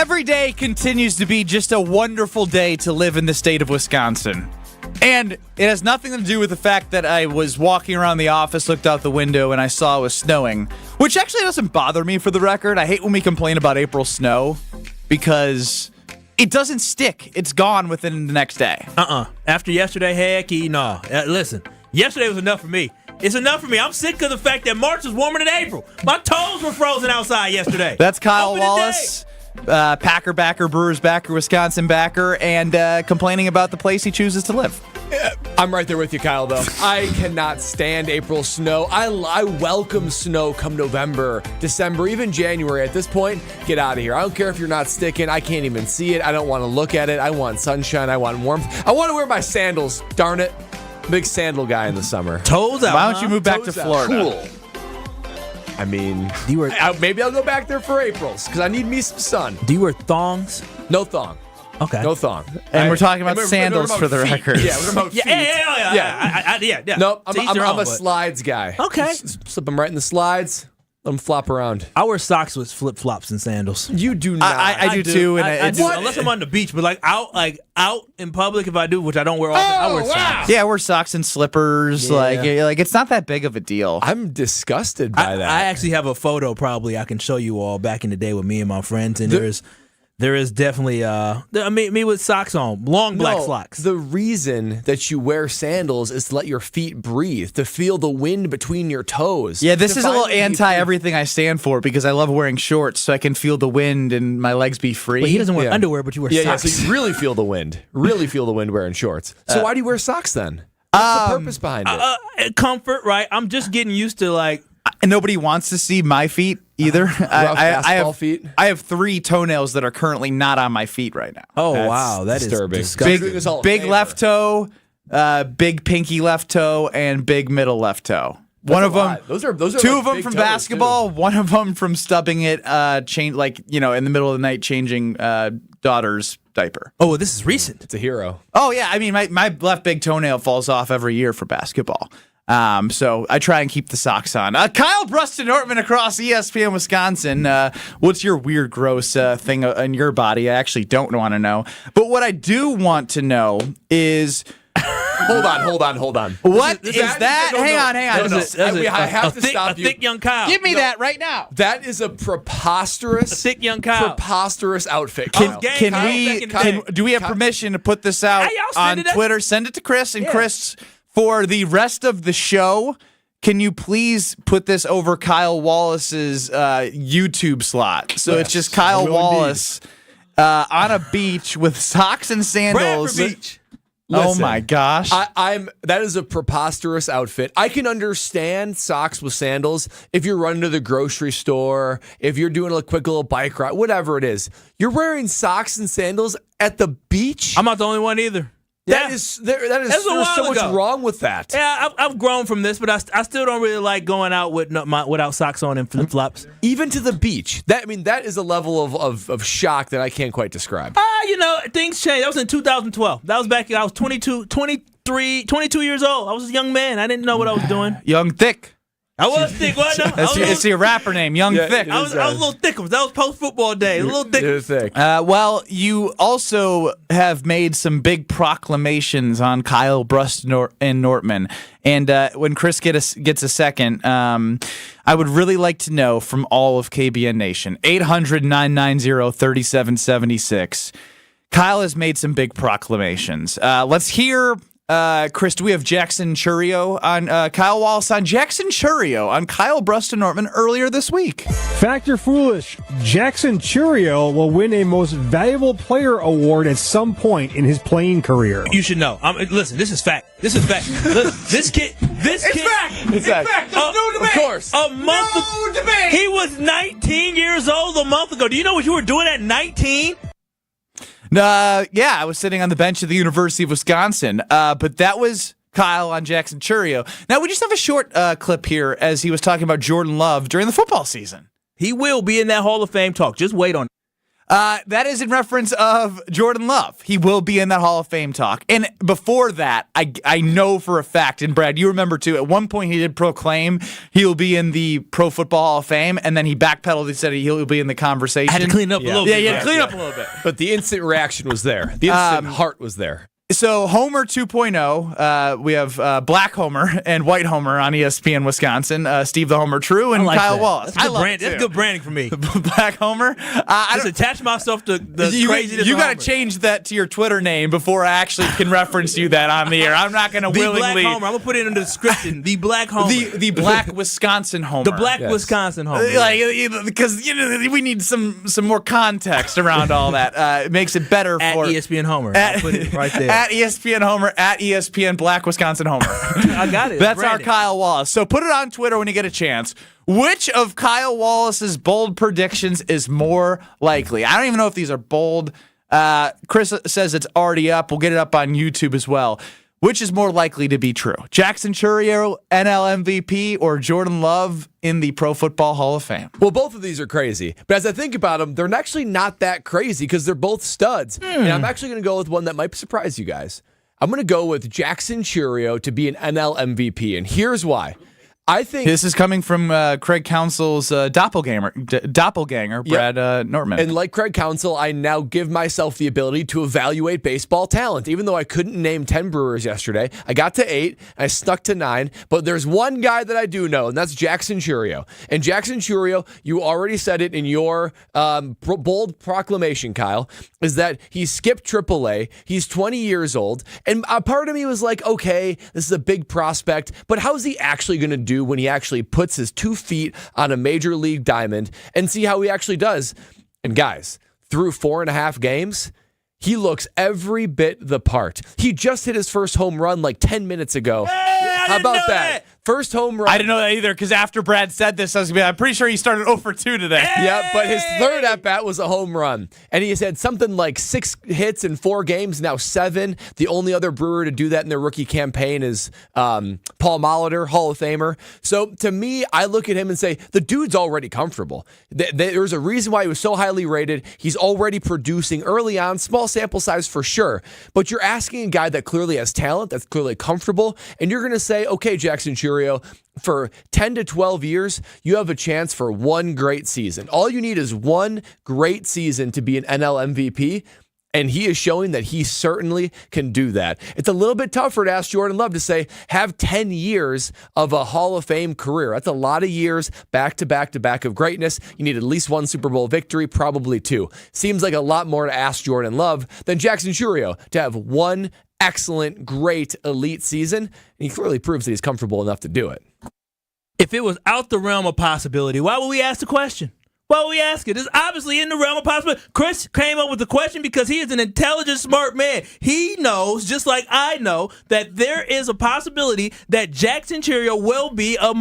Every day continues to be just a wonderful day to live in the state of Wisconsin. And it has nothing to do with the fact that I was walking around the office, looked out the window, and I saw it was snowing, which actually doesn't bother me for the record. I hate when we complain about April snow because it doesn't stick. It's gone within the next day. After yesterday, no. Listen, yesterday was enough for me. It's enough for me. I'm sick of the fact that March was warmer than April. My toes were frozen outside yesterday. That's Kyle Wallace. Packer backer, Brewers backer, Wisconsin backer, and complaining about the place he chooses to live. I'm right there with you, Kyle, though. I cannot stand April snow. I welcome snow come November, December, even January. At this point, get out of here. I don't care if you're not sticking. I can't even see it. I don't want to look at it. I want sunshine. I want warmth. I want to wear my sandals. Darn it. Big sandal guy in the summer. Toes out. Why don't you move back to Florida? Cool. I mean, maybe I'll go back there for April's because I need me some sun. Do you wear thongs? No thong. Okay. No thong. And we're talking about sandals for the record. Yeah, we're talking about feet. Yeah. Nope, I'm a slides guy. Okay. Slip them right in the slides. Let them flop around. I wear socks with flip-flops and sandals. You do not. I do too. And I do. Unless I'm on the beach, but out in public, if I do, which I don't wear often, I wear socks. Yeah, I wear socks and slippers. Yeah. Like it's not that big of a deal. I'm disgusted by that. I actually have a photo probably I can show you all back in the day with me and my friends, and there is definitely me with socks on, long black socks. The reason that you wear sandals is to let your feet breathe, to feel the wind between your toes. Yeah, this is a little anti everything I stand for because I love wearing shorts so I can feel the wind and my legs be free. But he doesn't wear underwear, but you wear socks. Yeah, so you really feel the wind. Really feel the wind wearing shorts. So why do you wear socks then? What's the purpose behind it? Comfort, right? I'm just getting used to And nobody wants to see my feet either. Feet. I have 3 toenails that are currently not on my feet right now. Oh, wow. That disturbing. is disgusting. Big left toe, big pinky left toe, and big middle left toe. One of them. Those are 2 of them from basketball. Too. One of them from stubbing it. In the middle of the night, changing daughter's diaper. Oh, this is recent. It's a hero. Oh yeah, I mean my left big toenail falls off every year for basketball. So I try and keep the socks on. Kyle Bruston-Nortman across ESPN Wisconsin. What's your weird, gross thing in your body? I actually don't want to know. But what I do want to know is... Hold on. What is that? Hang on. I have to stop you. A thick young Kyle. Give me that right now. That is a preposterous... thick young Kyle. Preposterous outfit, Kyle. Do we have permission to put this out on Twitter? Send it to Chris, and Chris... For the rest of the show, can you please put this over Kyle Wallace's YouTube slot? So it's just Kyle Wallace on a beach with socks and sandals. Bradford Beach. Oh my gosh. That is a preposterous outfit. I can understand socks with sandals if you're running to the grocery store, if you're doing a quick little bike ride, whatever it is. You're wearing socks and sandals at the beach? I'm not the only one either. There's so much wrong with that. Yeah, I've grown from this, but I still don't really like going out without socks on and flip-flops. Even to the beach. That is a level of shock that I can't quite describe. Things change. That was in 2012. That was back I was 22 years old. I was a young man. I didn't know what I was doing. Young Thick. I was thick, wasn't I? It's your rapper name, Young Thick. I was a little thick. That was post-football day. A little thick. Well, you also have made some big proclamations on Kyle Bruston and Nortman. And when Chris gets a second, I would really like to know from all of KBN Nation, 800-990-3776. Kyle has made some big proclamations. Let's hear... Chris, do we have Jackson Chourio on Kyle Wallace on Jackson Chourio on Kyle Bruston-Nortman earlier this week? Fact or foolish, Jackson Chourio will win a Most Valuable Player award at some point in his playing career. You should know. Listen, this is fact. Listen, this kid. It's fact. It's fact. No debate. Of course. No debate. He was 19 years old a month ago. Do you know what you were doing at 19? Yeah, I was sitting on the bench at the University of Wisconsin, but that was Kyle on Jackson Chourio. Now, we just have a short clip here as he was talking about Jordan Love during the football season. He will be in that Hall of Fame talk. Just wait on it. That is in reference of Jordan Love. He will be in that Hall of Fame talk. And before that, I know for a fact, and Brad, you remember too, at one point he did proclaim he'll be in the Pro Football Hall of Fame, and then he backpedaled and said he'll be in the conversation. I had to clean up a little bit. Yeah, you had to clean up a little bit. But the instant reaction was there. The instant heart was there. So Homer 2.0, we have Black Homer and White Homer on ESPN Wisconsin. Steve the Homer True and Kyle Wallace. That's good branding for me. Black Homer. Just attach myself to the craziness. You got to change that to your Twitter name before I actually can reference you that on the air. I'm not going to willingly. The Black Homer. I'm gonna put it in the description. The Black Homer. The Black Wisconsin Homer. The Black Wisconsin Homer. Because we need some more context around all that. It makes it better at for ESPN Homer. I'll put it right there. At ESPN Homer, at ESPN Black Wisconsin Homer. I got it. That's our Kyle Wallace. So put it on Twitter when you get a chance. Which of Kyle Wallace's bold predictions is more likely? I don't even know if these are bold. Chris says it's already up. We'll get it up on YouTube as well. Which is more likely to be true? Jackson Chourio, NL MVP, or Jordan Love in the Pro Football Hall of Fame? Well, both of these are crazy. But as I think about them, they're actually not that crazy because they're both studs. And I'm actually going to go with one that might surprise you guys. I'm going to go with Jackson Chourio to be an NL MVP. And here's why. I think this is coming from Craig Counsell's doppelganger, Brad Nortman. And like Craig Counsell, I now give myself the ability to evaluate baseball talent. Even though I couldn't name 10 Brewers yesterday, I got to 8, and I stuck to 9. But there's one guy that I do know, and that's Jackson Chourio. And Jackson Chourio, you already said it in your bold proclamation, Kyle, is that he skipped AAA. He's 20 years old. And a part of me was like, okay, this is a big prospect, but how's he actually going to do when he actually puts his 2 feet on a major league diamond and see how he actually does? And guys, through 4.5 games, he looks every bit the part. He just hit his first home run like 10 minutes ago. How about that? First home run. I didn't know that either because after Brad said this, I'm pretty sure he started 0 for 2 today. Yeah, but his third at-bat was a home run. And he has had something like 6 hits in 4 games, now 7. The only other Brewer to do that in their rookie campaign is Paul Molitor, Hall of Famer. So to me, I look at him and say, the dude's already comfortable. There's a reason why he was so highly rated. He's already producing early on, small sample size for sure. But you're asking a guy that clearly has talent, that's clearly comfortable, and you're going to say, okay, Jackson Chourio, for 10 to 12 years, you have a chance for one great season. All you need is one great season to be an NL MVP, and he is showing that he certainly can do that. It's a little bit tougher to ask Jordan Love to say, have 10 years of a Hall of Fame career. That's a lot of years back to back to back of greatness. You need at least 1 Super Bowl victory, probably 2. Seems like a lot more to ask Jordan Love than Jackson Chourio to have 1 excellent, great, elite season. And he clearly proves that he's comfortable enough to do it. If it was out the realm of possibility, why would we ask the question? Why would we ask it? It's obviously in the realm of possibility. Chris came up with the question because he is an intelligent, smart man. He knows, just like I know, that there is a possibility that Jackson Chourio will be a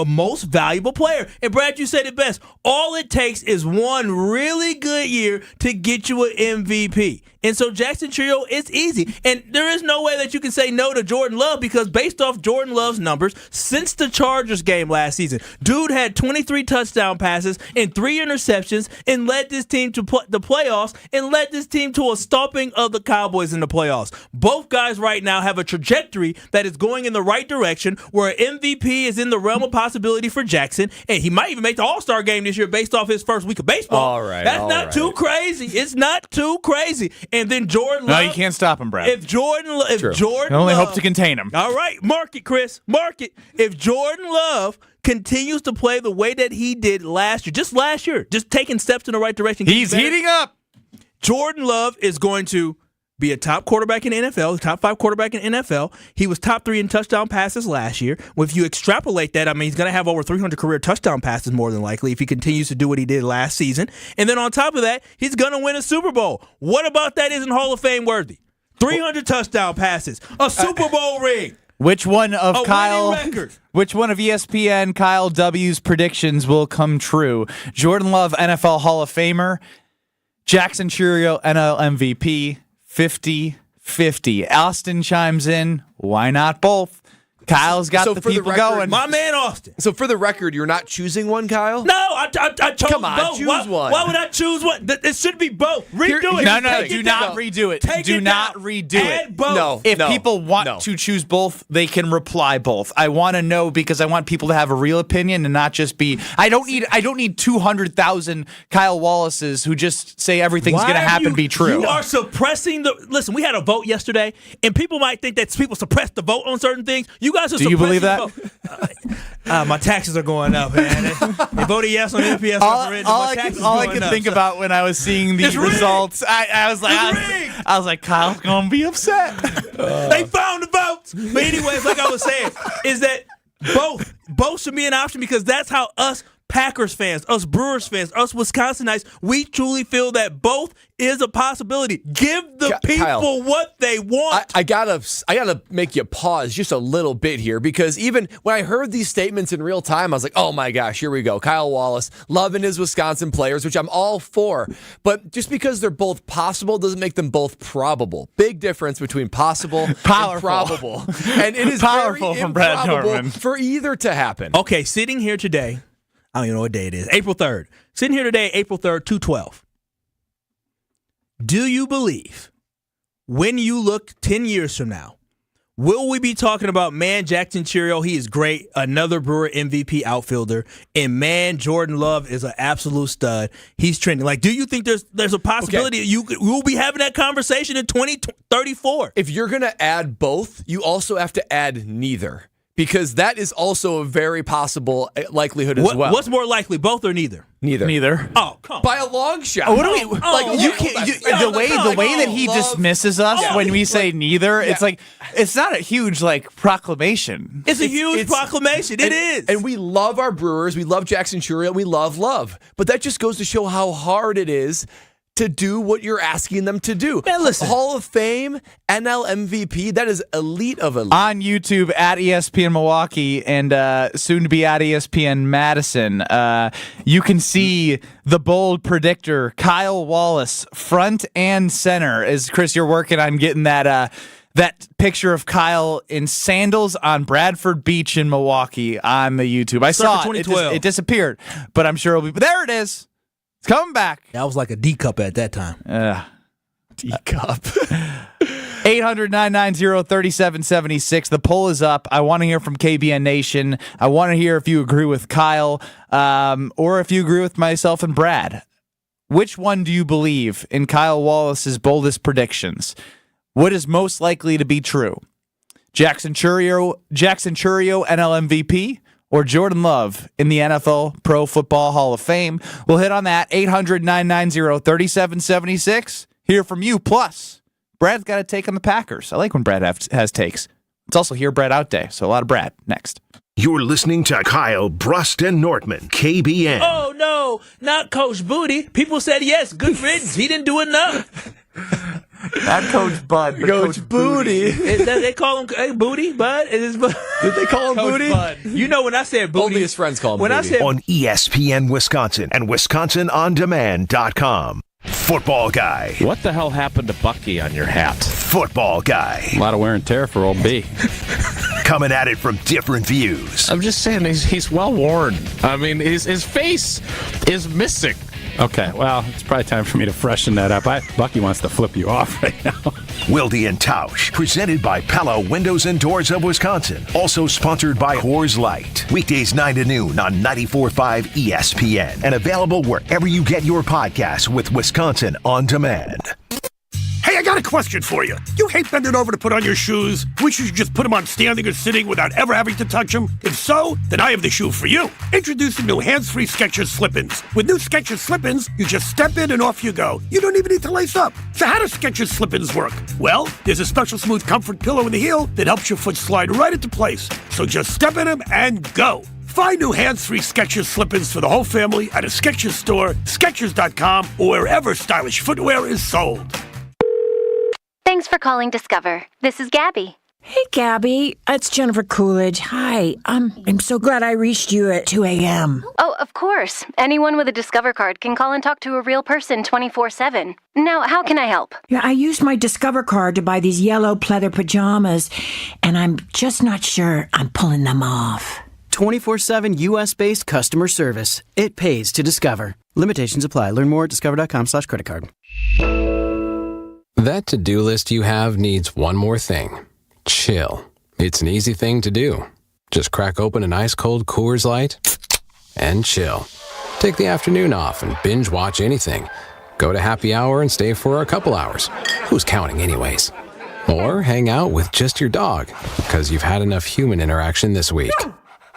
most valuable player. And Brad, you said it best. All it takes is one really good year to get you an MVP. And so Jackson Chourio, it's easy. And there is no way that you can say no to Jordan Love because based off Jordan Love's numbers, since the Chargers game last season, dude had 23 touchdown passes and 3 interceptions and led this team to the playoffs and led this team to a stomping of the Cowboys in the playoffs. Both guys right now have a trajectory that is going in the right direction where MVP is in the realm of possibility for Jackson, and he might even make the All-Star game this year based off his first week of baseball. All right. That's not too crazy. It's not too crazy. And then Jordan Love. No, you can't stop him, Brad. If Jordan I only hope to contain him. All right, mark it, Chris. Mark it. If Jordan Love continues to play the way that he did last year, just taking steps in the right direction. He's heating up. Jordan Love is going to be a top quarterback in the NFL, top 5 quarterback in the NFL. He was top 3 in touchdown passes last year. Well, if you extrapolate that, I mean, he's going to have over 300 career touchdown passes more than likely if he continues to do what he did last season. And then on top of that, he's going to win a Super Bowl. What about that isn't Hall of Fame worthy? 300 touchdown passes, a Super Bowl ring. Which one of Which one of ESPN Kyle W's predictions will come true? Jordan Love, NFL Hall of Famer. Jackson Chourio, NL MVP. 50-50. Austin chimes in. Why not both? Kyle's got the for people record, going. My man Austin. So for the record, you're not choosing one, Kyle? No, I chose Come on, both. choose Why would I choose one? It should be both. Redo it. No, do not redo it. Do not redo it. Add both. No. If people want to choose both, they can reply both. I want to know because I want people to have a real opinion and not just be. I don't need 200,000 Kyle Wallaces who just say everything's going to happen be true. You are suppressing the. Listen, we had a vote yesterday, and people might think that people suppress the vote on certain things. You guys are. Do you believe that? My taxes are going up, man. They voted yes on NPS. All I could think about when I was seeing these results, I was like, Kyle's gonna be upset. They found the votes. But anyways, like I was saying, is that both should be an option because that's how us Packers fans, us Brewers fans, us Wisconsinites, we truly feel that both is a possibility. Give the people Kyle, what they want. I gotta make you pause just a little bit here because even when I heard these statements in real time, I was like, oh my gosh, here we go. Kyle Wallace loving his Wisconsin players, which I'm all for. But just because they're both possible doesn't make them both probable. Big difference between possible and probable. And it is powerful very from Brad improbable Norman for either to happen. Okay, sitting here today, I don't even know what day it is. April 3rd. Sitting here today, April 3rd, 2/12. Do you believe when you look 10 years from now, will we be talking about, man, Jackson Chourio, he is great, another Brewer MVP outfielder, and man, Jordan Love is an absolute stud. He's trending. Like, do you think there's a possibility that we'll be having that conversation in 2034? If you're going to add both, you also have to add neither. Because that is also a very possible likelihood as well. What's more likely, both or neither? Neither. Oh, come on. By a long shot. What do we you can't the way that he dismisses us when we say neither? It's like it's not a huge proclamation. It's a huge proclamation. It is. And we love our Brewers. We love Jackson Chourio. We love. But that just goes to show how hard it is to do what you're asking them to do. Man, listen. Hall of Fame, NL MVP, that is elite of elite. On YouTube at ESPN Milwaukee and soon to be at ESPN Madison, you can see the bold predictor, Kyle Wallace, front and center. As Chris, you're working on getting that picture of Kyle in sandals on Bradford Beach in Milwaukee on the YouTube. I saw it. It disappeared, but I'm sure it'll be. But there it is. It's coming back. That was like a D cup at that time. D cup. 800-990-3776. The poll is up. I want to hear from KBN Nation. I want to hear if you agree with Kyle or if you agree with myself and Brad. Which one do you believe in Kyle Wallace's boldest predictions? What is most likely to be true? Jackson Chourio, NL MVP? Or Jordan Love in the NFL Pro Football Hall of Fame? We'll hit on that. 800-990-3776. Hear from you. Plus, Brad's got a take on the Packers. I like when Brad has takes. It's also Hear Brad Out Day, so a lot of Brad. Next. You're listening to Kyle Brust and Nortman, KBN. Oh, no, not Coach Booty. People said yes. Good riddance. He didn't do enough. Not Coach Bud, but Coach Booty. They call him Booty, Bud? Did they call him Booty? Bud. You know when I said Booty. Only his friends call him Booty. On ESPN Wisconsin and WisconsinOnDemand.com. Football Guy. What the hell happened to Bucky on your hat? Football Guy. A lot of wear and tear for old B. Coming at it from different views. I'm just saying he's well worn. I mean, his face is missing. Okay, well, it's probably time for me to freshen that up. Bucky wants to flip you off right now. Wilde and Tausch, presented by Pella Windows and Doors of Wisconsin. Also sponsored by Coors Light. Weekdays 9 to noon on 94.5 ESPN. And available wherever you get your podcasts with Wisconsin On Demand. Hey, I got a question for you. You hate bending over to put on your shoes? Wish you should just put them on standing or sitting without ever having to touch them? If so, then I have the shoe for you. Introducing new hands-free Skechers Slip-ins. With new Skechers Slip-ins, you just step in and off you go. You don't even need to lace up. So how do Skechers Slip-ins work? Well, there's a special smooth comfort pillow in the heel that helps your foot slide right into place. So just step in them and go. Find new hands-free Skechers Slip-ins for the whole family at a Skechers store, Skechers.com, or wherever stylish footwear is sold. Thanks for calling Discover. This is Gabby. Hey, Gabby. It's Jennifer Coolidge. Hi. I'm so glad I reached you at 2 a.m. Oh, of course. Anyone with a Discover card can call and talk to a real person 24/7. Now, how can I help? Yeah, I used my Discover card to buy these yellow pleather pajamas, and I'm just not sure I'm pulling them off. 24/7 U.S.-based customer service. It pays to Discover. Limitations apply. Learn more at discover.com/credit card. That to-do list you have needs one more thing. Chill. It's an easy thing to do. Just crack open an ice-cold Coors Light and chill. Take the afternoon off and binge watch anything. Go to happy hour and stay for a couple hours. Who's counting anyways? Or hang out with just your dog, because you've had enough human interaction this week.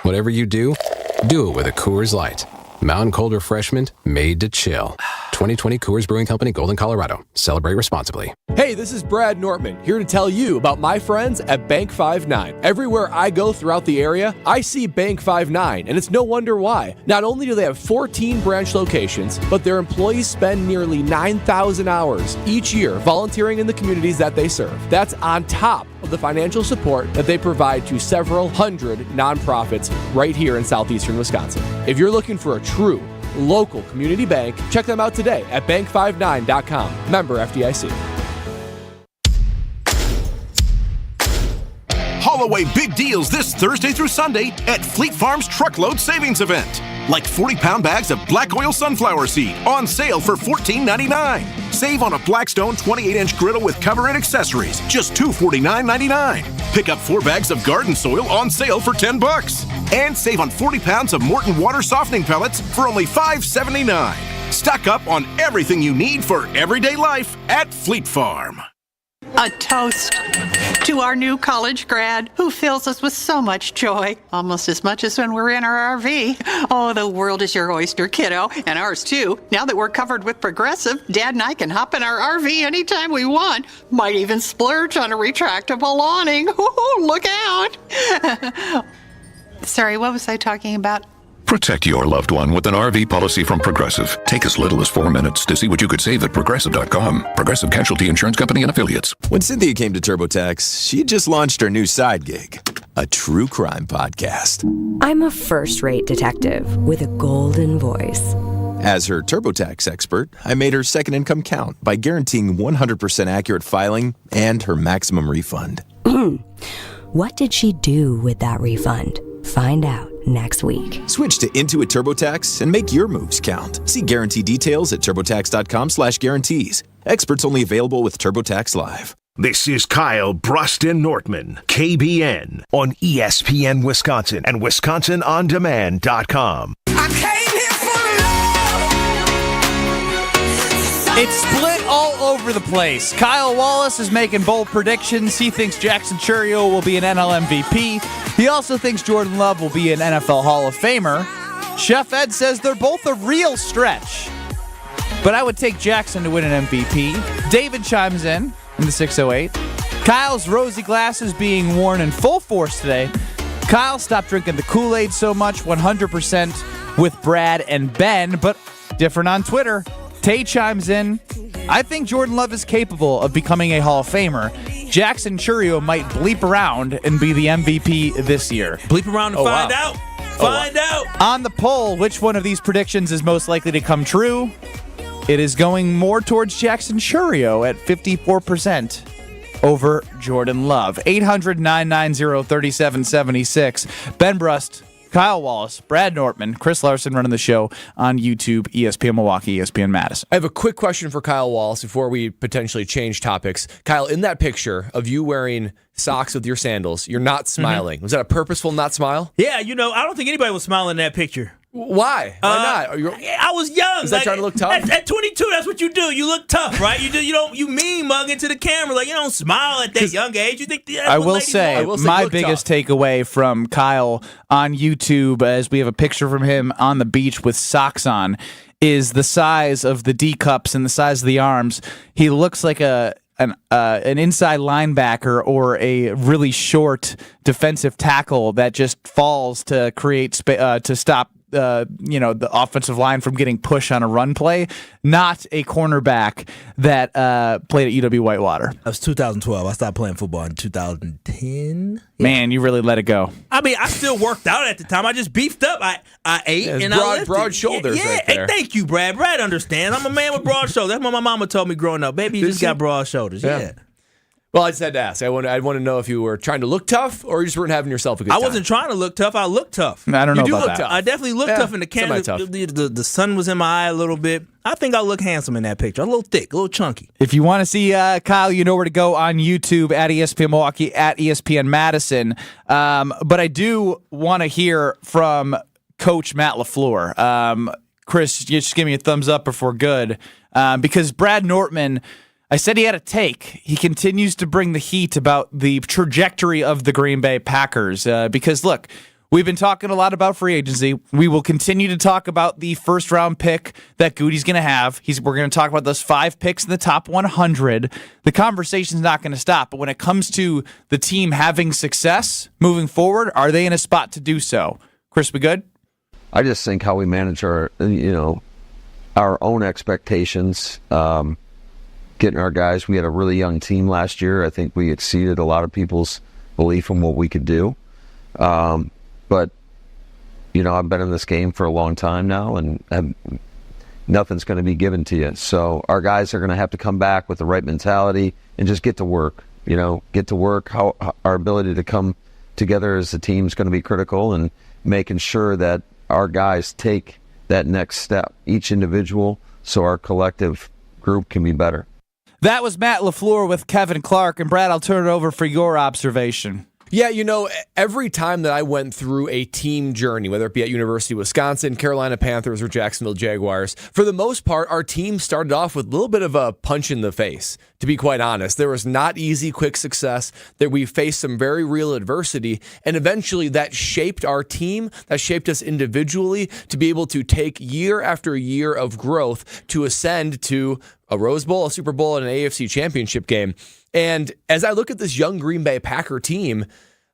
Whatever you do it with a Coors Light. Mountain cold refreshment made to chill. 2020 Coors Brewing Company, Golden, Colorado. Celebrate responsibly. Hey, this is Brad Nortman, here to tell you about my friends at Bank 5-9. Everywhere I go throughout the area, I see Bank 5-9, and it's no wonder why. Not only do they have 14 branch locations, but their employees spend nearly 9,000 hours each year volunteering in the communities that they serve. That's on top of the financial support that they provide to several hundred nonprofits right here in southeastern Wisconsin. If you're looking for a true local community bank, check them out today at bank59.com. Member FDIC. Haul away big deals this Thursday through Sunday at Fleet Farm's Truckload Savings Event. Like 40-pound bags of black oil sunflower seed on sale for $14.99. Save on a Blackstone 28-inch griddle with cover and accessories, just $249.99. Pick up 4 bags of garden soil on sale for $10. And save on 40 pounds of Morton water softening pellets for only $5.79. Stock up on everything you need for everyday life at Fleet Farm. A toast to our new college grad who fills us with so much joy, almost as much as when we're in our RV. Oh, the world is your oyster, kiddo, and ours too. Now that we're covered with Progressive, Dad and I can hop in our RV anytime we want. Might even splurge on a retractable awning. Ooh, look out. Sorry, what was I talking about? Protect your loved one with an RV policy from Progressive. Take as little as 4 minutes to see what you could save at Progressive.com. Progressive Casualty Insurance Company and Affiliates. When Cynthia came to TurboTax, she had just launched her new side gig, a true crime podcast. I'm a first-rate detective with a golden voice. As her TurboTax expert, I made her second income count by guaranteeing 100% accurate filing and her maximum refund. What did she do with that refund? Find out next week. Switch to Intuit TurboTax and make your moves count. See guarantee details at turbotax.com/guarantees. Experts only available with TurboTax Live. This is Kyle Bruston Nortman, KBN, on ESPN Wisconsin and WisconsinOnDemand.com. It's split all over the place. Kyle Wallace is making bold predictions. He thinks Jackson Chourio will be an NL MVP. He also thinks Jordan Love will be an NFL Hall of Famer. Chef Ed says they're both a real stretch. But I would take Jackson to win an MVP. David chimes in the 608. Kyle's rosy glasses being worn in full force today. Kyle, stop drinking the Kool-Aid so much. 100% with Brad and Ben, but different on Twitter. Tay chimes in. I think Jordan Love is capable of becoming a Hall of Famer. Jackson Chourio might bleep around and be the MVP this year. Bleep around and find out. Find out. On the poll, which one of these predictions is most likely to come true? It is going more towards Jackson Chourio at 54% over Jordan Love. 800-990-3776. Ben Brust, Kyle Wallace, Brad Nortman, Chris Larson running the show on YouTube, ESPN Milwaukee, ESPN Madison. I have a quick question for Kyle Wallace before we potentially change topics. Kyle, in that picture of you wearing socks with your sandals, you're not smiling. Was that a purposeful not smile? Yeah, I don't think anybody was smiling in that picture. Why? Why not? I was young. Is that trying to look tough? At 22, that's what you do. You look tough, right? You mean mug into the camera. Like, you don't smile at that young age. You think that's I what will ladies say, want. my biggest takeaway from Kyle on YouTube, as we have a picture from him on the beach with socks on, is the size of the D cups and the size of the arms. He looks like an inside linebacker or a really short defensive tackle that just falls to create to stop the offensive line from getting pushed on a run play, not a cornerback that played at UW Whitewater. That was 2012. I stopped playing football in 2010. Man, you really let it go. I mean, I still worked out at the time. I just beefed up. I ate and I lifted. Broad shoulders right there. Hey, thank you, Brad. Brad understands. I'm a man with broad shoulders. That's what my mama told me growing up. Baby, you just got broad shoulders. Yeah. Well, I just had to ask. I want to know if you were trying to look tough or you just weren't having yourself a good time. I wasn't trying to look tough. I looked tough. I don't know about that. Tough. I definitely looked tough in the camera. The sun was in my eye a little bit. I think I look handsome in that picture. A little thick, a little chunky. If you want to see Kyle, you know where to go on YouTube at ESPN Milwaukee, at ESPN Madison. But I do want to hear from Coach Matt LaFleur. Chris, just give me a thumbs up if we're good. Because Brad Nortman, I said he had a take. He continues to bring the heat about the trajectory of the Green Bay Packers. Because, look, we've been talking a lot about free agency. We will continue to talk about the first-round pick that Goody's going to have. We're going to talk about those 5 picks in the top 100. The conversation's not going to stop. But when it comes to the team having success moving forward, are they in a spot to do so? Chris, we good? I just think how we manage our own expectations, getting our guys. We had a really young team last year. I think we exceeded a lot of people's belief in what we could do. But, I've been in this game for a long time now, and nothing's going to be given to you. So our guys are going to have to come back with the right mentality and just get to work. Get to work. How our ability to come together as a team is going to be critical, and making sure that our guys take that next step, each individual, so our collective group can be better. That was Matt LaFleur with Kevin Clark. And Brad, I'll turn it over for your observation. Yeah, every time that I went through a team journey, whether it be at University of Wisconsin, Carolina Panthers, or Jacksonville Jaguars, for the most part, our team started off with a little bit of a punch in the face, to be quite honest. There was not easy, quick success. That we faced some very real adversity, and eventually that shaped our team, that shaped us individually to be able to take year after year of growth to ascend to a Rose Bowl, a Super Bowl, and an AFC Championship game. And as I look at this young Green Bay Packer team,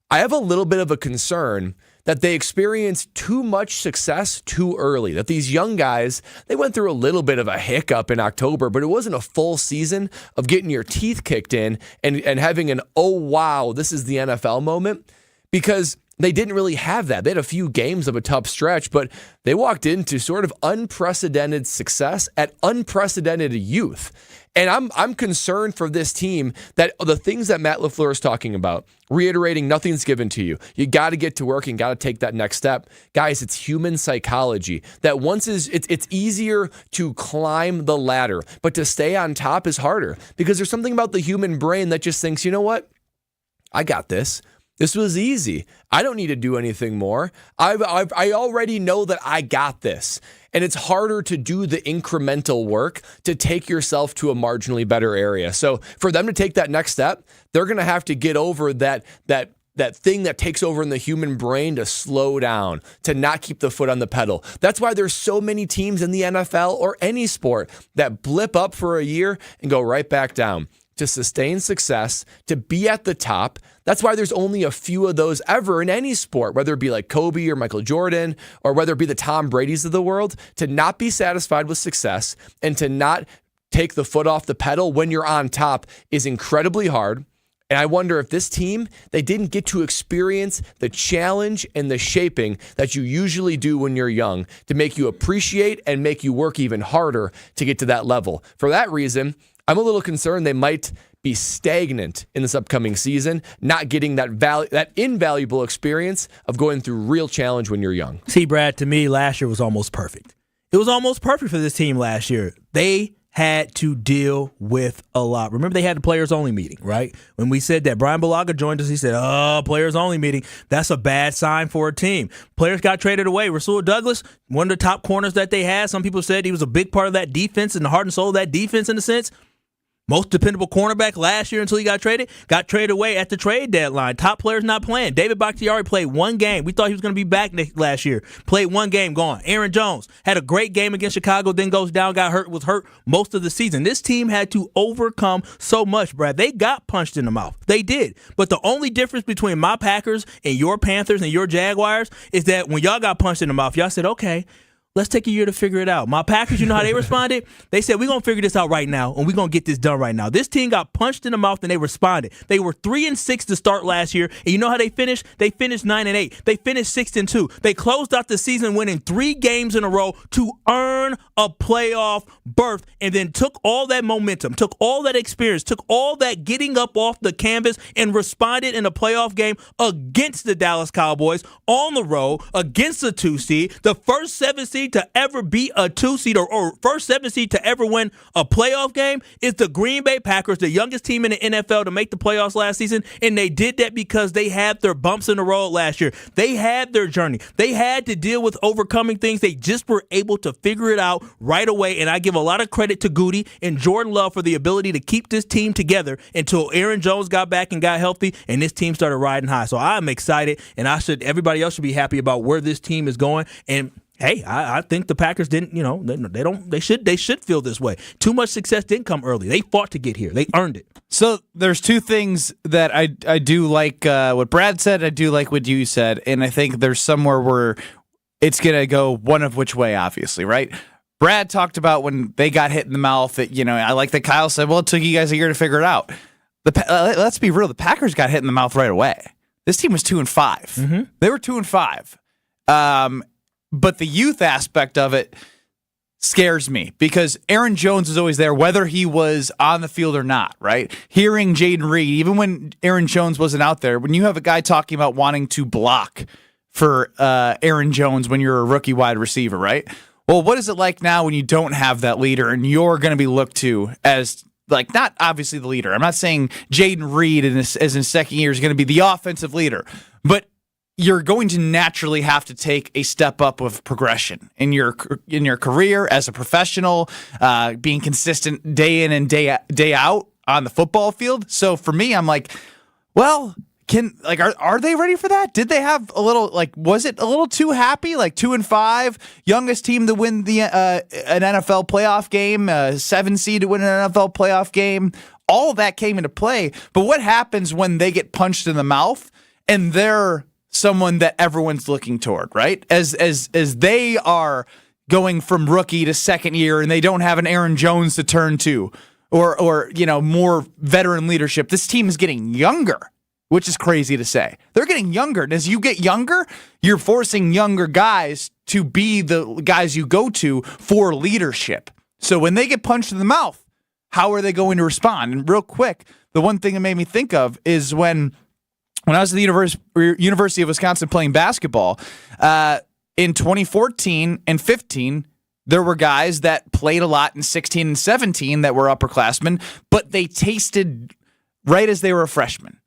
I have a little bit of a concern that they experienced too much success too early, that these young guys, they went through a little bit of a hiccup in October, but it wasn't a full season of getting your teeth kicked in and having an, oh, wow, this is the NFL moment, because they didn't really have that. They had a few games of a tough stretch, but they walked into sort of unprecedented success at unprecedented youth. And I'm concerned for this team that the things that Matt LaFleur is talking about, reiterating nothing's given to you. You got to get to work and got to take that next step. Guys, it's human psychology that it's easier to climb the ladder, but to stay on top is harder because there's something about the human brain that just thinks, you know what? I got this. This was easy. I don't need to do anything more. I already know that I got this. And it's harder to do the incremental work to take yourself to a marginally better area. So for them to take that next step, they're going to have to get over that thing that takes over in the human brain to slow down, to not keep the foot on the pedal. That's why there's so many teams in the NFL or any sport that blip up for a year and go right back down. To sustain success, to be at the top. That's why there's only a few of those ever in any sport, whether it be like Kobe or Michael Jordan, or whether it be the Tom Brady's of the world, to not be satisfied with success and to not take the foot off the pedal when you're on top is incredibly hard. And I wonder if this team, they didn't get to experience the challenge and the shaping that you usually do when you're young to make you appreciate and make you work even harder to get to that level. For that reason, I'm a little concerned they might be stagnant in this upcoming season, not getting that invaluable experience of going through real challenge when you're young. See, Brad, to me, last year was almost perfect. It was almost perfect for this team last year. They had to deal with a lot. Remember, they had the players-only meeting, right? When we said that, Brian Bulaga joined us. He said, players-only meeting. That's a bad sign for a team. Players got traded away. Rasul Douglas, one of the top corners that they had. Some people said he was a big part of that defense and the heart and soul of that defense in a sense. Most dependable cornerback last year until he got traded away at the trade deadline. Top players not playing. David Bakhtiari played one game. We thought he was going to be back last year. Played one game, gone. Aaron Jones had a great game against Chicago, then goes down, was hurt most of the season. This team had to overcome so much, Brad. They got punched in the mouth. They did. But the only difference between my Packers and your Panthers and your Jaguars is that when y'all got punched in the mouth, y'all said, okay, let's take a year to figure it out. My Packers, you know how they responded? They said, we're going to figure this out right now, and we're going to get this done right now. This team got punched in the mouth, and they responded. They were 3-6 to start last year, and you know how they finished? They finished 9-8. They finished 6-2. They closed out the season winning 3 games in a row to earn a playoff berth, and then took all that momentum, took all that experience, took all that getting up off the canvas, and responded in a playoff game against the Dallas Cowboys on the road, against the 2 seed, the first 7 seed to ever be a 2 seed or first 7 seed to ever win a playoff game is the Green Bay Packers, the youngest team in the NFL to make the playoffs last season, and they did that because they had their bumps in the road last year. They had their journey. They had to deal with overcoming things. They just were able to figure it out right away, and I give a lot of credit to Goody and Jordan Love for the ability to keep this team together until Aaron Jones got back and got healthy, and this team started riding high. So I'm excited, and everybody else should be happy about where this team is going. And hey, I think the Packers didn't, they should feel this way. Too much success didn't come early. They fought to get here. They earned it. So there's 2 things that I do like what Brad said. I do like what you said. And I think there's somewhere where it's going to go one of which way, obviously, right? Brad talked about when they got hit in the mouth that, I like that Kyle said, well, it took you guys a year to figure it out. Let's be real. The Packers got hit in the mouth right away. This team was 2-5. Mm-hmm. They were 2-5. But the youth aspect of it scares me because Aaron Jones is always there, whether he was on the field or not, right? Hearing Jaden Reed, even when Aaron Jones wasn't out there, when you have a guy talking about wanting to block for Aaron Jones when you're a rookie wide receiver, right? Well, what is it like now when you don't have that leader and you're going to be looked to as, like, not obviously the leader. I'm not saying Jaden Reed as in second year is going to be the offensive leader, but you're going to naturally have to take a step up of progression in your career as a professional, being consistent day in and day out on the football field. So for me, I'm like, well, are they ready for that? Did they have a little, was it a little too happy? 2-5, youngest team to win the an NFL playoff game, 7 seed to win an NFL playoff game. All of that came into play. But what happens when they get punched in the mouth and they're someone that everyone's looking toward, right? As they are going from rookie to second year and they don't have an Aaron Jones to turn to or more veteran leadership. This team is getting younger, which is crazy to say. They're getting younger. And as you get younger, you're forcing younger guys to be the guys you go to for leadership. So when they get punched in the mouth, how are they going to respond? And real quick, the one thing it made me think of is when I was at the University of Wisconsin playing basketball, in 2014 and 15, there were guys that played a lot in 16 and 17 that were upperclassmen, but they tasted right as they were a freshman.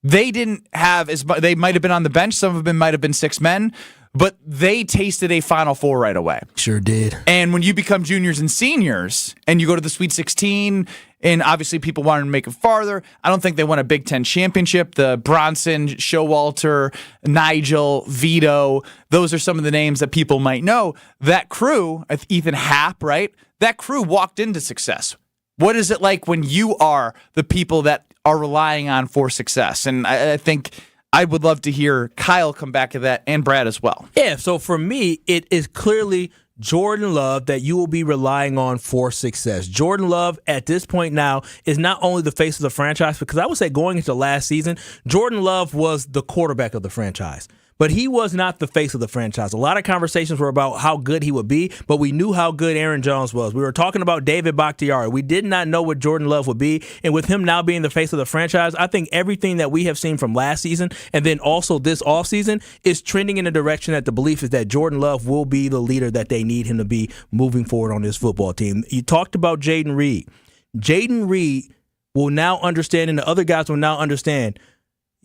They didn't have they might have been on the bench. Some of them might have been 6 men, but they tasted a Final Four right away. Sure did. And when you become juniors and seniors and you go to the Sweet 16, and obviously people wanted to make it farther, I don't think they won a Big Ten championship. The Bronson, Showalter, Nigel, Vito, those are some of the names that people might know. That crew, Ethan Happ, right? That crew walked into success. What is it like when you are the people that are relying on for success? And I think I would love to hear Kyle come back to that and Brad as well. Yeah, so for me, it is clearly Jordan Love that you will be relying on for success. Jordan Love at this point now is not only the face of the franchise, because I would say going into last season, Jordan Love was the quarterback of the franchise. But he was not the face of the franchise. A lot of conversations were about how good he would be, but we knew how good Aaron Jones was. We were talking about David Bakhtiari. We did not know what Jordan Love would be. And with him now being the face of the franchise, I think everything that we have seen from last season and then also this offseason is trending in a direction that the belief is that Jordan Love will be the leader that they need him to be moving forward on this football team. You talked about Jaden Reed. Jaden Reed will now understand, and the other guys will now understand,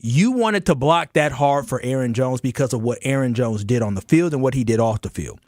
you wanted to block that hard for Aaron Jones because of what Aaron Jones did on the field and what he did off the field.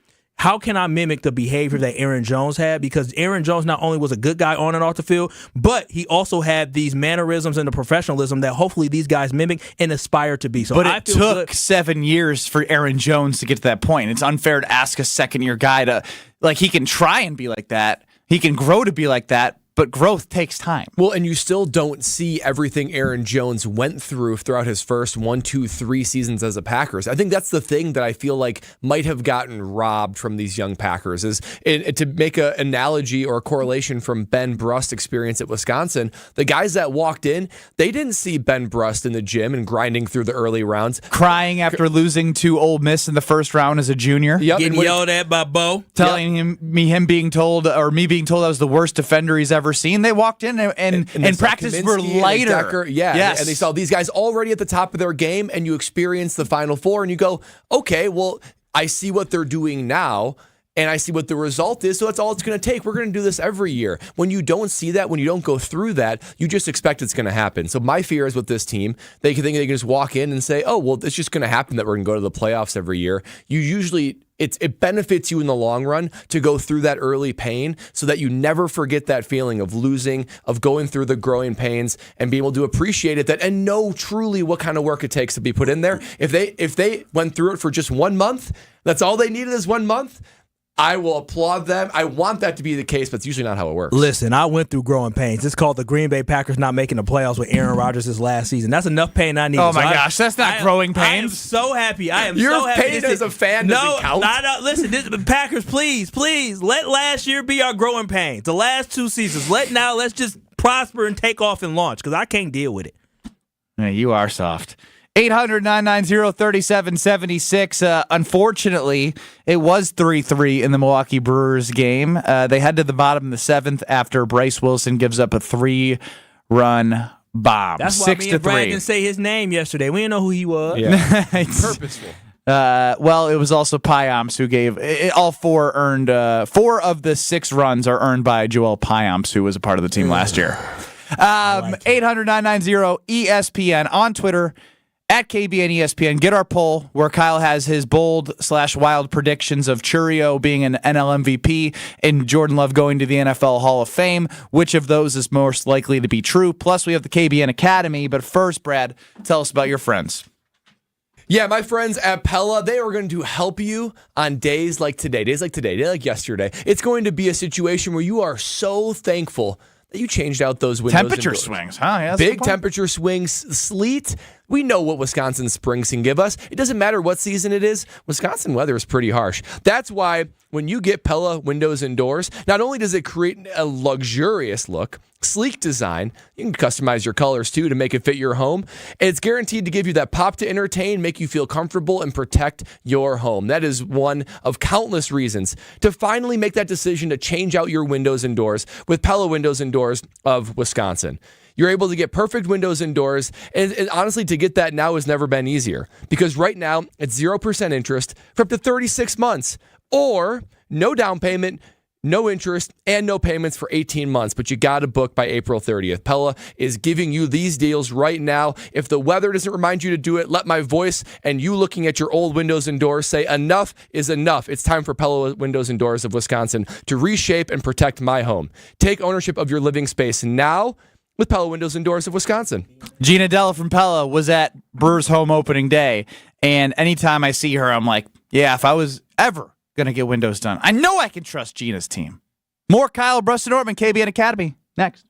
how can I mimic the behavior that Aaron Jones had? Because Aaron Jones not only was a good guy on and off the field, but he also had these mannerisms and the professionalism that hopefully these guys mimic and aspire to be. So but I it feel took good. 7 years for Aaron Jones to get to that point. It's unfair to ask a second-year guy to, like, he can try and be like that. He can grow to be like that. But growth takes time. Well, and you still don't see everything Aaron Jones went throughout his first 1, 2, 3 seasons as a Packers. I think that's the thing that I feel like might have gotten robbed from these young Packers is to make an analogy or a correlation from Ben Brust's experience at Wisconsin. The guys that walked in, they didn't see Ben Brust in the gym and grinding through the early rounds. Crying after losing to Ole Miss in the first round as a junior. Yep. Getting yelled at by Bo. Telling me being told I was the worst defender he's ever seen. They walked in and practice were lighter. Yes. And they saw these guys already at the top of their game, and you experience the Final Four, and you go, okay, well, I see what they're doing now, and I see what the result is, so that's all it's going to take. We're going to do this every year. When you don't see that, when you don't go through that, you just expect it's going to happen. So my fear is with this team, they can just walk in and say, oh, well, it's just going to happen that we're going to go to the playoffs every year. You usually... It benefits you in the long run to go through that early pain so that you never forget that feeling of losing, of going through the growing pains and being able to appreciate it and know truly what kind of work it takes to be put in there. If they went through it for just 1 month, that's all they needed is 1 month, I will applaud them. I want that to be the case, but it's usually not how it works. Listen, I went through growing pains. It's called the Green Bay Packers not making the playoffs with Aaron Rodgers this last season. That's enough pain I need. Oh, my gosh. That's not growing pains. I am so happy. Your pain as a fan doesn't count. Listen, Packers, please, let last year be our growing pains. The last 2 seasons. Let's just prosper and take off and launch because I can't deal with it. Yeah, you are soft. 800-990-3776. Unfortunately, it was 3-3 in the Milwaukee Brewers game. They head to the bottom of the 7th after Bryce Wilson gives up a 3-run bomb. That's why me and Brad didn't say his name yesterday. We didn't know who he was. Yeah. Purposeful. Well, it was also Payamps who gave all 4 earned. 4 of the 6 runs are earned by Joel Payamps, who was a part of the team last year. 800-990-ESPN on Twitter. At KBN ESPN, get our poll where Kyle has his bold/wild predictions of Chourio being an NL MVP and Jordan Love going to the NFL Hall of Fame. Which of those is most likely to be true? Plus, we have the KBN Academy. But first, Brad, tell us about your friends. Yeah, my friends at Pella, they are going to help you on days like today, days like yesterday. It's going to be a situation where you are so thankful that you changed out those windows. Temperature swings, huh? Yeah, big temperature swings, sleet. We know what Wisconsin springs can give us. It doesn't matter what season it is. Wisconsin weather is pretty harsh. That's why when you get Pella windows and doors, not only does it create a luxurious look, sleek design, you can customize your colors too to make it fit your home. It's guaranteed to give you that pop to entertain, make you feel comfortable, and protect your home. That is one of countless reasons to finally make that decision to change out your windows and doors with Pella Windows and Doors of Wisconsin. You're able to get perfect windows and doors, and honestly, to get that now has never been easier because right now it's 0% interest for up to 36 months or no down payment, no interest, and no payments for 18 months, but you got to book by April 30th. Pella is giving you these deals right now. If the weather doesn't remind you to do it, let my voice and you looking at your old windows and doors say enough is enough. It's time for Pella Windows and Doors of Wisconsin to reshape and protect my home. Take ownership of your living space now with Pella Windows and Doors of Wisconsin. Gina Della from Pella was at Brewers home opening day, and anytime I see her, I'm like, yeah, if I was ever going to get windows done, I know I can trust Gina's team. More Kyle Brust and Nortman, KBN Academy, next.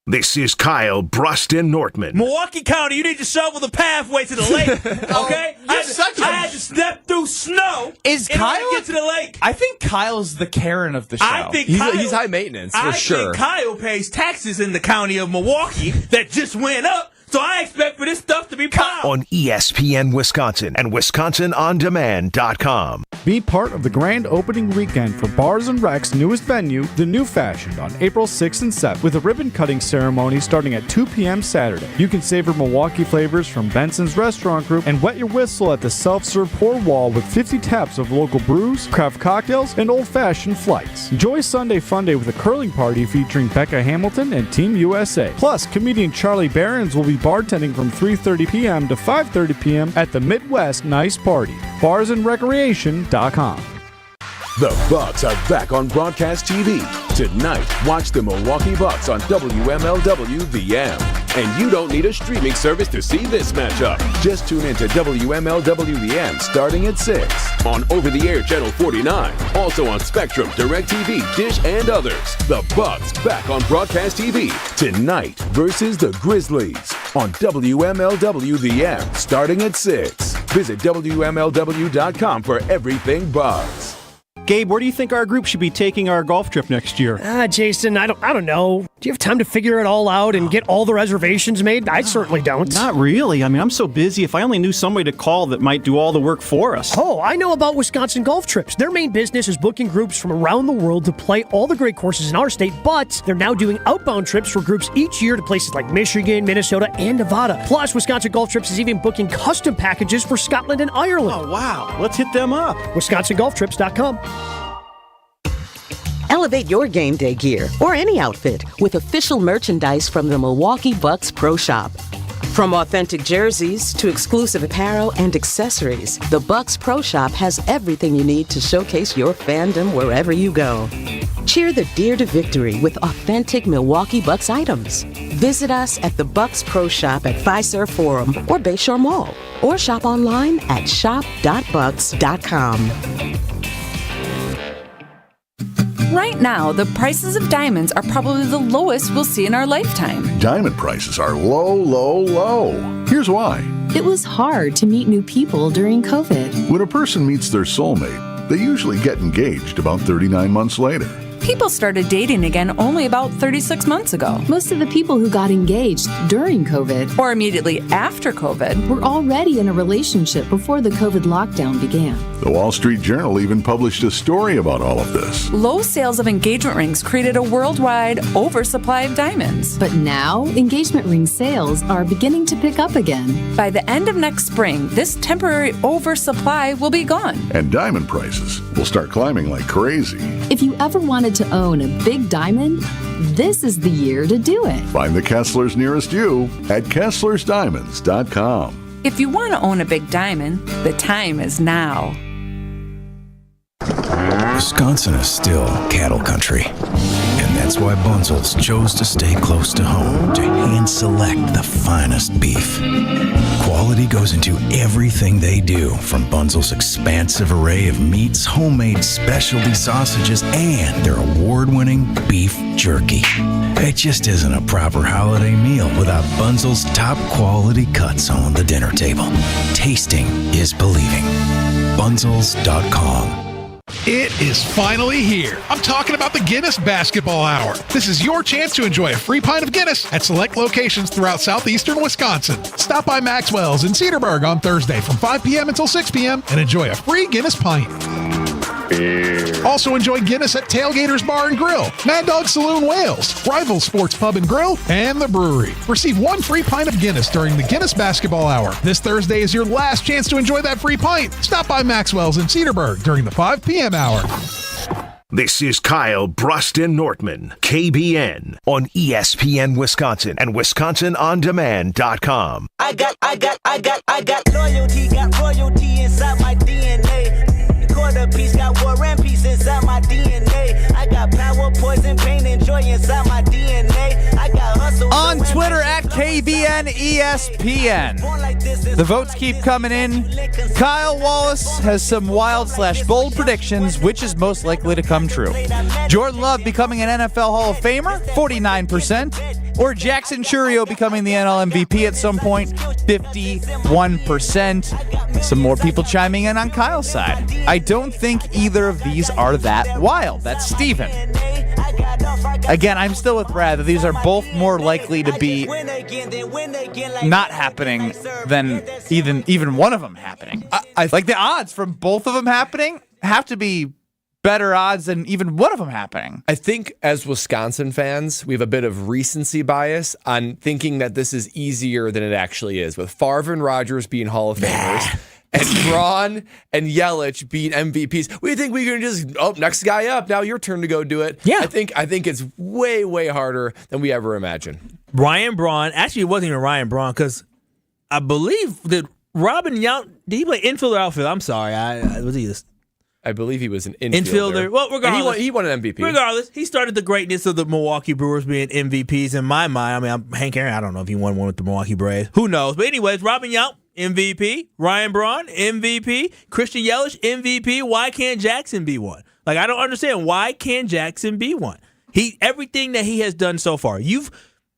This is Kyle Brust and Nortman. Milwaukee County, you need to shovel the pathway to the lake, okay? I had to step through snow in order to get to the lake. I think Kyle's the Karen of the show. I think he's high maintenance, for sure. I think Kyle pays taxes in the county of Milwaukee that just went up. So I expect for this stuff to be piled. On ESPN Wisconsin and WisconsinOnDemand.com. Be part of the grand opening weekend for Bars and Rec's newest venue, The New Fashioned, on April 6th and 7th, with a ribbon-cutting ceremony starting at 2 p.m. Saturday. You can savor Milwaukee flavors from Benson's Restaurant Group and wet your whistle at the self-serve pour wall with 50 taps of local brews, craft cocktails, and old-fashioned flights. Enjoy Sunday Fun Day with a curling party featuring Becca Hamilton and Team USA. Plus, comedian Charlie Behrens will be bartending from 3:30 p.m. to 5:30 p.m. at the Midwest Nice Party. Barsandrecreation.com. The Bucks are back on broadcast TV. Tonight, watch the Milwaukee Bucks on WMLW-VM. And you don't need a streaming service to see this matchup. Just tune into WMLW-VM starting at 6 on over-the-air channel 49. Also on Spectrum, DirecTV, Dish, and others. The Bucks back on broadcast TV tonight versus the Grizzlies on WMLW-VM starting at 6. Visit WMLW.com for everything Bucks. Gabe, where do you think our group should be taking our golf trip next year? Jason, I don't know. Do you have time to figure it all out and get all the reservations made? I certainly don't. Not really. I mean, I'm so busy. If I only knew somebody to call that might do all the work for us. Oh, I know about Wisconsin Golf Trips. Their main business is booking groups from around the world to play all the great courses in our state, but they're now doing outbound trips for groups each year to places like Michigan, Minnesota, and Nevada. Plus, Wisconsin Golf Trips is even booking custom packages for Scotland and Ireland. Oh, wow. Let's hit them up. WisconsinGolfTrips.com. Elevate your game day gear or any outfit with official merchandise from the Milwaukee Bucks Pro Shop. From authentic jerseys to exclusive apparel and accessories, the Bucks Pro Shop has everything you need to showcase your fandom wherever you go. Cheer the deer to victory with authentic Milwaukee Bucks items. Visit us at the Bucks Pro Shop at Fiserv Forum or Bayshore Mall, or shop online at shop.bucks.com. Right now, the prices of diamonds are probably the lowest we'll see in our lifetime. Diamond prices are low, low, low. Here's why. It was hard to meet new people during COVID. When a person meets their soulmate, they usually get engaged about 39 months later. People started dating again only about 36 months ago. Most of the people who got engaged during COVID or immediately after COVID were already in a relationship before the COVID lockdown began. The Wall Street Journal even published a story about all of this. Low sales of engagement rings created a worldwide oversupply of diamonds. But now, engagement ring sales are beginning to pick up again. By the end of next spring, this temporary oversupply will be gone. And diamond prices will start climbing like crazy. If you ever wanted to own a big diamond, this is the year to do it. Find the Kesslers nearest you at KesslersDiamonds.com. If you want to own a big diamond, the time is now. Wisconsin is still cattle country. And that's why Bunzel's chose to stay close to home to hand select the finest beef. Quality goes into everything they do, from Bunzel's expansive array of meats, homemade specialty sausages, and their award-winning beef jerky. It just isn't a proper holiday meal without Bunzel's top quality cuts on the dinner table. Tasting is believing. Bunzels.com. It is finally here. I'm talking about the Guinness Basketball Hour. This is your chance to enjoy a free pint of Guinness at select locations throughout southeastern Wisconsin. Stop by Maxwell's in Cedarburg on Thursday from 5 p.m. until 6 p.m. and enjoy a free Guinness pint. Also enjoy Guinness at Tailgaters Bar and Grill, Mad Dog Saloon Wales, Rival Sports Pub and Grill, and The Brewery. Receive one free pint of Guinness during the Guinness Basketball Hour. This Thursday is your last chance to enjoy that free pint. Stop by Maxwell's in Cedarburg during the 5 p.m. hour. This is Kyle Bruston Nortman, KBN, on ESPN Wisconsin and WisconsinOnDemand.com. I got loyalty, got royalty inside my DNA. Quarter piece, got war and peace inside my DNA. I got power, poison, pain, and joy inside my DNA. I got hustle. On Twitter at KBN ESPN. The votes keep coming in. Kyle Wallace has some wild/bold predictions. Which is most likely to come true? Jordan Love becoming an NFL Hall of Famer, 49%. Or Jackson Chourio becoming the NL MVP at some point, 51%. Some more people chiming in on Kyle's side. I don't think either of these are that wild. That's Steven. Again, I'm still with Brad that these are both more likely to be not happening than even one of them happening. Like the odds from both of them happening have to be better odds than even one of them happening. I think as Wisconsin fans, we have a bit of recency bias on thinking that this is easier than it actually is, with Favre and Rodgers being Hall of Famers and Braun and Yelich being MVPs. We think we can just, next guy up, now your turn to go do it. Yeah. I think it's way, way harder than we ever imagined. Ryan Braun, actually it wasn't even Ryan Braun, because I believe that Robin Yount, did he play infield or outfield? I'm sorry, was he this? I believe he was an infielder. Well, regardless, he won an MVP. Regardless, he started the greatness of the Milwaukee Brewers being MVPs in my mind. I mean, Hank Aaron, I don't know if he won one with the Milwaukee Braves. Who knows? But anyways, Robin Yount, MVP. Ryan Braun, MVP. Christian Yelich, MVP. Why can't Jackson be one? Like, I don't understand. Why can't Jackson be one? Everything that he has done so far.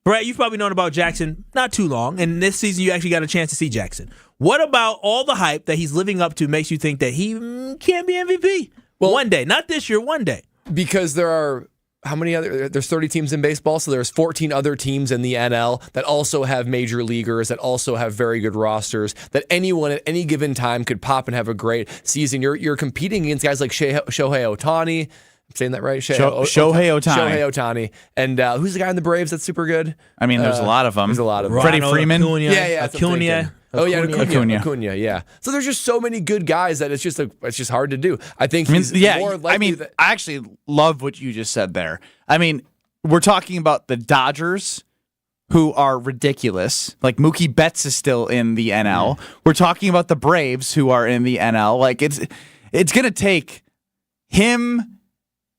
Brett, you've probably known about Jackson not too long, and this season you actually got a chance to see Jackson. What about all the hype that he's living up to makes you think that he can't be MVP? Well, one day. Not this year, one day. Because there are, there's 30 teams in baseball, so there's 14 other teams in the NL that also have major leaguers, that also have very good rosters, that anyone at any given time could pop and have a great season. You're competing against guys like Shohei Ohtani. I'm saying that right? Shohei Ohtani. And who's the guy in the Braves that's super good? I mean, there's a lot of them. There's a lot of them. Freddie Freeman. Acuna. Acuna. Yeah. So there's just so many good guys that it's just hard to do. I think more likely I actually love what you just said there. I mean, we're talking about the Dodgers, who are ridiculous. Like, Mookie Betts is still in the NL. We're talking about the Braves, who are in the NL. Like, it's going to take him.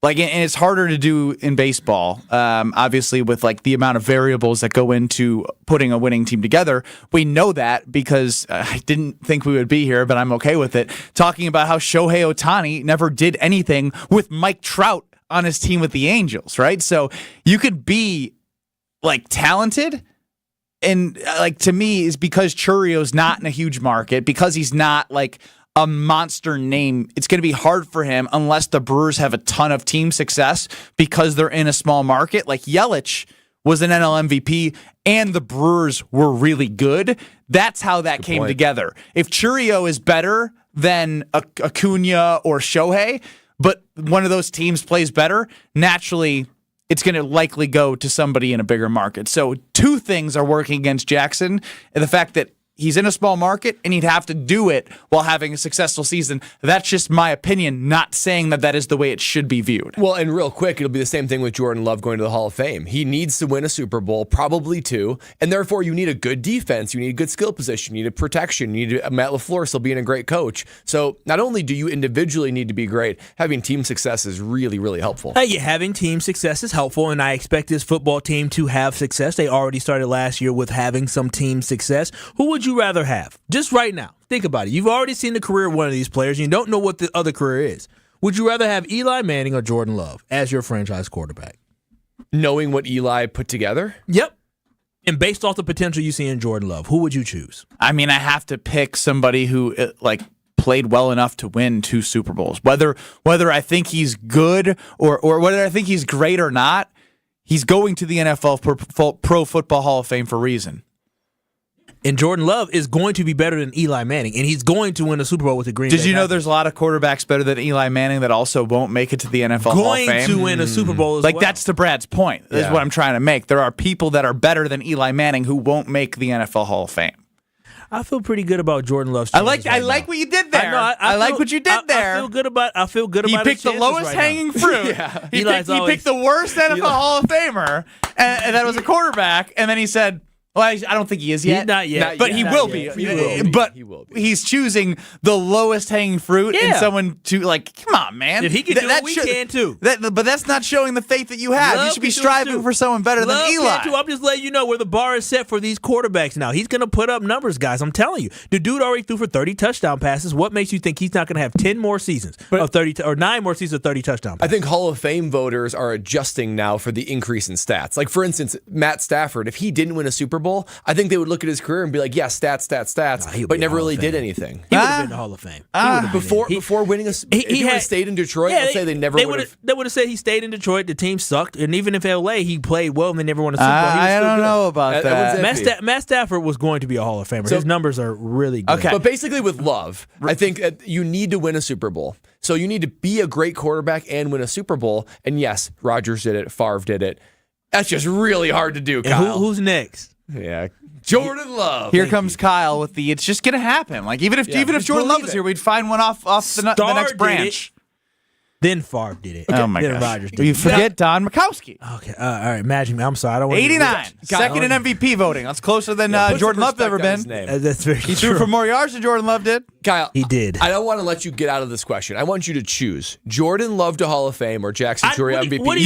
Like, and it's harder to do in baseball, obviously, with like the amount of variables that go into putting a winning team together. We know that because I didn't think we would be here, but I'm okay with it. Talking about how Shohei Ohtani never did anything with Mike Trout on his team with the Angels, right? So you could be like talented, and like to me is because Chourio's not in a huge market, because he's not like a monster name. It's going to be hard for him unless the Brewers have a ton of team success because they're in a small market. Like, Yelich was an NL MVP and the Brewers were really good. That's how that came together. If Chourio is better than Acuna or Shohei, but one of those teams plays better, naturally it's going to likely go to somebody in a bigger market. So two things are working against Jackson, and the fact that he's in a small market, and he'd have to do it while having a successful season. That's just my opinion, not saying that that is the way it should be viewed. Well, and real quick, it'll be the same thing with Jordan Love going to the Hall of Fame. He needs to win a Super Bowl, probably two, and therefore you need a good defense, you need a good skill position, you need a protection, you need Matt LaFleur still being a great coach. So not only do you individually need to be great, having team success is really, really helpful. Yeah, having team success is helpful, and I expect this football team to have success. They already started last year with having some team success. Who would you rather have? Just right now. Think about it. You've already seen the career of one of these players. You don't know what the other career is. Would you rather have Eli Manning or Jordan Love as your franchise quarterback? Knowing what Eli put together? Yep. And based off the potential you see in Jordan Love, who would you choose? I mean, I have to pick somebody who played well enough to win 2 Super Bowls. Whether I think he's good or whether I think he's great or not, he's going to the NFL Pro Football Hall of Fame for a reason. And Jordan Love is going to be better than Eli Manning, and he's going to win a Super Bowl with the Green Bay Packers. Did you know there's a lot of quarterbacks better than Eli Manning that also won't make it to the NFL Hall of Fame? Going to win a Super Bowl as well. That's to Brad's point. Is what I'm trying to make. There are people that are better than Eli Manning who won't make the NFL Hall of Fame. I feel pretty good about Jordan Love's chances. I like what you did there. I like what you did there. I feel good about He picked the lowest hanging fruit. He picked the worst NFL Hall of Famer, and that was a quarterback, and then he said, well, I don't think he is yet. Not yet. But he will be. But he's choosing the lowest hanging fruit in someone to, come on, man. If he can do it, we can too. But that's not showing the faith that you have. You should be striving for someone better than Eli. I'm just letting you know where the bar is set for these quarterbacks now. He's going to put up numbers, guys. I'm telling you. The dude already threw for 30 touchdown passes. What makes you think he's not going to have 10 more seasons of 30 or 9 more seasons of 30 touchdown passes? I think Hall of Fame voters are adjusting now for the increase in stats. Like, for instance, Matt Stafford, if he didn't win a Super Bowl, I think they would look at his career and be like, yeah, stats, but never really did anything. He would have been in the Hall of Fame. Before winning if he would have stayed in Detroit, let's say they would have said he stayed in Detroit, the team sucked, and even if LA, he played well and they never won a Super Bowl. I don't know about that. Matt Stafford was going to be a Hall of Famer. His numbers are really good. Okay. But basically with Love, I think you need to win a Super Bowl. So you need to be a great quarterback and win a Super Bowl. And yes, Rodgers did it, Favre did it. That's just really hard to do, Kyle. Who's next? Yeah, Jordan Love. Here comes Kyle with the. It's just gonna happen. Like even if Jordan Love was here, we'd find one off the next branch. Then Favre did it. Oh my gosh. Rodgers did it. You forget Don Mikowski. Okay, all right, Magic Man. I'm sorry, I don't want 89, second in MVP voting. That's closer than Jordan Love's ever been. That's very He threw for more yards than Jordan Love did. Kyle, he did. I don't want to let you get out of this question. I want you to choose Jordan Love to Hall of Fame or Jackson Chourio MVP. what do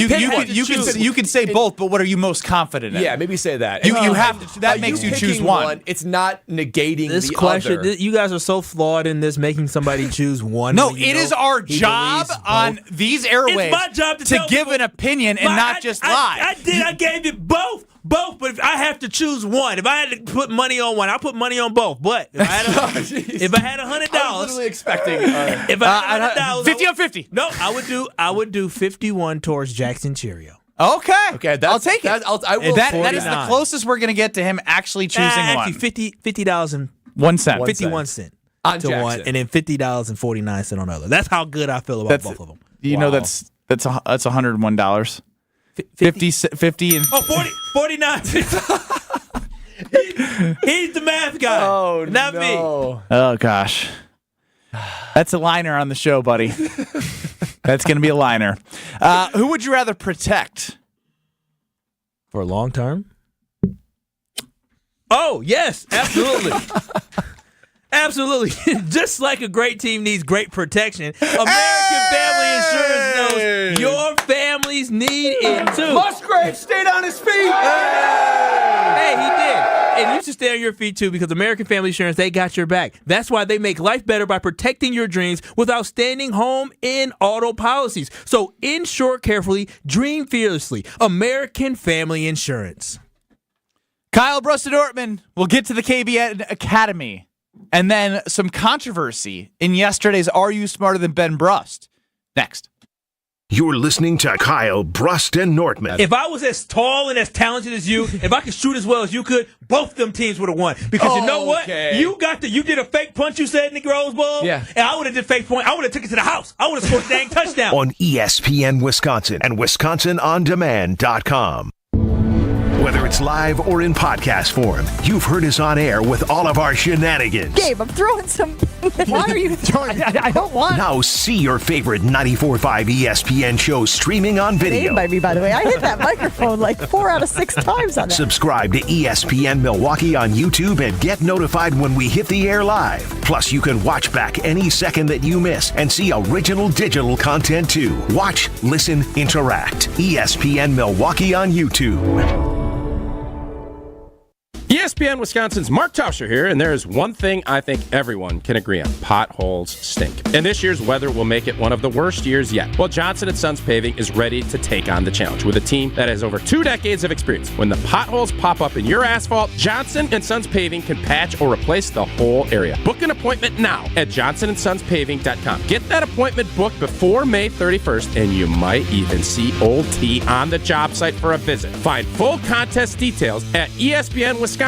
You can say both, but what are you most confident in? Yeah, maybe say that. You have to. That makes you choose one. It's not negating this the question. other. You guys are so flawed in this, making somebody choose one. No, it is our job on these airwaves It's my job to give an opinion and not just lie. I did. I gave you both. But if I have to choose one, if I had to put money on one, I'll put money on both. But if I had $100, I was literally expecting. If I had $100, 50 on 50. No, I would do 51 towards Jackson Chourio. Okay, I'll take it. I will. That is the closest we're going to get to him actually choosing one. $50 and 1 cent. 51 cents on to Jackson. one, and then $50.49 on the other. That's how good I feel about both of them. You know that's $101. 50 and 49. He's the math guy. Oh, not me. Oh gosh, that's a liner on the show, buddy. That's going to be a liner. Who would you rather protect for a long term? Oh yes, absolutely. Absolutely. Just like a great team needs great protection, American Family Insurance knows your families need it too. Musgrave stayed on his feet. Hey, he did. And you should stay on your feet too, because American Family Insurance, they got your back. That's why they make life better by protecting your dreams with outstanding home and auto policies. So insure carefully, dream fearlessly. American Family Insurance. Kyle Brust-Dortmund will get to the KBN Academy. And then some controversy in yesterday's Are You Smarter Than Ben Brust? Next. You're listening to Kyle Brust-Dortmund. If I was as tall and as talented as you, if I could shoot as well as you could, both them teams would have won. Because you know what? You did a fake punch, you said, in the Rose Bowl. Yeah. And I would have did fake point. I would have took it to the house. I would have scored a dang touchdown. On ESPN Wisconsin and WisconsinOnDemand.com. Whether it's live or in podcast form, you've heard us on air with all of our shenanigans. Gabe, I'm throwing some. Why are you throwing? I don't want. Now see your favorite 94.5 ESPN shows streaming on video. Named by me, by the way. I hit that microphone like 4 out of 6 times on that. Subscribe to ESPN Milwaukee on YouTube and get notified when we hit the air live. Plus, you can watch back any second that you miss and see original digital content too. Watch, listen, interact. ESPN Milwaukee on YouTube. ESPN Wisconsin's Mark Tauscher here, and there is one thing I think everyone can agree on. Potholes stink. And this year's weather will make it one of the worst years yet. Well, Johnson & Sons Paving is ready to take on the challenge with a team that has over 2 decades of experience. When the potholes pop up in your asphalt, Johnson & Sons Paving can patch or replace the whole area. Book an appointment now at johnsonsonspaving.com. Get that appointment booked before May 31st, and you might even see Old T on the job site for a visit. Find full contest details at ESPNWisconsinContest.com.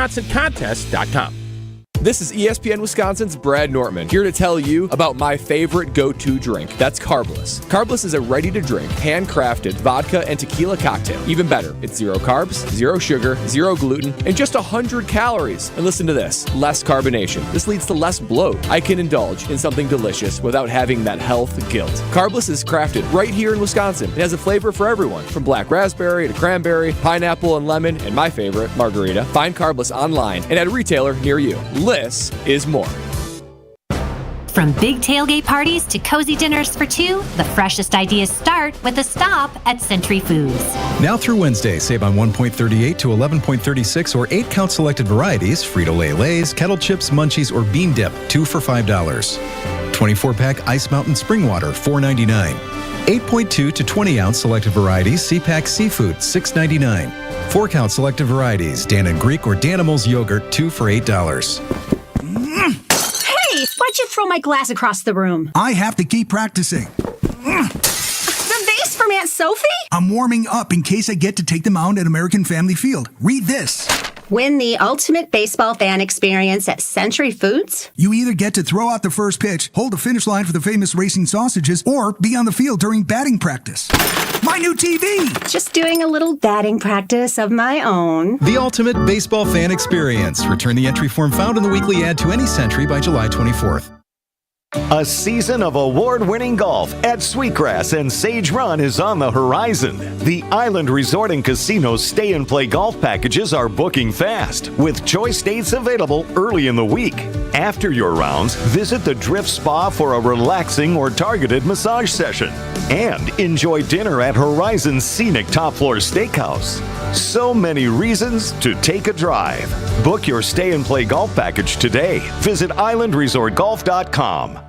This is ESPN Wisconsin's Brad Nortman, here to tell you about my favorite go-to drink. That's Carbless. Carbless is a ready-to-drink, handcrafted vodka and tequila cocktail. Even better, it's 0 carbs, 0 sugar, 0 gluten, and just 100 calories. And listen to this, less carbonation. This leads to less bloat. I can indulge in something delicious without having that health guilt. Carbless is crafted right here in Wisconsin. It has a flavor for everyone, from black raspberry to cranberry, pineapple and lemon, and my favorite, margarita. Find Carbless online and at a retailer near you. Less is more. From big tailgate parties to cozy dinners for 2, the freshest ideas start with a stop at Century Foods. Now through Wednesday, save on 1.38 to 11.36 or 8-count selected varieties, Frito-Lay Lay's, Kettle Chips, Munchies, or Bean Dip, 2 for $5. 24-pack Ice Mountain Spring Water, $4.99. 8.2 to 20-ounce selected varieties, C-Pack Seafood, $6.99. 4-count selected varieties, Dan & Greek or Danimals Yogurt, 2 for $8. Hey, why'd you throw my glass across the room? I have to keep practicing. The vase from Aunt Sophie? I'm warming up in case I get to take them out at American Family Field. Read this. Win the ultimate baseball fan experience at Century Foods? You either get to throw out the first pitch, hold the finish line for the famous racing sausages, or be on the field during batting practice. My new TV! Just doing a little batting practice of my own. The ultimate baseball fan experience. Return the entry form found in the weekly ad to any Century by July 24th. A season of award-winning golf at Sweetgrass and Sage Run is on the horizon. The Island Resort and Casino's stay-and-play golf packages are booking fast, with choice dates available early in the week. After your rounds, visit the Drift Spa for a relaxing or targeted massage session. And enjoy dinner at Horizon's scenic top floor steakhouse. So many reasons to take a drive. Book your stay and play golf package today. Visit islandresortgolf.com.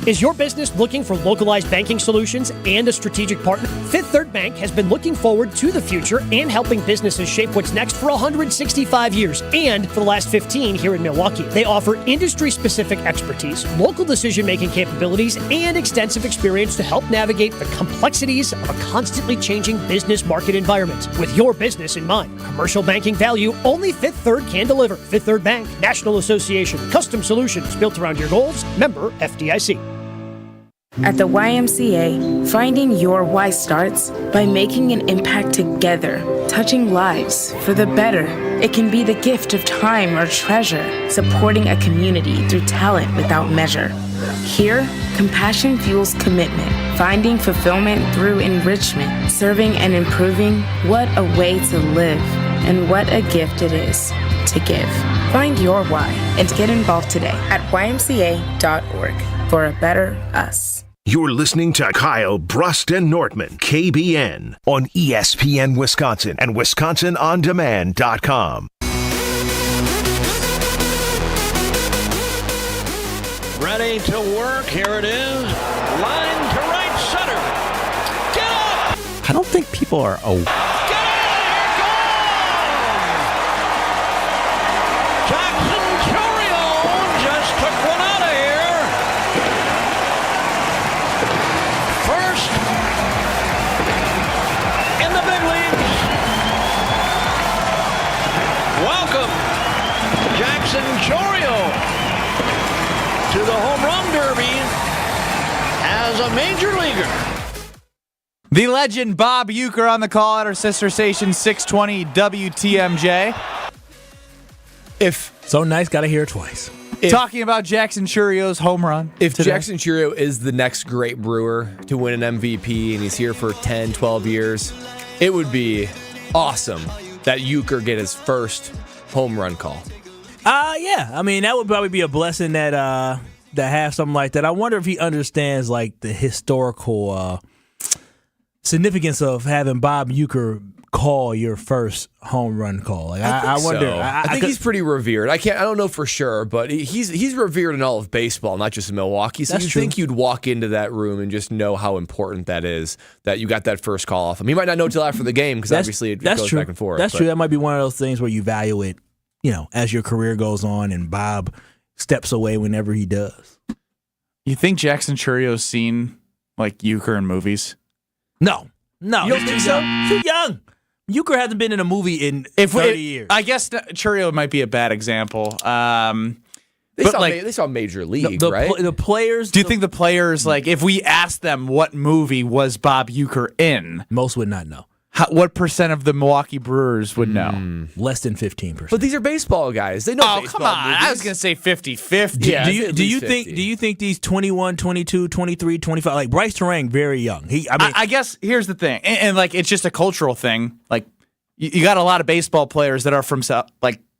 Is your business looking for localized banking solutions and a strategic partner? Fifth Third Bank has been looking forward to the future and helping businesses shape what's next for 165 years and for the last 15 here in Milwaukee. They offer industry-specific expertise, local decision-making capabilities, and extensive experience to help navigate the complexities of a constantly changing business market environment. With your business in mind, commercial banking value only Fifth Third can deliver. Fifth Third Bank, National Association, custom solutions built around your goals, member FDIC. At the YMCA, finding your why starts by making an impact together, touching lives for the better. It can be the gift of time or treasure, supporting a community through talent without measure. Here, compassion fuels commitment, finding fulfillment through enrichment, serving and improving. What a way to live, and what a gift it is to give. Find your why and get involved today at ymca.org for a better us. You're listening to Kyle, Brust, and Nortman, KBN, on ESPN Wisconsin and WisconsinOnDemand.com. Ready to work. Here it is. Line to right center. Get up! I don't think people are aware. Jackson Chourio just took one out of here. First in the big leagues. Welcome, Jackson Chourio, to the home run derby as a major leaguer. The legend Bob Uecker on the call at our sister station 620 WTMJ. If so nice, gotta hear it twice. Talking about Jackson Chourio's home run. If today. Jackson Chourio is the next great Brewer to win an MVP and he's here for 10, 12 years, it would be awesome that Uecker get his first home run call. Yeah. I mean, that would probably be a blessing that have something like that. I wonder if he understands like the historical significance of having Bob Uecker call your first home run call. Like, I wonder. So. I think he's pretty revered. I don't know for sure, but he's revered in all of baseball, not just in Milwaukee. So you think you'd walk into that room and just know how important that is, that you got that first call off him. He might not know till after the game because obviously it goes back and forth. That's true. That might be one of those things where you value it, as your career goes on and Bob steps away whenever he does. You think Jackson Chourio's seen like Uecker in movies? No. You don't think so? Too young. Uecker hasn't been in a movie in 30 years. I guess Chourio might be a bad example. They saw Major League, right? The players. Do you think the players, like, if we asked them what movie was Bob Uecker in, most would not know. What percent of the Milwaukee Brewers would know? Less than 15%. But these are baseball guys. They know baseball. Come on. Movies. I was going to say 50-50. Yeah, do you think these 21, 22, 23, 25, like Bryce Terang, very young. I guess here's the thing. And like, it's just a cultural thing. Like, you got a lot of baseball players that are from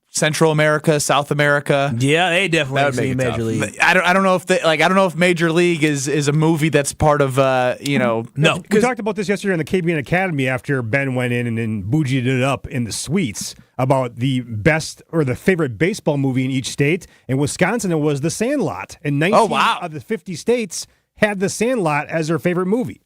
Central America, South America. Yeah, they definitely would make Major League. I don't know if I don't know if Major League is a movie that's part of No. We talked about this yesterday in the KBN Academy after Ben went in and then bougied it up in the suites about the best or the favorite baseball movie in each state. In Wisconsin, it was The Sandlot. And 19 of the 50 states had The Sandlot as their favorite movie.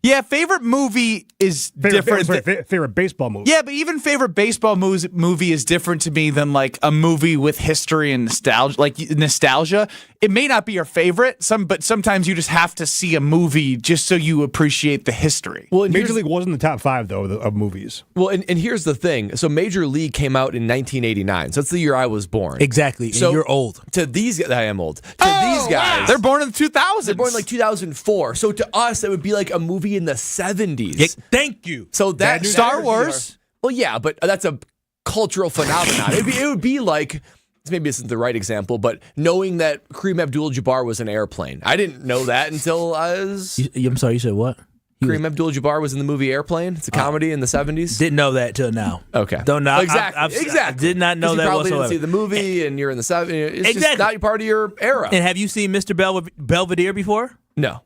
Yeah, favorite movie is different. Favorite baseball movie. Yeah, but even favorite baseball movie is different to me than like a movie with history and nostalgia. Like nostalgia, it may not be your favorite, but sometimes you just have to see a movie just so you appreciate the history. Well, Major League wasn't the top 5 though of movies. Well, and here's the thing. So Major League came out in 1989. So that's the year I was born. Exactly. So and you're old. To these guys, I am old. To these guys, they're born in the 2000s. They're born like 2004. So to us, that would be like a movie in the 70s. Yeah, thank you. So that Star Wars. Well, yeah, but that's a cultural phenomenon. It would be like, maybe this isn't the right example, but knowing that Kareem Abdul-Jabbar was an airplane. I didn't know that until I was... I'm sorry, you said what? Kareem Abdul-Jabbar was in the movie Airplane. It's a comedy in the 70s. Didn't know that till now. Okay. Don't know. Exactly. I did not know that you probably whatsoever. didn't see the movie, and you're in the 70s. It's Exactly. just not part of your era. And have you seen Mr. Belvedere before? No.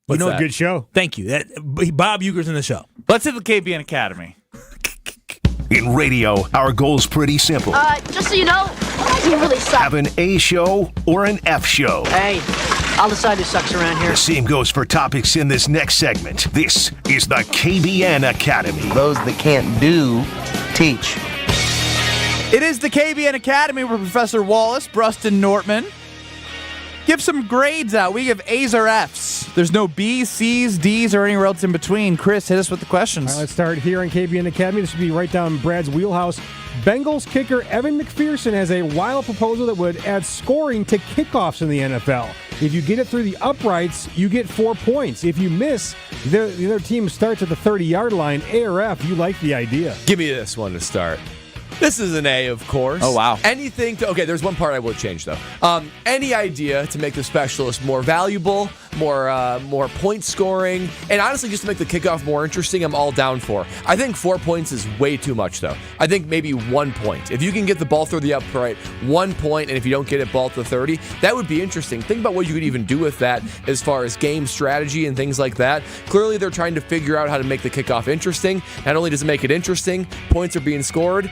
You know, a good show. Thank you. Bob Ueger's in the show. Let's hit the KBN Academy. In radio, our goal's pretty simple. Just so you know, you really suck. Have an A show or an F show. Hey, I'll decide who sucks around here. The same goes for topics in this next segment. This is the KBN Academy. Those that can't do, teach. It is the KBN Academy where Professor Wallace, Bruston Nortman give some grades out. We give A's or F's. There's no B's, C's, D's, or anywhere else in between. Chris, hit us with the questions. All right, let's start here on KBN Academy. This would be right down Brad's wheelhouse. Bengals kicker Evan McPherson has a wild proposal that would add scoring to kickoffs in the NFL. If you get it through the uprights, you get 4 points. If you miss, the other team starts at the 30-yard line. A or F, you like the idea. Give me this one to start. This is an A, of course. Oh, wow. Anything to... Okay, there's one part I will change, though. Any idea to make the specialist more valuable, more point scoring, and honestly, just to make the kickoff more interesting, I'm all down for. I think 4 points is way too much, though. I think maybe 1 point. If you can get the ball through the upright, 1 point, and if you don't get it ball to the 30, that would be interesting. Think about what you could even do with that as far as game strategy and things like that. Clearly, they're trying to figure out how to make the kickoff interesting. Not only does it make it interesting, points are being scored.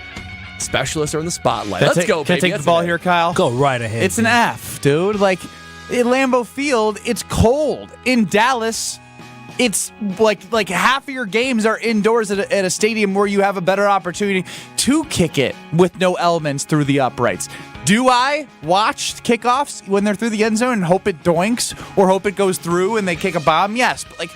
Specialists are in the spotlight. Let's go, baby. Can I take the ball here, Kyle? Go right ahead. It's an F, dude. Like, in Lambeau Field, it's cold. In Dallas, it's like half of your games are indoors at a stadium where you have a better opportunity to kick it with no elements through the uprights. Do I watch kickoffs when they're through the end zone and hope it doinks or hope it goes through and they kick a bomb? Yes, but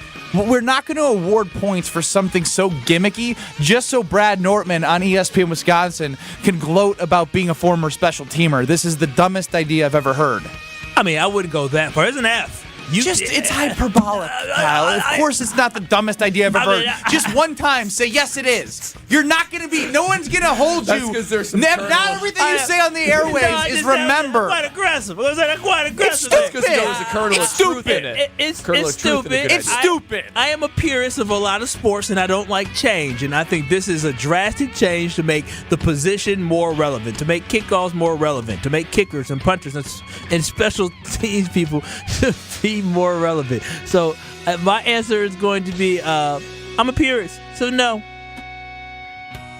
we're not going to award points for something so gimmicky just so Brad Nortman on ESPN Wisconsin can gloat about being a former special teamer. This is the dumbest idea I've ever heard. I mean, I wouldn't go that far. It's an F. It's hyperbolic, Kyle. Of course, it's not the dumbest idea I've ever heard. Just one time, say, yes, it is. You're not going to be, no one's going to hold That's you. because there's some Not everything you say on the airwaves is remember. Quite aggressive. Was that quite aggressive? It's because there was a kernel of truth in it. It's stupid. It's stupid. I am a purist of a lot of sports, and I don't like change. And I think this is a drastic change to make the position more relevant, to make kickoffs more relevant, to make kickers and punters and special teams people to be more relevant. So my answer is going to be I'm a purist, so no.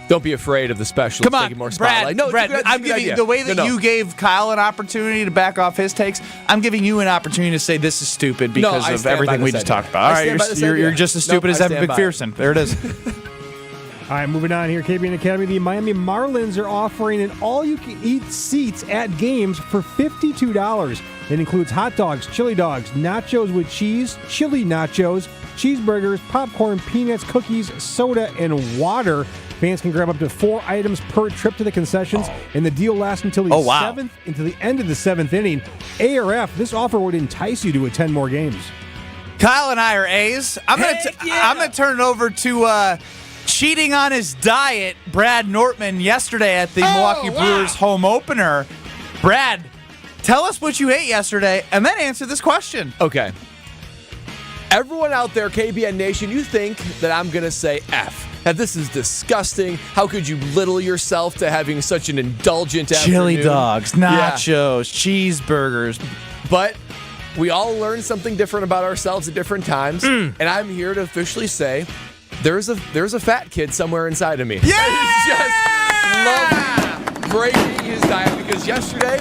Don't be afraid of the specialist Come on, taking more spotlight. Brad, I'm giving the way that you gave Kyle an opportunity to back off his takes. I'm giving you an opportunity to say this is stupid because of everything we just talked about. All right, you're just as stupid as Evan McPherson. There it is. All right, moving on here, KBN Academy. The Miami Marlins are offering an all-you-can-eat seats at games for $52. It includes hot dogs, chili dogs, nachos with cheese, chili nachos, cheeseburgers, popcorn, peanuts, cookies, soda, and water. Fans can grab up to 4 items per trip to the concessions, and the deal lasts until the end of the 7th inning. A or F, this offer would entice you to attend more games. Kyle and I are A's. I'm gonna turn it over to cheating on his diet, Brad Nortman, yesterday at the Milwaukee Brewers home opener. Brad, tell us what you ate yesterday, and then answer this question. Okay. Everyone out there, KBN Nation, you think that I'm going to say F. That this is disgusting. How could you little yourself to having such an indulgent Chili afternoon? dogs, nachos, cheeseburgers. But we all learn something different about ourselves at different times, and I'm here to officially say there's a fat kid somewhere inside of me. Yeah! I just love breaking his diet because yesterday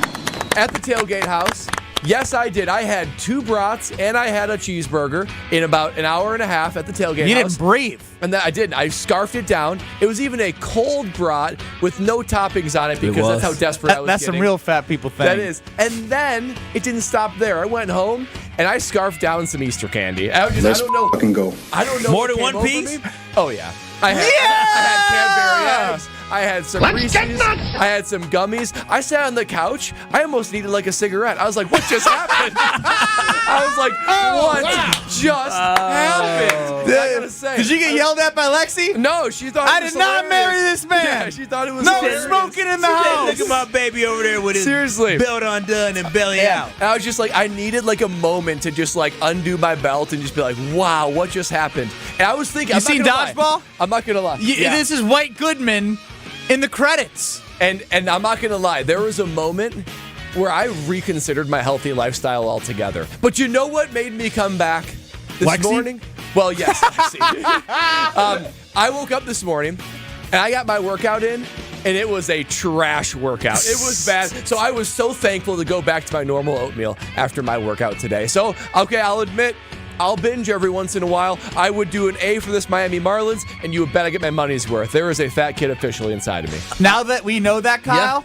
at the tailgate house, yes, I did. I had 2 brats and I had a cheeseburger in about an hour and a half at the tailgate house. You didn't breathe. And I did. I scarfed it down. It was even a cold brat with no toppings on it because that's how desperate I was That's getting. some real fat people thing. That is. And then it didn't stop there. I went home and I scarfed down some Easter candy. I don't know. Fucking go. I don't know. More what than came one over piece? me. Oh, yeah. I had Cadbury eggs. I had some Reese's. I had some gummies. I sat on the couch. I almost needed like a cigarette. I was like, what just happened? I was like, what just happened? I gotta say. Did you get yelled at by Lexi? No, she thought I it was did not hilarious. marry this man. Yeah, she thought it was no hilarious. smoking in the house. Look at my baby over there with his Seriously. belt undone and belly out. And I was just like, I needed like a moment to just like undo my belt and just be like, wow, what just happened? And I was thinking, You seen Dodgeball? I'm not gonna lie. Yeah. This is White Goodman in the credits. And I'm not gonna lie, there was a moment where I reconsidered my healthy lifestyle altogether. But you know what made me come back this Lexi? morning? Well, yes, Lexi. I woke up this morning and I got my workout in, and it was a trash workout. It was bad. So I was so thankful to go back to my normal oatmeal after my workout today. So, okay, I'll admit, I'll binge every once in a while. I would do an A for this Miami Marlins, and you would bet I get my money's worth. There is a fat kid officially inside of me. Now that we know that, Kyle,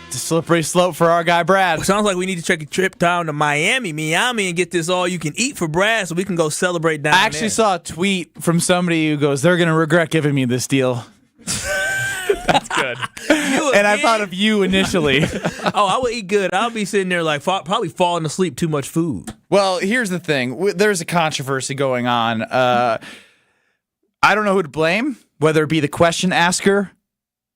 it's a slippery slope for our guy Brad. Sounds like we need to take a trip down to Miami, and get this all you can eat for Brad so we can go celebrate down there. I actually saw a tweet from somebody who goes, they're going to regret giving me this deal. That's good. And I thought of you initially. Oh, I would eat good. I'll be sitting there like probably falling asleep, too much food. Well, here's the thing. There's a controversy going on. I don't know who to blame, whether it be the question asker,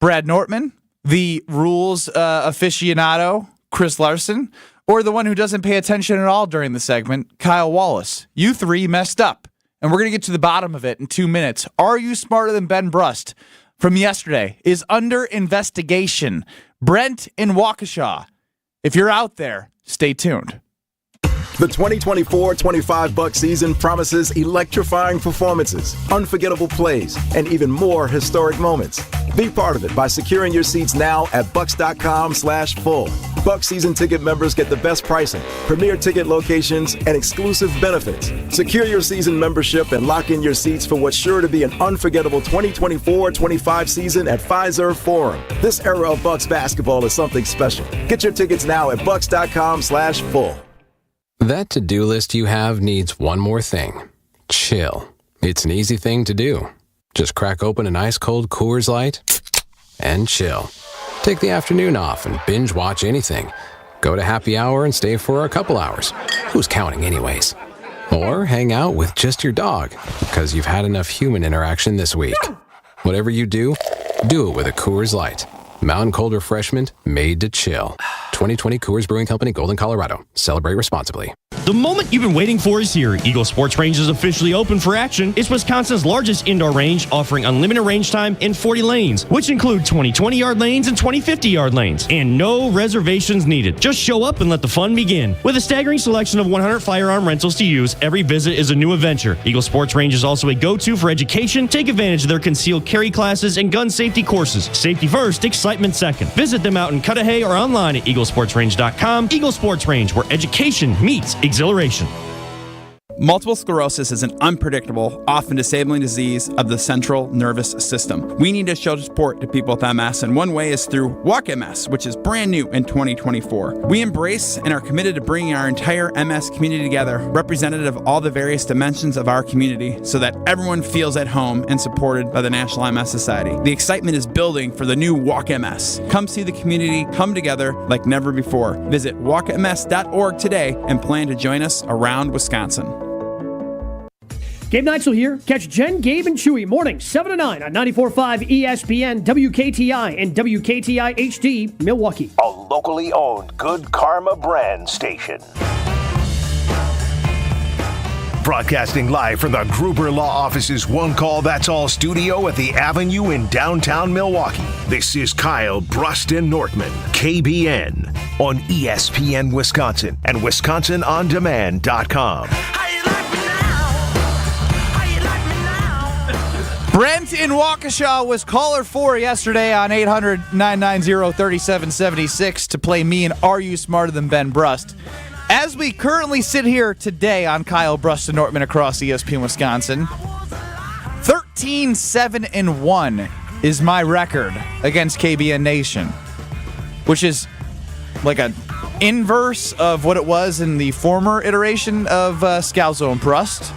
Brad Nortman, the rules aficionado, Chris Larson, or the one who doesn't pay attention at all during the segment, Kyle Wallace. You three messed up, and we're going to get to the bottom of it in 2 minutes. Are you smarter than Ben Brust from yesterday is under investigation. Brent in Waukesha. If you're out there, stay tuned. The 2024-25 Bucs season promises electrifying performances, unforgettable plays, and even more historic moments. Be part of it by securing your seats now at Bucs.com/full. Bucs season ticket members get the best pricing, premier ticket locations, and exclusive benefits. Secure your season membership and lock in your seats for what's sure to be an unforgettable 2024-25 season at Fiserv Forum. This era of Bucs basketball is something special. Get your tickets now at Bucs.com/full. That to-do list you have needs one more thing. Chill. It's an easy thing to do. Just crack open an ice-cold Coors Light and chill. Take the afternoon off and binge watch anything. Go to happy hour and stay for a couple hours. Who's counting anyways? Or hang out with just your dog, because you've had enough human interaction this week. Whatever you do it with a Coors Light. Mountain cold refreshment made to chill. 2020 Coors Brewing Company, Golden, Colorado. Celebrate responsibly. The moment you've been waiting for is here. Eagle Sports Range is officially open for action. It's Wisconsin's largest indoor range, offering unlimited range time in 40 lanes, which include 20 20-yard lanes and 20 50-yard lanes. And no reservations needed. Just show up and let the fun begin. With a staggering selection of 100 firearm rentals to use, every visit is a new adventure. Eagle Sports Range is also a go-to for education. Take advantage of their concealed carry classes and gun safety courses. Safety first, excitement second. Visit them out in Cudahy or online at eaglesportsrange.com. Eagle Sports Range, where education meets exhilaration. Multiple sclerosis is an unpredictable, often disabling disease of the central nervous system. We need to show support to people with MS, and one way is through Walk MS, which is brand new in 2024. We embrace and are committed to bringing our entire MS community together, representative of all the various dimensions of our community, so that everyone feels at home and supported by the National MS Society. The excitement is building for the new Walk MS. Come see the community come together like never before. Visit walkms.org today and plan to join us around Wisconsin. Gabe Neitzel here. Catch Jen, Gabe, and Chewy mornings 7 to 9 on 94.5 ESPN, WKTI, and WKTI HD, Milwaukee. A locally owned Good Karma brand station. Broadcasting live from the Gruber Law Office's One Call That's All studio at the Avenue in downtown Milwaukee. This is Kyle Bruston Nortman, KBN, on ESPN Wisconsin and WisconsinOnDemand.com. Brent in Waukesha was caller 4 yesterday on 800-990-3776 to play me and Are You Smarter Than Ben Brust? As we currently sit here today on Kyle Bruston Nortman across ESPN Wisconsin, 13-7-1 is my record against KBN Nation, which is like an inverse of what it was in the former iteration of Scalzo and Brust.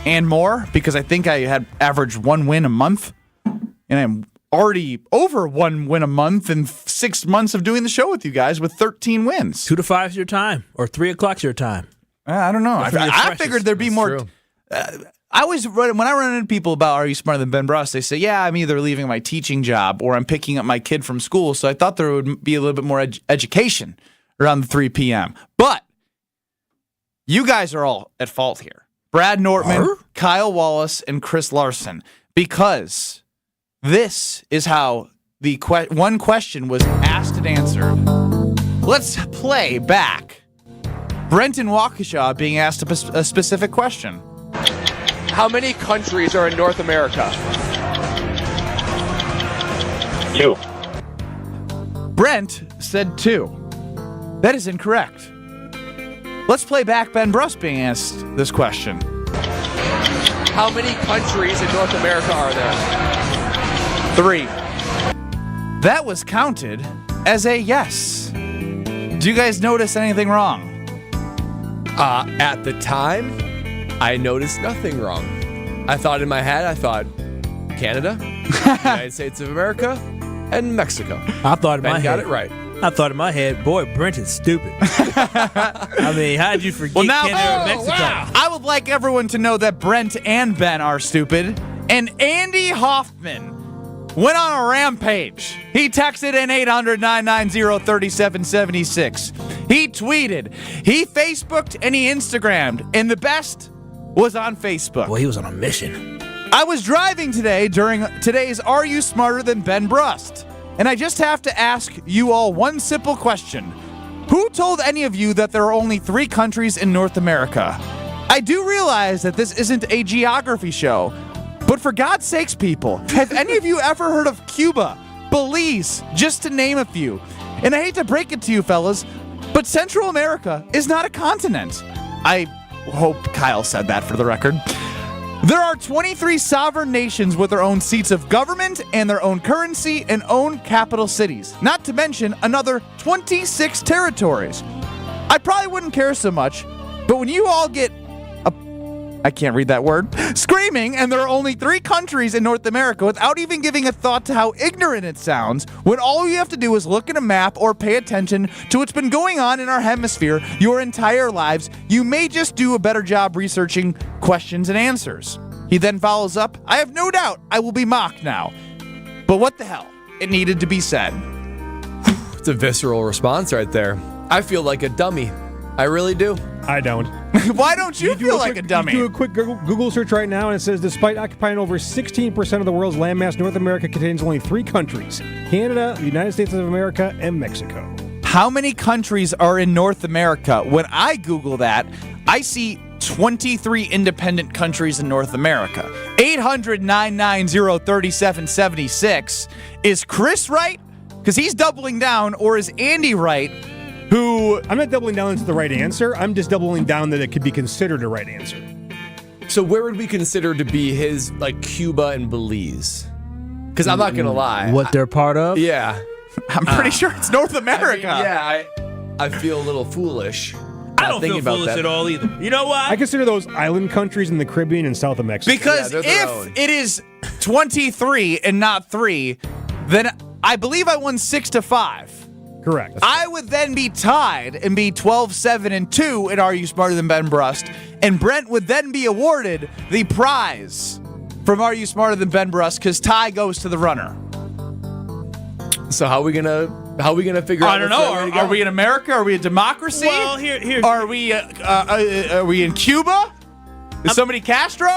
And more, because I think I had averaged one win a month, and I'm already over 1 win a month in 6 months of doing the show with you guys with 13 wins. 2 to 5 is your time, or 3 o'clock's your time. I don't know. I figured there'd be more. I always when I run into people about Are You Smarter Than Ben Bruss, they say, yeah, I'm either leaving my teaching job or I'm picking up my kid from school. So I thought there would be a little bit more education around the 3 p.m. But you guys are all at fault here. Brad Nortman, Kyle Wallace, and Chris Larson, because this is how the one question was asked and answered. Let's play back Brenton Waukesha being asked a specific question. How many countries are in North America? 2. Brent said 2. That is incorrect. Let's play back Ben Bruss being asked this question. How many countries in North America are there? 3. That was counted as a yes. Do you guys notice anything wrong? At the time, I noticed nothing wrong. I thought in my head, Canada, United States of America, and Mexico. I thought in my head. got it right. I thought in my head, boy, Brent is stupid. I mean, how did you forget Canada and Mexico? Wow. I would like everyone to know that Brent and Ben are stupid. And Andy Hoffman went on a rampage. He texted in 800-990-3776. He tweeted. He Facebooked and he Instagrammed. And the best was on Facebook. Well, he was on a mission. I was driving today during today's Are You Smarter Than Ben Bruss? And I just have to ask you all one simple question. Who told any of you that there are only 3 countries in North America? I do realize that this isn't a geography show, but for God's sakes, people, have any of you ever heard of Cuba, Belize, just to name a few? And I hate to break it to you, fellas, but Central America is not a continent. I hope Kyle said that for the record. There are 23 sovereign nations with their own seats of government and their own currency and own capital cities, not to mention another 26 territories. I probably wouldn't care so much, but when you all get, I can't read that word, screaming, and there are only 3 countries in North America without even giving a thought to how ignorant it sounds, when all you have to do is look at a map or pay attention to what's been going on in our hemisphere your entire lives, you may just do a better job researching questions and answers. He then follows up, I have no doubt I will be mocked now. But what the hell? It needed to be said. It's a visceral response right there. I feel like a dummy. I really do. I don't. Why don't you feel like a dummy? Do a quick Google search right now, and it says, despite occupying over 16% of the world's landmass, North America contains only 3 countries: Canada, the United States of America, and Mexico. How many countries are in North America? When I Google that, I see 23 independent countries in North America. 800-990-3776. Is Chris right? Because he's doubling down, or is Andy right? Who I'm not doubling down into the right answer. I'm just doubling down that it could be considered a right answer. So where would we consider to be his, like, Cuba and Belize? Because I'm not going to lie. What they're part of? Yeah. I'm pretty sure it's North America. I feel a little foolish. I don't feel foolish at all either. You know why? I consider those island countries in the Caribbean and south of Mexico. Because if it is 23 and not 3, then I believe I won 6-5. Correct. I would then be tied and be 12-7-2 in Are You Smarter Than Ben Bruss? And Brent would then be awarded the prize from Are You Smarter Than Ben Bruss? Because tie goes to the runner. So how are we gonna figure out? I don't know. Are we in America? Are we a democracy? Well, here. Are we in Cuba? Is somebody Castro?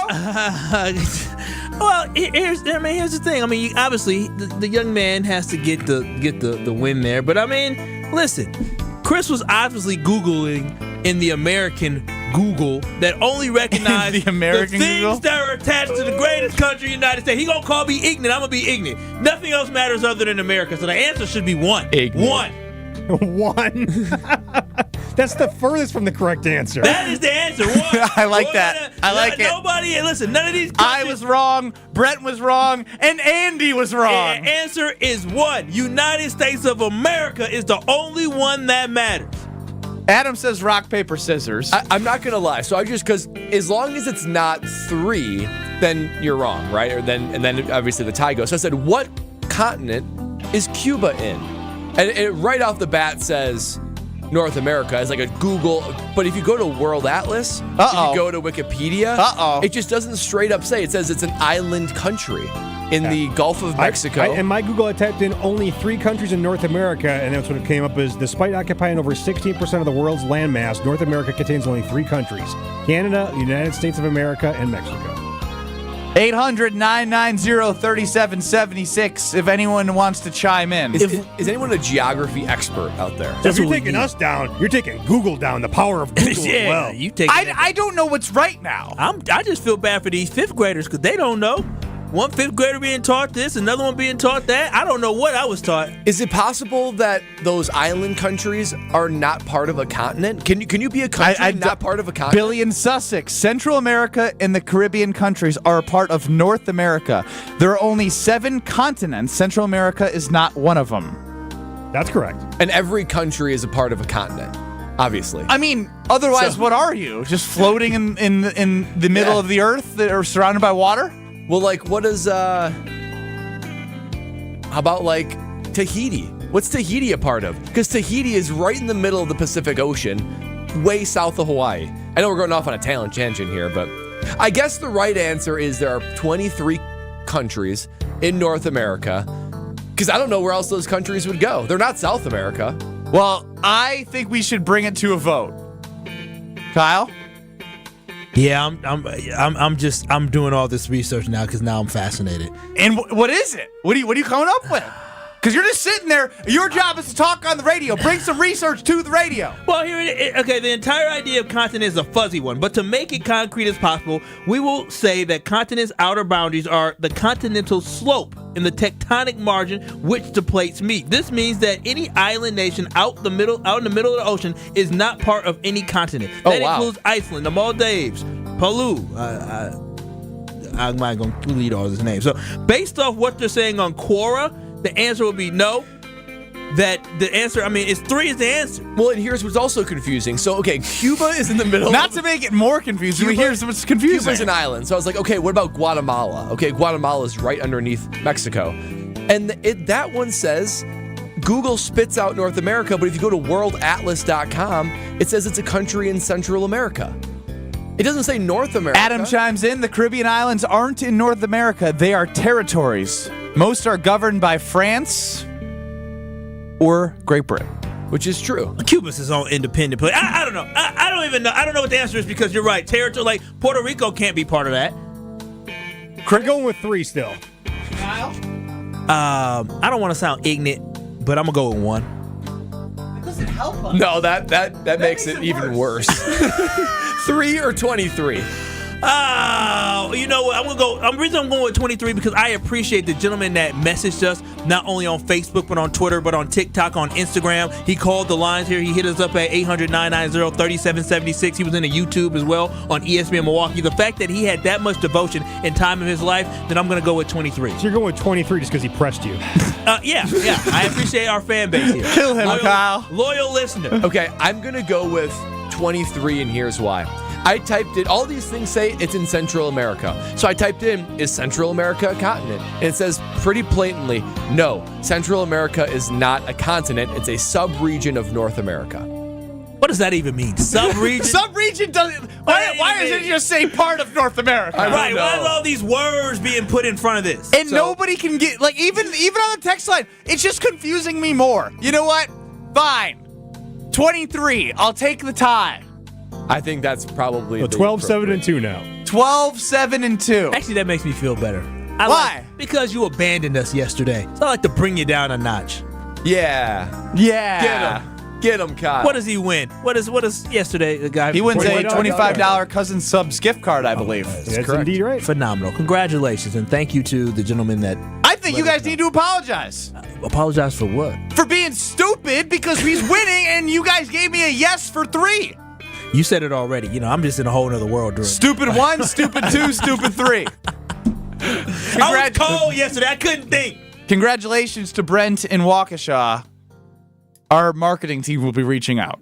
Well, here's the thing. I mean, obviously, the young man has to get the win there. But I mean, listen, Chris was obviously Googling in the American Google that only recognized the American things Google? that are attached to the greatest country, United States. He gonna call me ignorant. I'm gonna be ignorant. Nothing else matters other than America. So the answer should be 1. Ignorant. 1. That's the furthest from the correct answer. That is the answer. 1. I like that. I like it. Nobody, listen, none of these I was wrong, Brent was wrong, and Andy was wrong. The answer is 1. United States of America is the only one that matters. Adam says rock, paper, scissors. I'm not going to lie. So because as long as it's not 3, then you're wrong, right? And then obviously the tie goes. So I said, what continent is Cuba in? And it right off the bat says North America as like a Google, but if you go to World Atlas, if you go to Wikipedia, it just doesn't straight up say. It says it's an island country in the Gulf of Mexico. In my Google, I typed in only 3 countries in North America, and that's what it came up as. Despite occupying over 16% of the world's landmass, North America contains only 3 countries: Canada, the United States of America, and Mexico. 800-990-3776 if anyone wants to chime in. Is anyone a geography expert out there? So if you're taking us down, you're taking Google down, the power of Google as well. You take. I don't know what's right now. I just feel bad for these 5th graders because they don't know. One 5th grader being taught this, another one being taught that. I don't know what I was taught. Is it possible that those island countries are not part of a continent? Can you be a country not part of a continent? Billy in Sussex, Central America and the Caribbean countries are a part of North America. There are only 7 continents. Central America is not one of them. That's correct. And every country is a part of a continent, obviously. I mean, otherwise, what are you? Just floating in the middle of the earth that are surrounded by water? Well, like, what is, how about, like, Tahiti? What's Tahiti a part of? Because Tahiti is right in the middle of the Pacific Ocean, way south of Hawaii. I know we're going off on a tangent here, but I guess the right answer is there are 23 countries in North America, because I don't know where else those countries would go. They're not South America. Well, I think we should bring it to a vote. Kyle? Yeah, I'm doing all this research now because now I'm fascinated. And what is it? What are you coming up with? Because you're just sitting there. Your job is to talk on the radio. Bring some research to the radio. Well, here it is. Okay, the entire idea of continent is a fuzzy one, but to make it concrete as possible, we will say that continents' outer boundaries are the continental slope in the tectonic margin which the plates meet. This means that any island nation out in the middle of the ocean is not part of any continent. That includes Iceland, the Maldives, Palau. I'm not going to read all his names. So, based off what they're saying on Quora, the answer will be no. That the answer, it's 3 is the answer. Well, and here's what's also confusing. So, okay, Cuba is in the middle. Not to make it more confusing, but here's what's confusing. Cuba's an island. So I was like, okay, what about Guatemala? Okay, Guatemala is right underneath Mexico. And that one says Google spits out North America, but if you go to worldatlas.com, it says it's a country in Central America. It doesn't say North America. Adam chimes in, the Caribbean islands aren't in North America. They are territories. Most are governed by France or Great Britain. Which is true. Cuba's his own independent place. I don't know. I don't even know. I don't know what the answer is because you're right. Territory, like Puerto Rico can't be part of that. We're going with 3 still. Kyle? I don't want to sound ignorant, but I'm going to go with 1. That doesn't help us. No, that makes it even worse. 3 or 23? You know what? The reason I'm going with 23 because I appreciate the gentleman that messaged us not only on Facebook but on Twitter but on TikTok, on Instagram. He called the lines here. He hit us up at 800-990-3776. He was in the YouTube as well on ESPN Milwaukee. The fact that he had that much devotion and time in his life, then I'm going to go with 23. So you're going with 23 just because he pressed you. Yeah. I appreciate our fan base here. Kill him, Kyle. Loyal listener. Okay, I'm going to go with 23, and here's why. I typed in, all these things say it's in Central America. So I typed in, is Central America a continent? And it says pretty blatantly, no, Central America is not a continent. It's a sub-region of North America. What does that even mean? Sub-region? Sub-region doesn't... Why does it just say part of North America? Right, why are all these words being put in front of this? And nobody can get... Like, even on the text line, it's just confusing me more. You know what? Fine. 23. I'll take the tie. I think that's probably 12-7-2 now. 12-7-2. Actually, that makes me feel better. Why? Because you abandoned us yesterday. So I like to bring you down a notch. Yeah. Get him, Kyle. What does he win? What is yesterday the guy? He wins a $25 Cousin Subs gift card, I believe. That's indeed right. Phenomenal. Congratulations, and thank you to the gentleman that... I think you guys need to apologize. Apologize for what? For being stupid because he's winning and you guys gave me a yes for 3. You said it already. I'm just in a whole nother world during. Stupid 1, stupid 2, stupid 3. I was cold yesterday. I couldn't think. Congratulations to Brent in Waukesha. Our marketing team will be reaching out.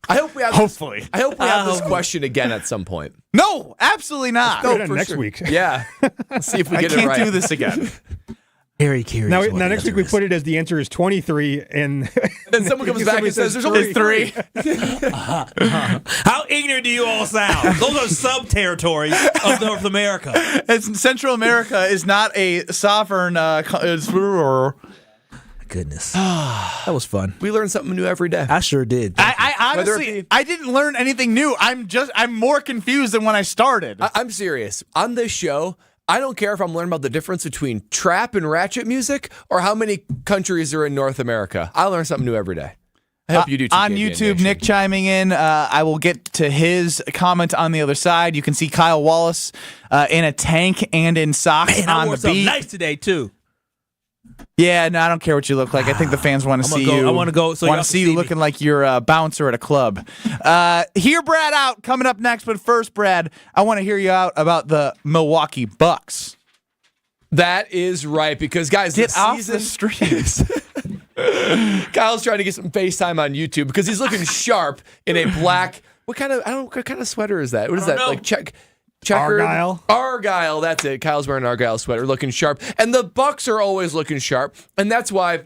I hope we have Hopefully. I hope we have this question again at some point. No, absolutely not. No, next week. Yeah. Let's see if we get it right. I can't do this again. Very curious. Now next week we put it as the answer is 23, and then someone comes back and says there's only 3. How ignorant do you all sound? Those are sub-territories of North America. Central America is not a sovereign. Goodness, that was fun. We learn something new every day. I sure did. I honestly, I didn't learn anything new. I'm more confused than when I started. I'm serious. On this show, I don't care if I'm learning about the difference between trap and ratchet music or how many countries are in North America. I learn something new every day. I hope you do too. On KBN YouTube, Nation. Nick chiming in. I will get to his comment on the other side. You can see Kyle Wallace in a tank and in socks on the beat. Nice today too. Yeah, no, I don't care what you look like. I think the fans want to see you. I want to go. So want to see you looking like you're a bouncer at a club. Hear Brad out coming up next, but first, Brad, I want to hear you out about the Milwaukee Bucks. That is right, because guys, get off the streets. Kyle's trying to get some FaceTime on YouTube because he's looking sharp in a black. What kind of sweater is that? What is that? Know. Like checkered? Argyle, that's it. Kyle's wearing an Argyle sweater, looking sharp. And the Bucks are always looking sharp. And that's why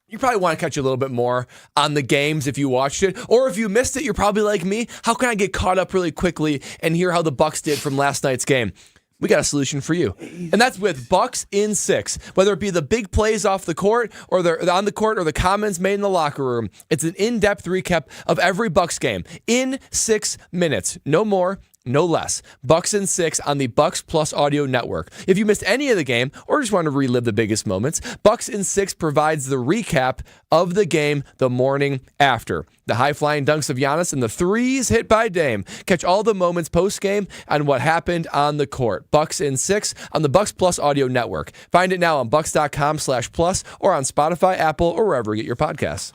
you probably want to catch a little bit more on the games if you watched it. Or if you missed it, you're probably like me. How can I get caught up really quickly and hear how the Bucks did from last night's game? We got a solution for you. And that's with Bucks in 6. Whether it be the big plays off the court or on the court or the comments made in the locker room, it's an in-depth recap of every Bucks game in 6 minutes. No more, no less. Bucks in 6 on the Bucks Plus Audio Network. If you missed any of the game or just want to relive the biggest moments, Bucks in 6 provides the recap of the game the morning after. The high-flying dunks of Giannis and the threes hit by Dame. Catch all the moments post-game on what happened on the court. Bucks in 6 on the Bucks Plus Audio Network. Find it now on bucks.com/plus or on Spotify, Apple, or wherever you get your podcasts.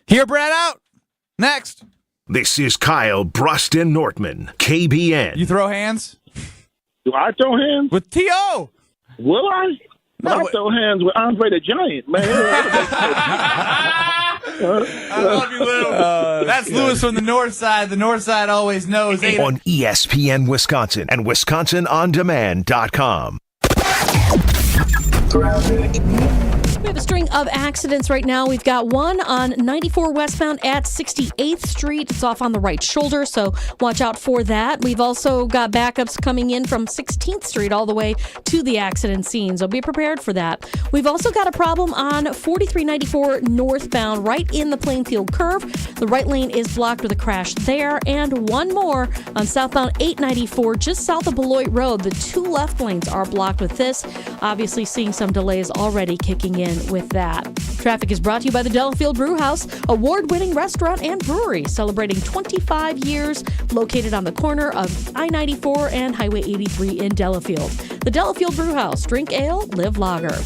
Hear Brad out. Next. This is Kyle Bruston Nortman, KBN. You throw hands? Do I throw hands? With T.O. Will I? I throw hands with Andre the Giant, man. I love you, Lou. That's Lewis from the North Side. The North Side always knows. On ESPN Wisconsin and WisconsinOnDemand.com. We have a string of accidents right now. We've got one on 94 westbound at 68th Street. It's off on the right shoulder, so watch out for that. We've also got backups coming in from 16th Street all the way to the accident scene, so be prepared for that. We've also got a problem on 4394 northbound right in the Plainfield curve. The right lane is blocked with a crash there, and one more on southbound 894 just south of Beloit Road. The 2 left lanes are blocked with this. Obviously seeing some delays already kicking in with that. Traffic is brought to you by the Delafield Brewhouse, award-winning restaurant and brewery celebrating 25 years, located on the corner of I-94 and Highway 83 in Delafield. The Delafield Brewhouse, drink ale, live lager.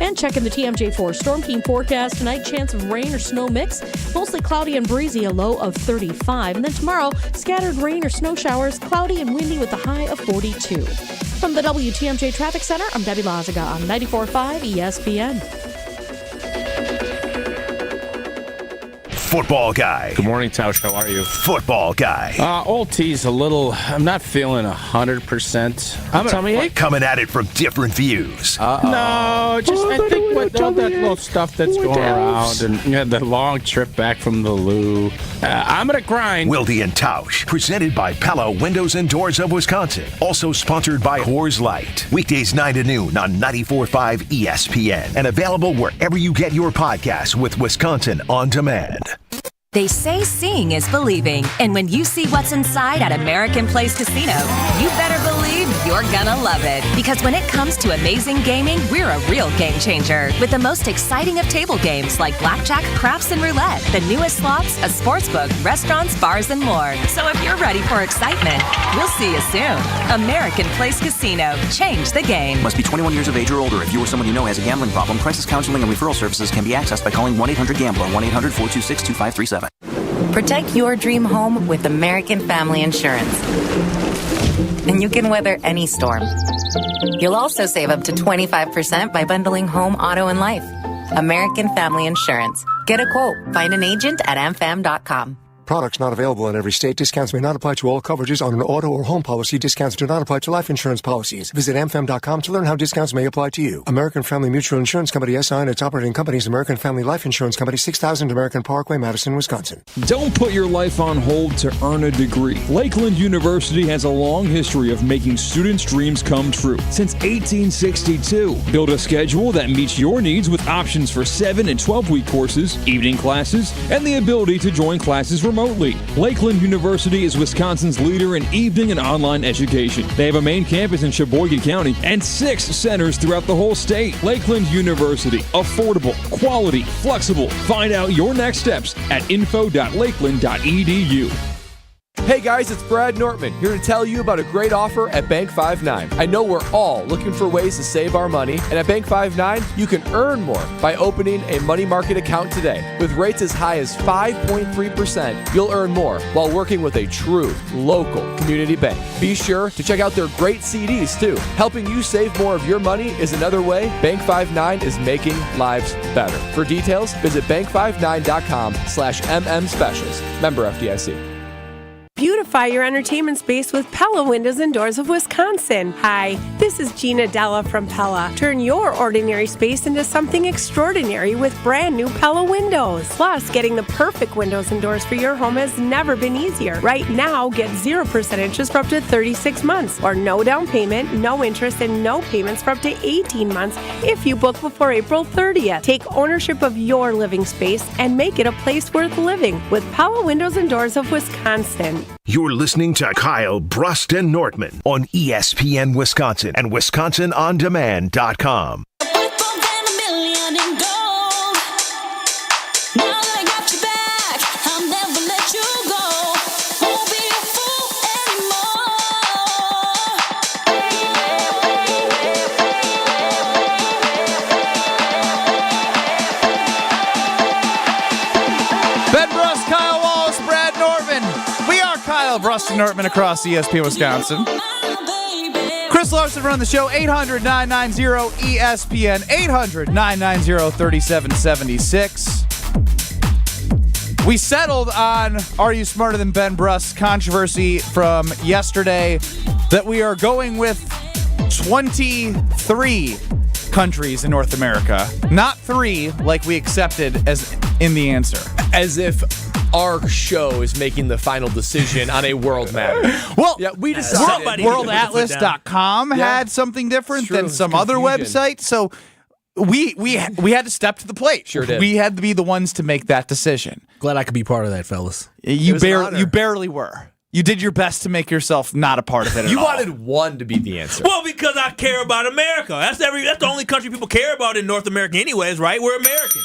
And checking the TMJ4 Storm Team forecast tonight, chance of rain or snow mix, mostly cloudy and breezy, a low of 35. And then tomorrow, scattered rain or snow showers, cloudy and windy with a high of 42. From the WTMJ Traffic Center, I'm Debbie Lazaga on 94.5 ESPN. Football guy. Good morning, Tausch. How are you? Football guy. Old T's a little, I'm not feeling 100%. Tell me, coming at it from different views. No, just I think with all that little stuff that's going around and the long trip back from the loo, I'm going to grind. Wilde and Tausch, presented by Pella Windows and Doors of Wisconsin. Also sponsored by Coors Light. Weekdays 9 to noon on 94.5 ESPN. And available wherever you get your podcasts with Wisconsin On Demand. They say seeing is believing, and when you see what's inside at American Place Casino, you better believe you're gonna love it. Because when it comes to amazing gaming, we're a real game changer. With the most exciting of table games like blackjack, craps, and roulette, the newest slots, a sports book, restaurants, bars, and more. So if you're ready for excitement, we'll see you soon. American Place Casino. Change the game. Must be 21 years of age or older. If you or someone you know has a gambling problem, crisis counseling and referral services can be accessed by calling 1-800-GAMBLER, 1-800-426-2537. Protect your dream home with American Family Insurance. And you can weather any storm. You'll also save up to 25% by bundling home, auto, and life. American Family Insurance. Get a quote. Find an agent at amfam.com. Products not available in every state. Discounts may not apply to all coverages on an auto or home policy. Discounts do not apply to life insurance policies. Visit amfam.com to learn how discounts may apply to you. American Family Mutual Insurance Company, SI, and its operating companies, American Family Life Insurance Company, 6000 American Parkway, Madison, Wisconsin. Don't put your life on hold to earn a degree. Lakeland University has a long history of making students' dreams come true. Since 1862, build a schedule that meets your needs with options for 7 and 12-week courses, evening classes, and the ability to join classes remotely. Lakeland University is Wisconsin's leader in evening and online education. They have a main campus in Sheboygan County and 6 centers throughout the whole state. Lakeland University. Affordable, quality, flexible. Find out your next steps at info.lakeland.edu. Hey guys, it's Brad Nortman here to tell you about a great offer at Bank 5-9. I know we're all looking for ways to save our money, and at Bank 5-9, you can earn more by opening a money market account today. With rates as high as 5.3%, you'll earn more while working with a true local community bank. Be sure to check out their great CDs too. Helping you save more of your money is another way Bank 5-9 is making lives better. For details, visit bank59.com/MM specials. Member FDIC. Beautify your entertainment space with Pella Windows and Doors of Wisconsin. Hi, this is Gina Della from Pella. Turn your ordinary space into something extraordinary with brand new Pella windows. Plus, getting the perfect windows and doors for your home has never been easier. Right now, get 0% interest for up to 36 months, or no down payment, no interest, and no payments for up to 18 months if you book before April 30th. Take ownership of your living space and make it a place worth living with Pella Windows and Doors of Wisconsin. You're listening to Kyle Brust and Nortman on ESPN Wisconsin and WisconsinOnDemand.com. Brust and Nortman across ESPN Wisconsin. Chris Larson running the show, 800-990-ESPN, 800-990-3776. We settled on Are You Smarter Than Ben Brust's controversy from yesterday that we are going with 23 countries in North America, not 3 like we accepted as in the answer. As if our show is making the final decision on a world matter. Well, yeah, we decided. WorldAtlas.com had something different than some other websites, so we had to step to the plate. Sure did. We had to be the ones to make that decision. Glad I could be part of that, fellas. You barely were. You did your best to make yourself not a part of it at You all. wanted one to be the answer. Well, because I care about America. That's the only country people care about in North America anyways, right? We're American.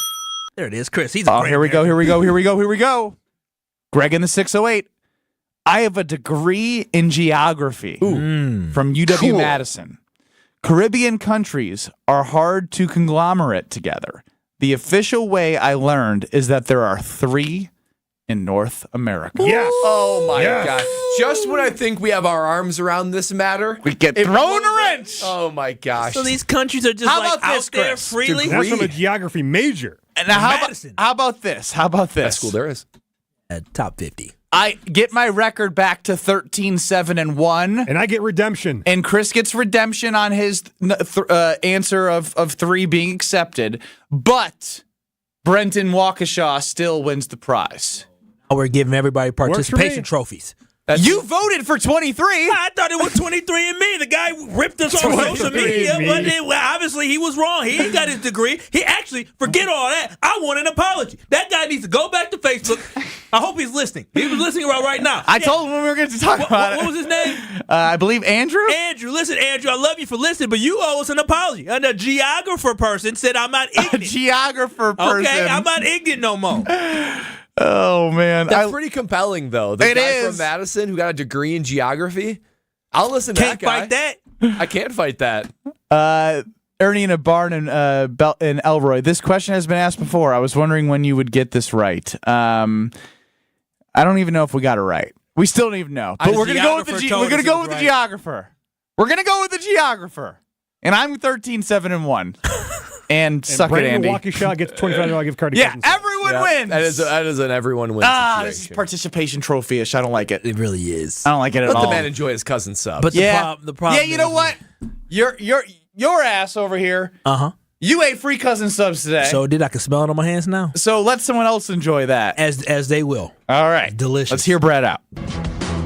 There it is, Chris. He's a great here we go. Greg in the 608. I have a degree in geography from UW Madison. Caribbean countries are hard to conglomerate together. The official way I learned is that there are 3 in North America. Yes. Oh, my God. Just when I think we have our arms around this matter, we get thrown a wrench. Oh, my gosh. So these countries are just out there freely? That's from a geography major. And now how about this? Best school there is. Top 50. I get my record back to 13-7-1. And I get redemption. And Chris gets redemption on his answer of 3 being accepted. But Brenton Waukesha still wins the prize. We're giving everybody participation trophies. You voted for 23. I thought it was 23andMe. The guy ripped us on social media, but obviously he was wrong. He ain't got his degree. He actually, forget all that. I want an apology. That guy needs to go back to Facebook. I hope he's listening. He was listening right now. I told him when we were going to talk about it. What was his name? I believe Andrew. Andrew, listen, Andrew, I love you for listening, but you owe us an apology. And a geographer person said I'm not ignorant. A geographer person. Okay, I'm not ignorant no more. Oh, man. That's pretty compelling, though. The guy from Madison who got a degree in geography. I'll listen to that guy. Can't fight that? I can't fight that. Ernie in a barn in Elroy. This question has been asked before. I was wondering when you would get this right. I don't even know if we got it right. We still don't even know. But we're going to go with the geographer. We're going to go with the geographer. And I'm 13-7-1. And suck it, Andy. Waukesha gets $25 gift card. Yeah, everyone everyone wins. That is an everyone wins situation. This is participation trophy-ish. I don't like it. It really is. I don't like it at Let all. the man enjoy his cousin sub. But the problem Yeah, you know what? Your ass over here. You ate free cousin subs today. So I can smell it on my hands now. So let someone else enjoy that. As they will. All right. Delicious. Let's hear Brad out.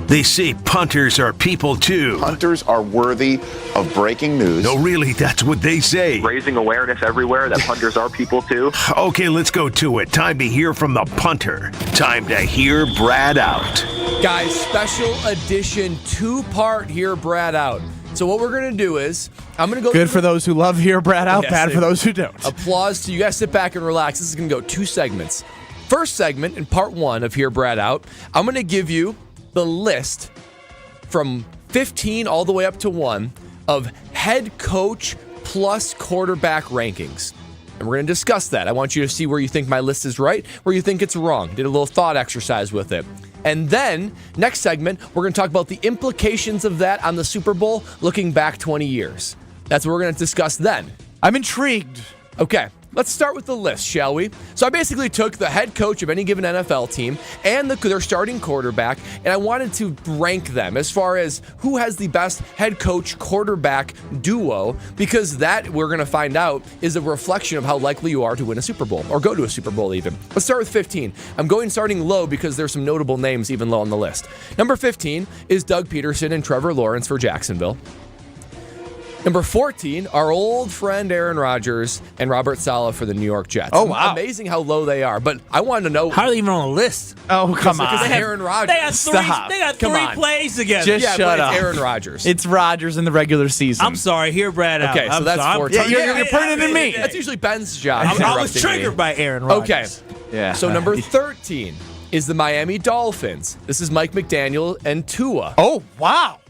They say punters are people too. Punters are worthy of breaking news. No, really, that's what they say. Raising awareness everywhere that punters are people too. Okay, let's go to it. Time to hear from the punter. Time to hear Brad out. Guys, special edition 2-part Hear Brad Out. So what we're going to do is, I'm going to go... Good for those who love Hear Brad Out, bad for those who don't. Applause to you guys. Sit back and relax. This is going to go 2 segments. First segment, in part 1 of Hear Brad Out, I'm going to give you the list from 15 all the way up to 1 of head coach plus quarterback rankings. And we're going to discuss that. I want you to see where you think my list is right, where you think it's wrong. Did a little thought exercise with it. And then, next segment, we're going to talk about the implications of that on the Super Bowl looking back 20 years. That's what we're going to discuss then. I'm intrigued. Okay, let's start with the list, shall we? So I basically took the head coach of any given NFL team and their starting quarterback, and I wanted to rank them as far as who has the best head coach quarterback duo, because that, we're going to find out, is a reflection of how likely you are to win a Super Bowl or go to a Super Bowl even. Let's start with 15. I'm going starting low because there's some notable names even low on the list. Number 15 is Doug Peterson and Trevor Lawrence for Jacksonville. Number 14, our old friend Aaron Rodgers and Robert Saleh for the New York Jets. Oh, wow. Amazing how low they are. But I wanted to know. How are they even on the list? Oh, come on. Because Aaron Rodgers. They got three plays together. Just shut up. It's Aaron Rodgers. It's Rodgers in the regular season. I'm sorry. Hear Brad out. Okay, so that's 14. You're putting it in me. That's usually Ben's job. I was triggered by Aaron Rodgers. Okay. Yeah. So number 13 is the Miami Dolphins. This is Mike McDaniel and Tua. Oh, wow.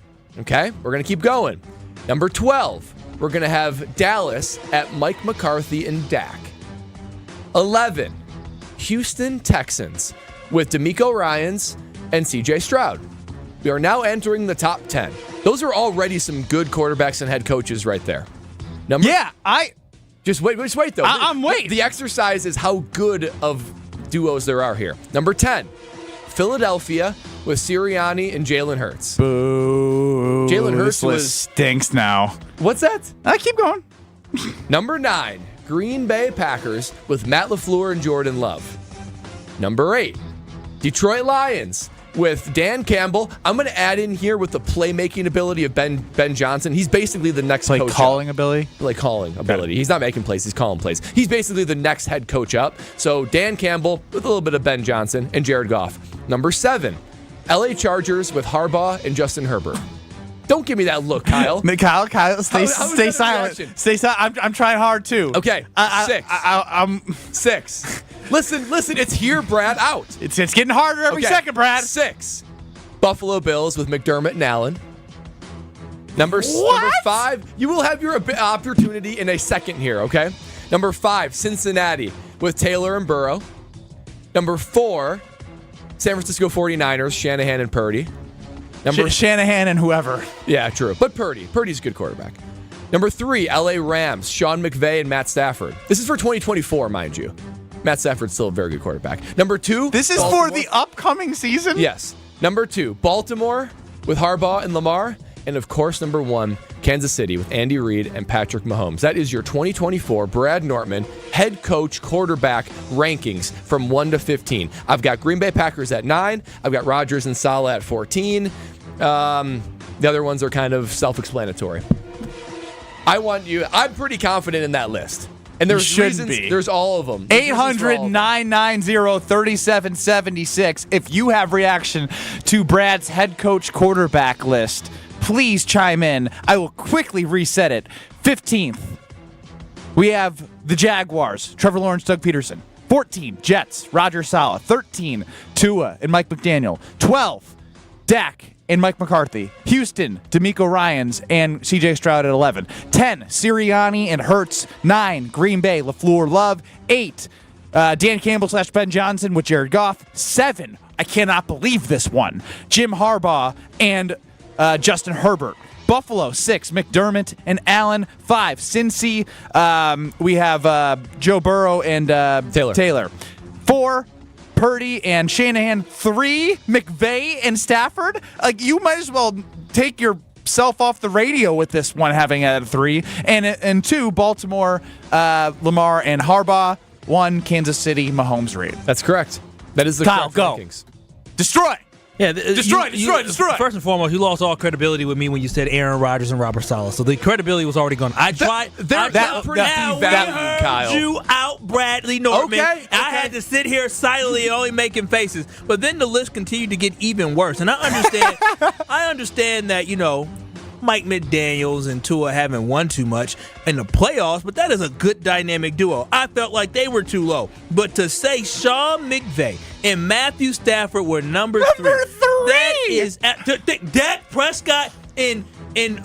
Okay, we're going to keep going. Number 12. We're going to have Dallas at Mike McCarthy and Dak. 11, Houston Texans with DeMeco Ryans and CJ Stroud. We are now entering the top 10. Those are already some good quarterbacks and head coaches right there. Just wait though. I'm waiting. The exercise is how good of duos there are here. Number 10, Philadelphia with Sirianni and Jalen Hurts. Boo. Jalen Hurts this stinks now. What's that? Keep going. Number 9, Green Bay Packers with Matt LaFleur and Jordan Love. Number 8, Detroit Lions with Dan Campbell. I'm going to add in here with the playmaking ability of Ben Johnson. He's basically the next coach calling up. ability? Calling ability. He's not making plays. He's calling plays. He's basically the next head coach up. So Dan Campbell with a little bit of Ben Johnson and Jared Goff. Number 7, LA Chargers with Harbaugh and Justin Herbert. Don't give me that look, Kyle. Kyle, stay silent. Reaction? Stay silent. I'm trying hard too. Okay, 6. I'm 6. Listen, it's Hear Brad out. It's getting harder every second, Brad. 6. Buffalo Bills with McDermott and Allen. Number 5, you will have your opportunity in a second here, okay? Number 5, Cincinnati with Taylor and Burrow. Number 4, San Francisco 49ers, Shanahan and Purdy. Shanahan and whoever. Yeah, true. But Purdy's a good quarterback. Number 3, LA Rams, Sean McVay and Matt Stafford. This is for 2024, mind you. Matt Stafford's still a very good quarterback. Number 2, this is Baltimore. For the upcoming season? Yes. Number 2, Baltimore with Harbaugh and Lamar. And of course, number 1, Kansas City with Andy Reid and Patrick Mahomes. That is your 2024 Brad Nortman head coach quarterback rankings from 1 to 15. I've got Green Bay Packers at 9. I've got Rodgers and Saleh at 14. The other ones are kind of self-explanatory. I'm pretty confident in that list. And there's reasons. There's all of them. 800-990-3776. If you have reaction to Brad's head coach quarterback list, please chime in. I will quickly reset it. 15th, we have the Jaguars, Trevor Lawrence, Doug Peterson. 14, Jets, Roger Saleh. 13, Tua and Mike McDaniel. 12, Dak and Mike McCarthy. Houston, DeMeco Ryans and CJ Stroud at 11. 10, Sirianni and Hurts. 9, Green Bay, LaFleur, Love. 8, Dan Campbell / Ben Johnson with Jared Goff. 7, I cannot believe this one, Jim Harbaugh and Justin Herbert. Buffalo, 6, McDermott and Allen. 5, Cincy. We have Joe Burrow and Taylor. 4, 4, Purdy and Shanahan. 3, McVay and Stafford. Like, you might as well take yourself off the radio with this one having at 3. And 2, Baltimore, Lamar and Harbaugh. 1, Kansas City, Mahomes, Reed. That's correct. That is the Kyle, correct go. rankings. Destroy. Yeah, destroy. First and foremost, you lost all credibility with me when you said Aaron Rodgers and Robert Saleh. So the credibility was already gone. I tried. Kyle. You out, Bradley Nortman. Okay. I had to sit here silently and only making faces. But then the list continued to get even worse. And I understand. I understand that Mike McDaniels and Tua haven't won too much in the playoffs, but that is a good dynamic duo. I felt like they were too low. But to say Sean McVay and Matthew Stafford were number 3. That is Dak Prescott and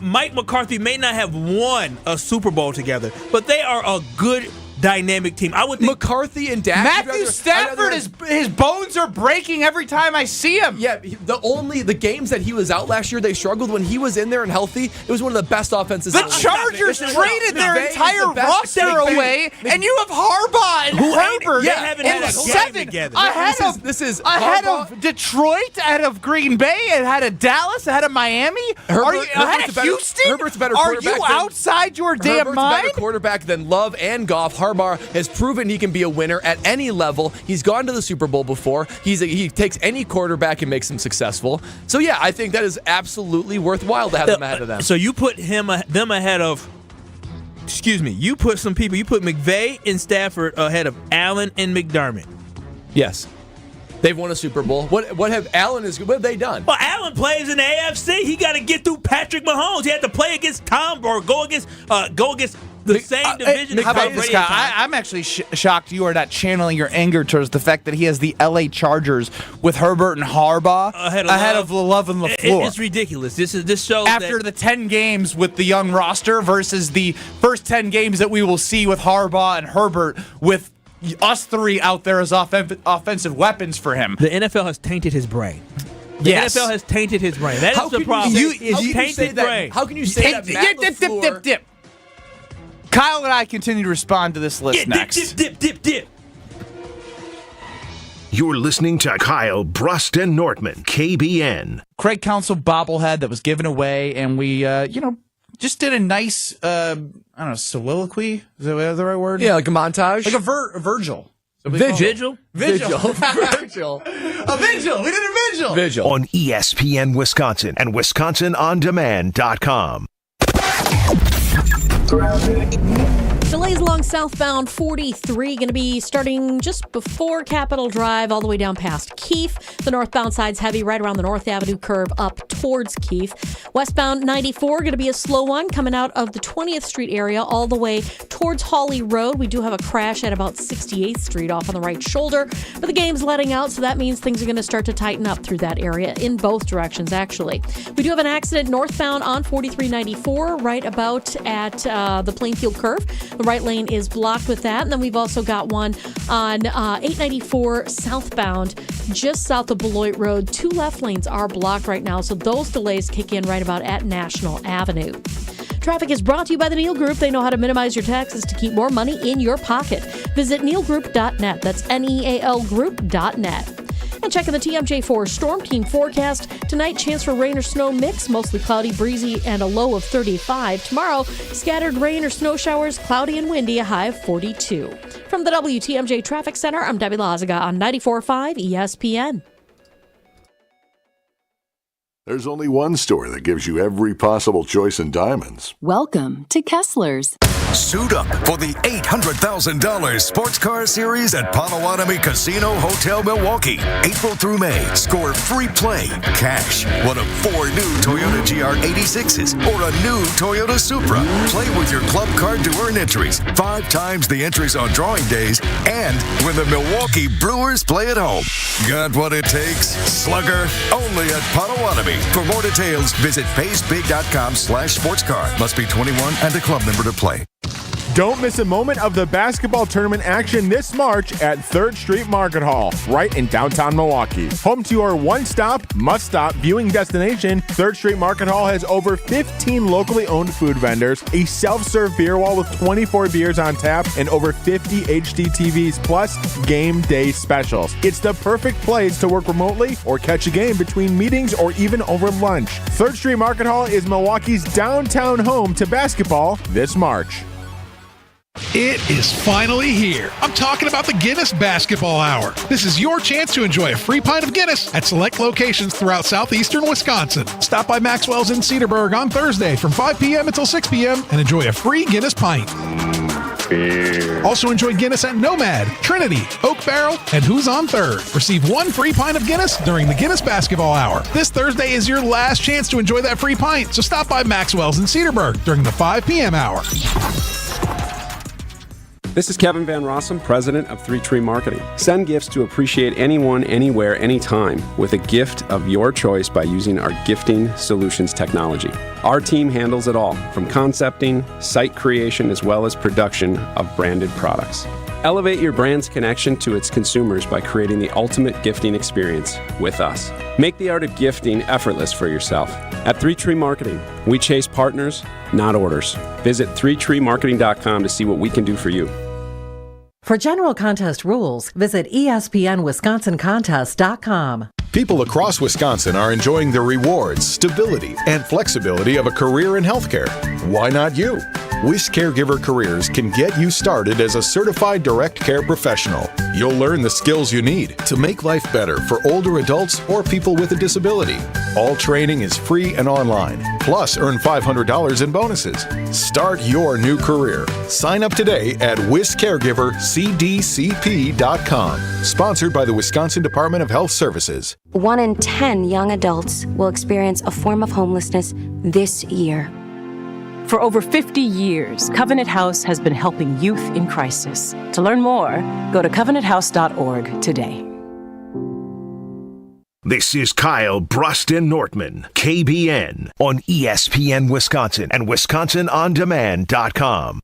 Mike McCarthy may not have won a Super Bowl together, but they are a good dynamic team. I would think McCarthy and Dak. Matthew Stafford, his bones are breaking every time I see him. Yeah, the games that he was out last year, they struggled. When he was in there and healthy, it was one of the best offenses. The Chargers traded their entire roster away, and you have Harbaugh and Herbert in 7 ahead of Detroit, ahead of Green Bay, ahead of Dallas, ahead of Miami. Ahead of Houston? Herbert's a better Are quarterback. you outside your damn Herbert's mind? a better quarterback than Love and Goff. Harbaugh has proven he can be a winner at any level. He's gone to the Super Bowl before. He takes any quarterback and makes him successful. So yeah, I think that is absolutely worthwhile to have them ahead of them. So you put them ahead of. Excuse me. You put some people. You put McVay and Stafford ahead of Allen and McDermott. Yes. They've won a Super Bowl. What have they done? Well, Allen plays in the AFC. He got to get through Patrick Mahomes. He had to play against Tom or go against the same division. How about this guy? I'm actually shocked you are not channeling your anger towards the fact that he has the LA Chargers with Herbert and Harbaugh ahead of Love and LaFleur. It's ridiculous. This shows after the 10 games with the young roster versus the first 10 games that we will see with Harbaugh and Herbert with us 3 out there as offensive weapons for him. The NFL has tainted his brain. The NFL has tainted his brain. That is the problem. Tainted brain. How can you say that? Dip. Kyle and I continue to respond to this list next. Dip. You're listening to Kyle Brust and Nortman, KBN. Craig Counsell bobblehead that was given away, and we, just did a nice, soliloquy. Is that the right word? Yeah, like a montage. Like a Virgil. Vigil. A vigil. We did a vigil. On ESPN Wisconsin and WisconsinOnDemand.com. Delays along southbound 43 going to be starting just before Capitol Drive all the way down past Keefe. The northbound side's heavy right around the North Avenue curve up towards Keefe. Westbound 94 going to be a slow one coming out of the 20th Street area all the way towards Hawley Road. We do have a crash at about 68th Street off on the right shoulder, but the game's letting out, so that means things are going to start to tighten up through that area in both directions, actually. We do have an accident northbound on 4394 right about at the Plainfield curve. The right lane is blocked with that. And then we've also got one on 894 southbound, just south of Beloit Road. 2 left lanes are blocked right now, so those delays kick in right about at National Avenue. Traffic is brought to you by the Neal Group. They know how to minimize your taxes to keep more money in your pocket. Visit nealgroup.net. That's NEAL Group.net. And checking the TMJ4 Storm Team forecast. Tonight, chance for rain or snow mix, mostly cloudy, breezy, and a low of 35. Tomorrow, scattered rain or snow showers, cloudy and windy, a high of 42. From the WTMJ Traffic Center, I'm Debbie Lazaga on 94.5 ESPN. There's only one store that gives you every possible choice in diamonds. Welcome to Kessler's. Suit up for the $800,000 Sports Car Series at Potawatomi Casino Hotel Milwaukee. April through May, score free play, cash, one of 4 new Toyota GR86s, or a new Toyota Supra. Play with your club card to earn entries, 5 times the entries on drawing days, and when the Milwaukee Brewers play at home. Got what it takes? Slugger, only at Potawatomi. For more details, visit paysbig.com/sportscar. Must be 21 and a club member to play. Don't miss a moment of the basketball tournament action this March at 3rd Street Market Hall, right in downtown Milwaukee. Home to your one-stop, must-stop viewing destination, 3rd Street Market Hall has over 15 locally owned food vendors, a self-serve beer wall with 24 beers on tap, and over 50 HD TVs, plus game day specials. It's the perfect place to work remotely or catch a game between meetings or even over lunch. 3rd Street Market Hall is Milwaukee's downtown home to basketball this March. It is finally here. I'm talking about the Guinness Basketball Hour. This is your chance to enjoy a free pint of Guinness at select locations throughout southeastern Wisconsin. Stop by Maxwell's in Cedarburg on Thursday from 5 p.m. until 6 p.m. and enjoy a free Guinness pint. Also enjoy Guinness at Nomad, Trinity, Oak Barrel, and Who's on Third. Receive one free pint of Guinness during the Guinness Basketball Hour. This Thursday is your last chance to enjoy that free pint, so stop by Maxwell's in Cedarburg during the 5 p.m. hour. This is Kevin Van Rossum, president of Three Tree Marketing. Send gifts to appreciate anyone, anywhere, anytime with a gift of your choice by using our gifting solutions technology. Our team handles it all, from concepting, site creation, as well as production of branded products. Elevate your brand's connection to its consumers by creating the ultimate gifting experience with us. Make the art of gifting effortless for yourself. At Three Tree Marketing, we chase partners, not orders. Visit threetreemarketing.com to see what we can do for you. For general contest rules, visit espnwisconsincontest.com. People across Wisconsin are enjoying the rewards, stability, and flexibility of a career in healthcare. Why not you? WIS Caregiver Careers can get you started as a certified direct care professional. You'll learn the skills you need to make life better for older adults or people with a disability. All training is free and online. Plus, earn $500 in bonuses. Start your new career. Sign up today at wiscaregivercdcp.com. Sponsored by the Wisconsin Department of Health Services. 1 in 10 young adults will experience a form of homelessness this year. For over 50 years, Covenant House has been helping youth in crisis. To learn more, go to covenanthouse.org today. This is Kyle Bruston Nortman, KBN, on ESPN Wisconsin and WisconsinOnDemand.com.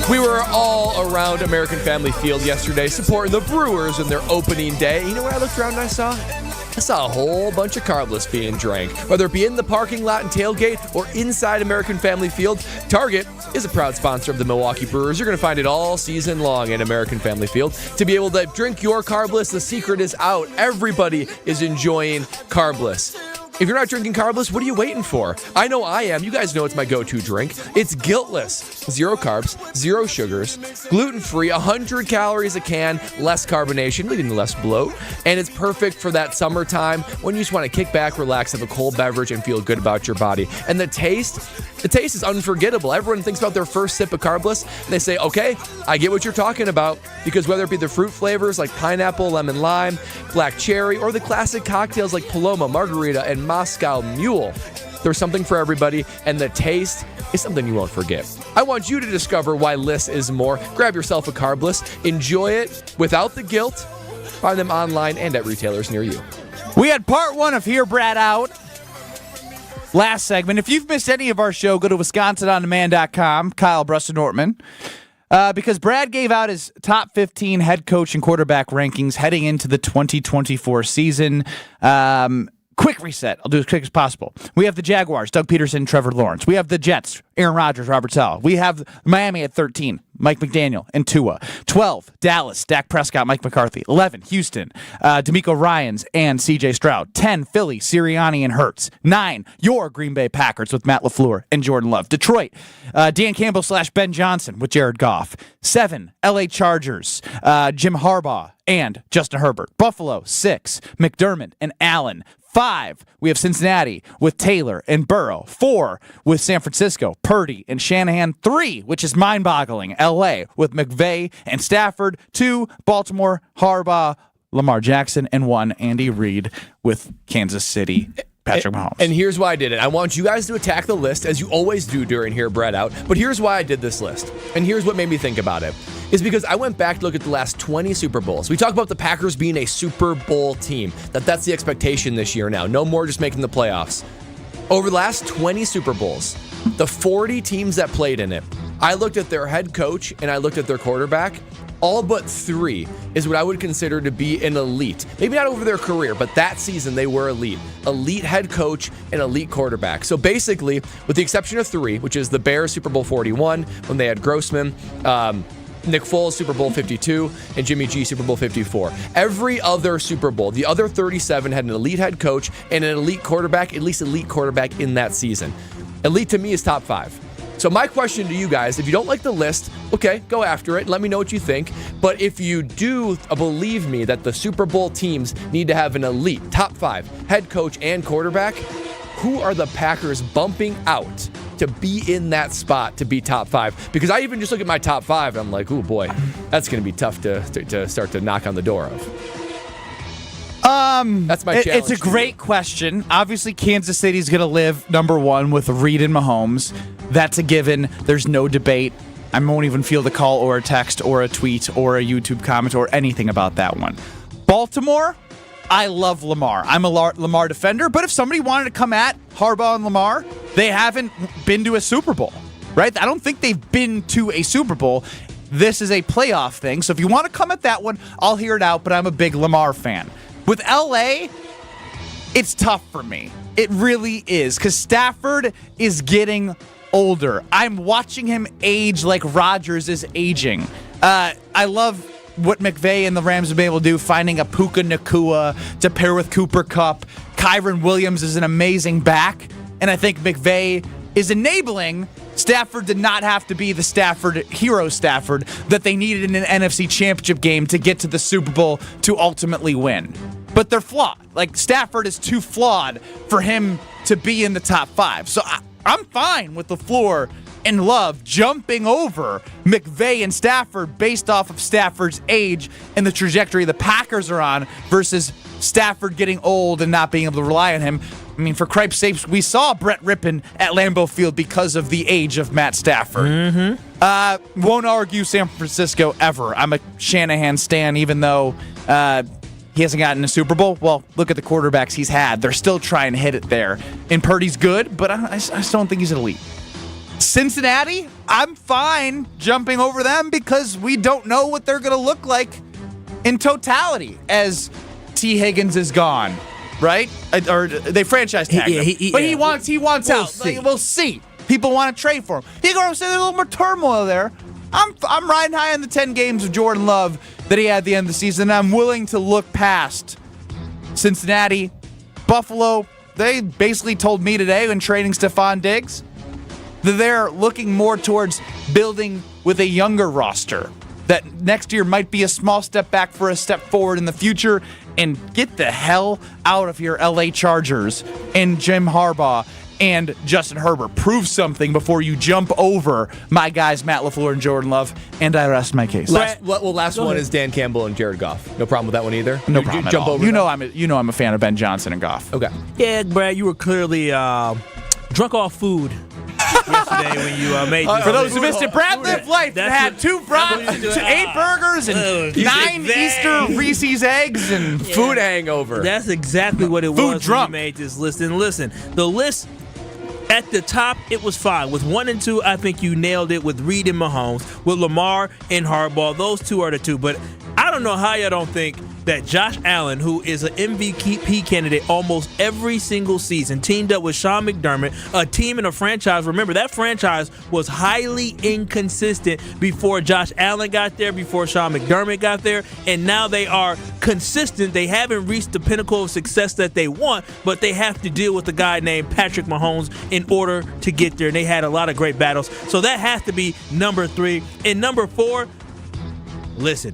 We were all around American Family Field yesterday supporting the Brewers in their opening day. You know what I looked around and I saw? I saw a whole bunch of carbless being drank. Whether it be in the parking lot and tailgate or inside American Family Field, Target is a proud sponsor of the Milwaukee Brewers. You're going to find it all season long in American Family Field. To be able to drink your carbless, the secret is out. Everybody is enjoying carbless. If you're not drinking carbless, what are you waiting for? I know I am. You guys know it's my go-to drink. It's guiltless. 0 carbs, 0 sugars, gluten-free, 100 calories a can, less carbonation, leading to less bloat. And it's perfect for that summertime when you just want to kick back, relax, have a cold beverage, and feel good about your body. And the taste is unforgettable. Everyone thinks about their first sip of carbless, and they say, okay, I get what you're talking about. Because whether it be the fruit flavors like pineapple, lemon, lime, black cherry, or the classic cocktails like Paloma, Margarita, and Moscow Mule, there's something for everybody, and the taste is something you won't forget. I want you to discover why Liss is more. Grab yourself a carbless, enjoy it without the guilt. Find them online and at retailers near you. We had part 1 of Hear Brad Out last segment. If you've missed any of our show, go to WisconsinOnDemand.com, Kyle Bruston Nortman. Because Brad gave out his top 15 head coach and quarterback rankings heading into the 2024 season. Quick reset. I'll do as quick as possible. We have the Jaguars, Doug Peterson, Trevor Lawrence. We have the Jets, Aaron Rodgers, Robert Saleh. We have Miami at 13, Mike McDaniel and Tua. 12, Dallas, Dak Prescott, Mike McCarthy. 11, Houston, D'Amico Ryans and C.J. Stroud. 10, Philly, Sirianni and Hurts. 9, your Green Bay Packers with Matt LaFleur and Jordan Love. Detroit, Dan Campbell / Ben Johnson with Jared Goff. 7, L.A. Chargers, Jim Harbaugh and Justin Herbert. Buffalo, 6, McDermott and Allen. 5, we have Cincinnati with Taylor and Burrow. 4, with San Francisco, Purdy and Shanahan. 3, which is mind-boggling, L.A. with McVay and Stafford. 2, Baltimore, Harbaugh, Lamar Jackson. And 1, Andy Reid with Kansas City Patrick Mahomes. And here's why I did it. I want you guys to attack the list, as you always do during Here Bread Out. But here's why I did this list. And here's what made me think about it. Is because I went back to look at the last 20 Super Bowls. We talk about the Packers being a Super Bowl team. That's the expectation this year now. No more just making the playoffs. Over the last 20 Super Bowls, the 40 teams that played in it, I looked at their head coach and I looked at their quarterback. All but 3 is what I would consider to be an elite. Maybe not over their career, but that season they were elite. Elite head coach and elite quarterback. So basically, with the exception of 3, which is the Bears Super Bowl 41, when they had Grossman, Nick Foles Super Bowl 52, and Jimmy G Super Bowl 54. Every other Super Bowl, the other 37 had an elite head coach and an elite quarterback, at least elite quarterback in that season. Elite to me is top 5. So my question to you guys, if you don't like the list, okay, go after it. Let me know what you think. But if you do believe me that the Super Bowl teams need to have an elite top 5 head coach and quarterback, who are the Packers bumping out to be in that spot to be top 5? Because I even just look at my top 5 and I'm like, oh boy, that's going to be tough to start to knock on the door of. That's my challenge. It's a great question. Obviously, Kansas City's going to live number 1 with Reed and Mahomes. That's a given. There's no debate. I won't even field a call or a text or a tweet or a YouTube comment or anything about that one. Baltimore, I love Lamar. I'm a Lamar defender, but if somebody wanted to come at Harbaugh and Lamar, they haven't been to a Super Bowl, right? I don't think they've been to a Super Bowl. This is a playoff thing, so if you want to come at that one, I'll hear it out, but I'm a big Lamar fan. With LA, it's tough for me. It really is, because Stafford is getting older. I'm watching him age like Rodgers is aging. I love what McVay and the Rams have been able to do, finding a Puka Nacua to pair with Cooper Kupp. Kyron Williams is an amazing back, and I think McVay is enabling Stafford to not have to be the hero Stafford that they needed in an NFC Championship game to get to the Super Bowl to ultimately win. But they're flawed. Like, Stafford is too flawed for him to be in the top 5. So I'm fine with LaFleur and Love jumping over McVay and Stafford based off of Stafford's age and the trajectory the Packers are on versus Stafford getting old and not being able to rely on him. I mean, for cripe's sakes, we saw Brett Rippon at Lambeau Field because of the age of Matt Stafford. Won't argue San Francisco ever. I'm a Shanahan stan, even though he hasn't gotten a Super Bowl. Well, look at the quarterbacks he's had. They're still trying to hit it there. And Purdy's good, but I just don't think he's elite. Cincinnati, I'm fine jumping over them because we don't know what they're going to look like in totality as T. Higgins is gone, right? Or they franchise tag him. But he wants out. We'll see. People want to trade for him. He's going to say there's a little more turmoil there. I'm riding high on the 10 games of Jordan Love that he had at the end of the season, and I'm willing to look past Cincinnati. Buffalo, they basically told me today when trading Stephon Diggs that they're looking more towards building with a younger roster. That next year might be a small step back for a step forward in the future. And get the hell out of here, LA Chargers and Jim Harbaugh and Justin Herbert. Prove something before you jump over my guys, Matt LaFleur and Jordan Love. And I rest my case. Last one is Dan Campbell and Jared Goff. No problem with that one either? No problem at all. You know I'm a fan of Ben Johnson and Goff. Okay. Yeah, Brad, you were clearly drunk off food yesterday when you made for those who missed it, Brad lived life and had 2 brats, 8 burgers, and 9 Easter Reese's eggs and food hangover. That's exactly what it was when you made this list. And listen, the list at the top, it was fine. With 1 and 2, I think you nailed it with Reed and Mahomes. With Lamar and Harbaugh, those 2 are the 2. But I don't know how y'all don't think that Josh Allen, who is an MVP candidate almost every single season, teamed up with Sean McDermott, a team and a franchise. Remember, that franchise was highly inconsistent before Josh Allen got there, before Sean McDermott got there, and now they are consistent. They haven't reached the pinnacle of success that they want, but they have to deal with a guy named Patrick Mahomes in order to get there, and they had a lot of great battles. So that has to be number 3. And number 4, listen,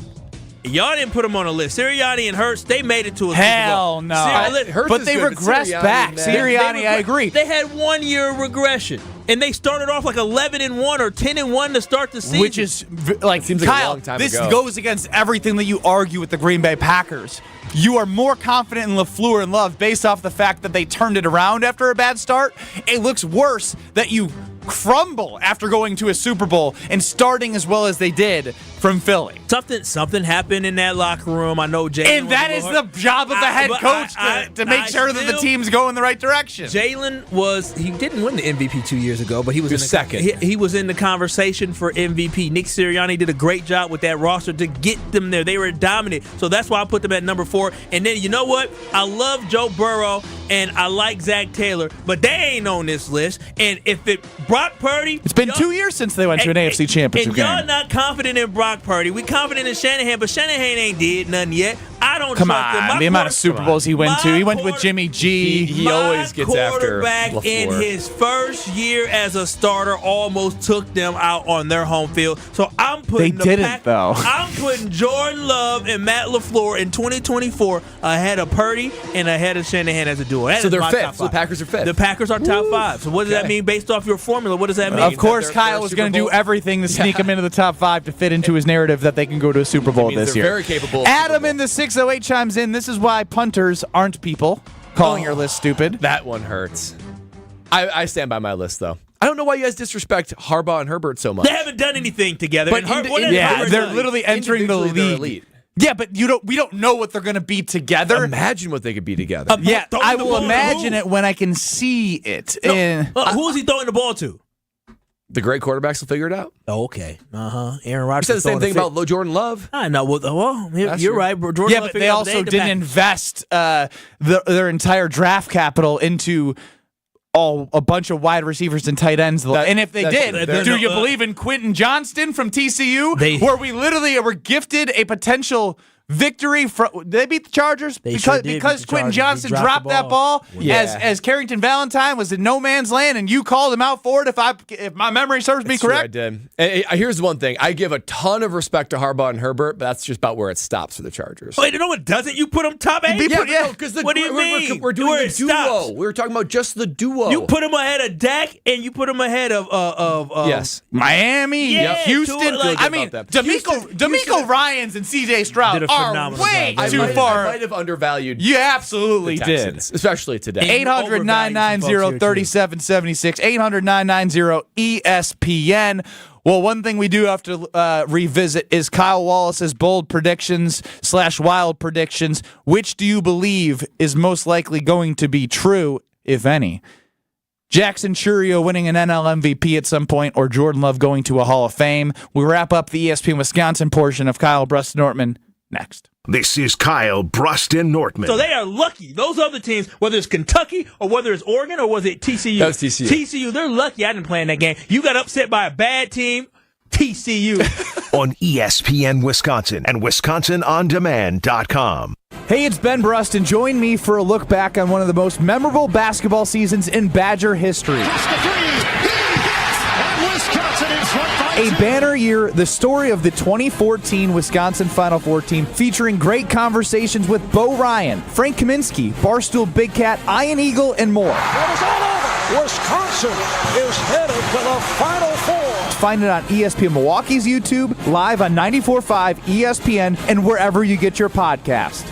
Y'all didn't put them on a list. Sirianni and Hurts, they made it to a Hell Super Bowl. no. But they regressed back. Sirianni, I agree. They had 1 year of regression. And they started off like 11-1 or 10-1 to start the season. Which is, like, seems like Kyle, a long time this ago. goes against everything that you argue with the Green Bay Packers. You are more confident in LaFleur and Love based off the fact that they turned it around after a bad start. It looks worse that you crumble after going to a Super Bowl and starting as well as they did from Philly. Something happened in that locker room. I know Jalen. And that is the job of the head coach to make sure that the team's going the right direction. Jalen he didn't win the MVP 2 years ago, but he was second. He was in the conversation for MVP. Nick Sirianni did a great job with that roster to get them there. They were dominant. So that's why I put them at number 4. And then, you know what? I love Joe Burrow and I like Zach Taylor, but they ain't on this list. And if Brock Purdy... It's been 2 years since they went to an AFC championship game. And y'all not confident in Brock Purdy. We confident in Shanahan, but Shanahan ain't did nothing yet. I don't Come trust him. on, the amount of Super Bowls he went to. He went with Jimmy G. He always gets after quarterback in his first year as a starter almost took them out on their home field. So I'm putting though. I'm putting Jordan Love and Matt LaFleur in 2024 ahead of Purdy and ahead of Shanahan as a duo. So they're fifth. So the Packers are fifth. The Packers are top 5. So what does that mean based off your formula? What does that mean? Of course, Kyle was going to do everything to sneak them into the top 5 to fit into his narrative that they can go to a Super Bowl this year. They're very capable. Adam in the 608 chimes in. This is why punters aren't people. Calling your list stupid. That one hurts. I stand by my list, though. I don't know why you guys disrespect Harbaugh and Herbert so much. They haven't done anything together. But they're literally entering the league. Elite. Yeah, but we don't know what they're going to be together. Imagine what they could be together. Yeah, I will imagine it when I can see it. Who is he throwing the ball to? The great quarterbacks will figure it out. Oh, okay. Aaron Rodgers said the same thing about Jordan Love. I know. Well, you're right. Jordan yeah, Love but they also didn't invest their entire draft capital into a bunch of wide receivers and tight ends. And if they did, do you believe in Quentin Johnston from TCU, where we literally were gifted a potential victory? Did they beat the Chargers? Because Quentin Johnston dropped that ball as Carrington Valentine was in no man's land, and you called him out for it, if my memory serves me correct. True, I did. Here's one thing. I give a ton of respect to Harbaugh and Herbert, but that's just about where it stops for the Chargers. Wait, no, it doesn't. You put them top 8? Because what do you mean? We're doing the duo. Stops. We were talking about just the duo. You put them ahead of Dak, and you put them ahead of yes, Miami, Houston. D'Amico Ryans and C.J. Stroud are way too far. I might have undervalued. You absolutely did, especially today. 800-990-3776. 800-990-ESPN. Well, one thing we do have to revisit is Kyle Wallace's bold predictions / wild predictions. Which do you believe is most likely going to be true, if any? Jackson Chourio winning an NL MVP at some point, or Jordan Love going to a Hall of Fame. We wrap up the ESPN Wisconsin portion of Kyle Brust-Nortman next. This is Kyle Brust-Nortman. So they are lucky. Those other teams, whether it's Kentucky or whether it's Oregon or was it TCU? That was TCU. TCU, they're lucky I didn't play in that game. You got upset by a bad team, TCU. On ESPN Wisconsin and WisconsinOnDemand.com. Hey, it's Ben Brust, and join me for a look back on one of the most memorable basketball seasons in Badger history. A banner year, the story of the 2014 Wisconsin Final Four team, featuring great conversations with Bo Ryan, Frank Kaminsky, Barstool Big Cat, Ian Eagle, and more. Wisconsin is headed to the Final Four. Find it on ESPN Milwaukee's YouTube, live on 94.5 ESPN, and wherever you get your podcast.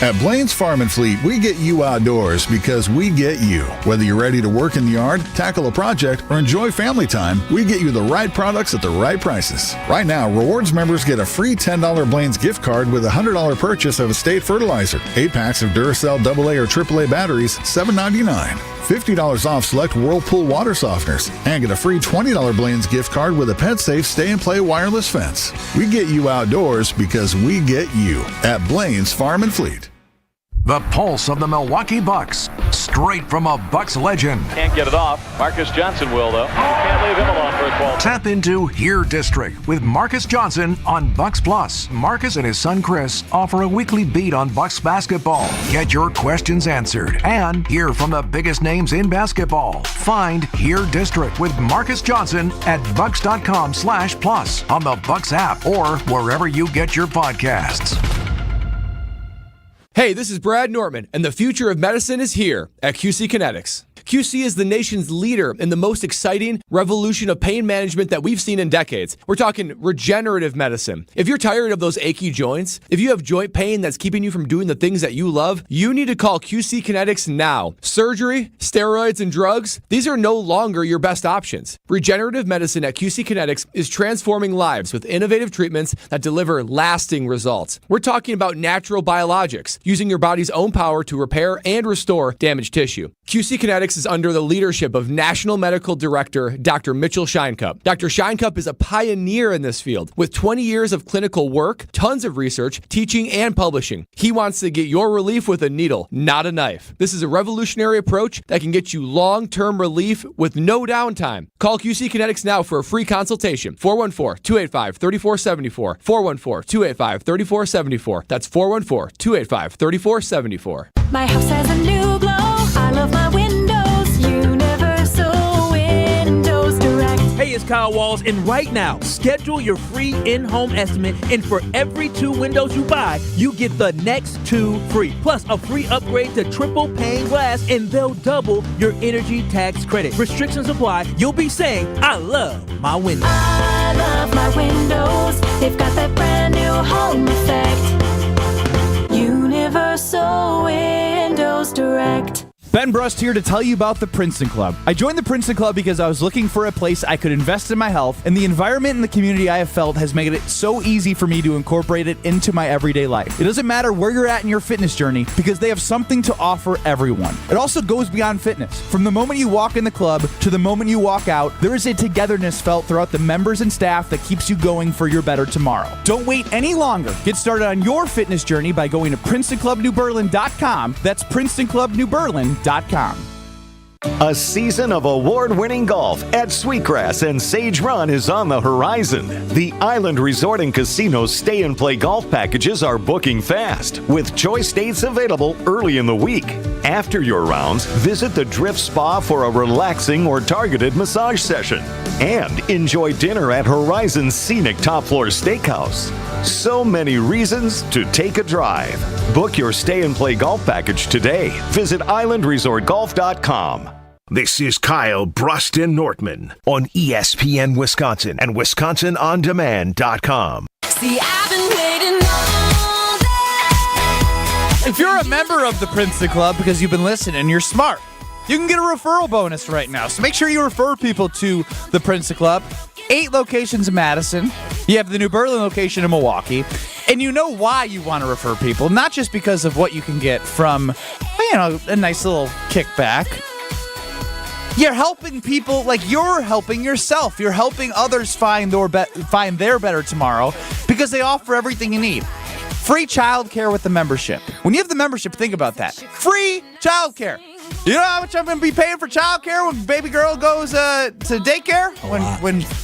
At Blaine's Farm and Fleet, we get you outdoors because we get you. Whether you're ready to work in the yard, tackle a project, or enjoy family time, we get you the right products at the right prices. Right now, Rewards members get a free $10 Blaine's gift card with a $100 purchase of estate fertilizer. 8 packs of Duracell AA or AAA batteries, $7.99. $50 off select Whirlpool water softeners, and get a free $20 Blaine's gift card with a PetSafe Stay and Play wireless fence. We get you outdoors because we get you at Blaine's Farm and Fleet. The pulse of the Milwaukee Bucks, straight from a Bucks legend. Can't get it off. Marcus Johnson will, though. Can't leave him alone for a 12. Tap into Here District with Marcus Johnson on Bucks Plus. Marcus and his son Chris offer a weekly beat on Bucks basketball. Get your questions answered and hear from the biggest names in basketball. Find Here District with Marcus Johnson at bucks.com/plus on the Bucks app or wherever you get your podcasts. Hey, this is Brad Nortman, and the future of medicine is here at QC Kinetics. QC is the nation's leader in the most exciting revolution of pain management that we've seen in decades. We're talking regenerative medicine. If you're tired of those achy joints, if you have joint pain that's keeping you from doing the things that you love, you need to call QC Kinetics now. Surgery, steroids, and drugs, these are no longer your best options. Regenerative medicine at QC Kinetics is transforming lives with innovative treatments that deliver lasting results. We're talking about natural biologics, using your body's own power to repair and restore damaged tissue. QC Kinetics is under the leadership of National Medical Director Dr. Mitchell Scheinkup. Dr. Scheinkup is a pioneer in this field with 20 years of clinical work, tons of research, teaching, and publishing. He wants to get your relief with a needle, not a knife. This is a revolutionary approach that can get you long-term relief with no downtime. Call QC Kinetics now for a free consultation. 414-285-3474. 414-285-3474. That's 414-285-3474. My house has a new glow. I love my windows. Universal Windows Direct. Hey, it's Kyle Walls, and right now, schedule your free in-home estimate, and for every 2 windows you buy, you get the next 2 free. Plus, a free upgrade to triple pane glass, and they'll double your energy tax credit. Restrictions apply. You'll be saying, I love my windows. I love my windows. They've got that brand new home effect. Universal Windows Direct. Ben Brust here to tell you about the Princeton Club. I joined the Princeton Club because I was looking for a place I could invest in my health, and the environment and the community I have felt has made it so easy for me to incorporate it into my everyday life. It doesn't matter where you're at in your fitness journey because they have something to offer everyone. It also goes beyond fitness. From the moment you walk in the club to the moment you walk out, there is a togetherness felt throughout the members and staff that keeps you going for your better tomorrow. Don't wait any longer. Get started on your fitness journey by going to PrincetonClubNewBerlin.com. That's PrincetonClubNewBerlin.com. A season of award-winning golf at Sweetgrass and Sage Run is on the horizon. The Island Resort and Casino's stay-and-play golf packages are booking fast, with choice dates available early in the week. After your rounds, visit the Drift Spa for a relaxing or targeted massage session. And enjoy dinner at Horizon's scenic top-floor steakhouse. So many reasons to take a drive. Book your stay-and-play golf package today. Visit islandresortgolf.com. This is Kyle Bruston Nortman on ESPN Wisconsin and WisconsinOnDemand.com. See, I've been waiting all day. If you're a member of the Princeton Club because you've been listening, you're smart. You can get a referral bonus right now. So make sure you refer people to the Princeton Club. 8 locations in Madison. You have the New Berlin location in Milwaukee. And you know why you want to refer people. Not just because of what you can get from, a nice little kickback. You're helping people like you're helping yourself. You're helping others find their better tomorrow because they offer everything you need. Free childcare with the membership. When you have the membership, think about that. Free childcare. You know how much I'm going to be paying for childcare when baby girl goes to daycare?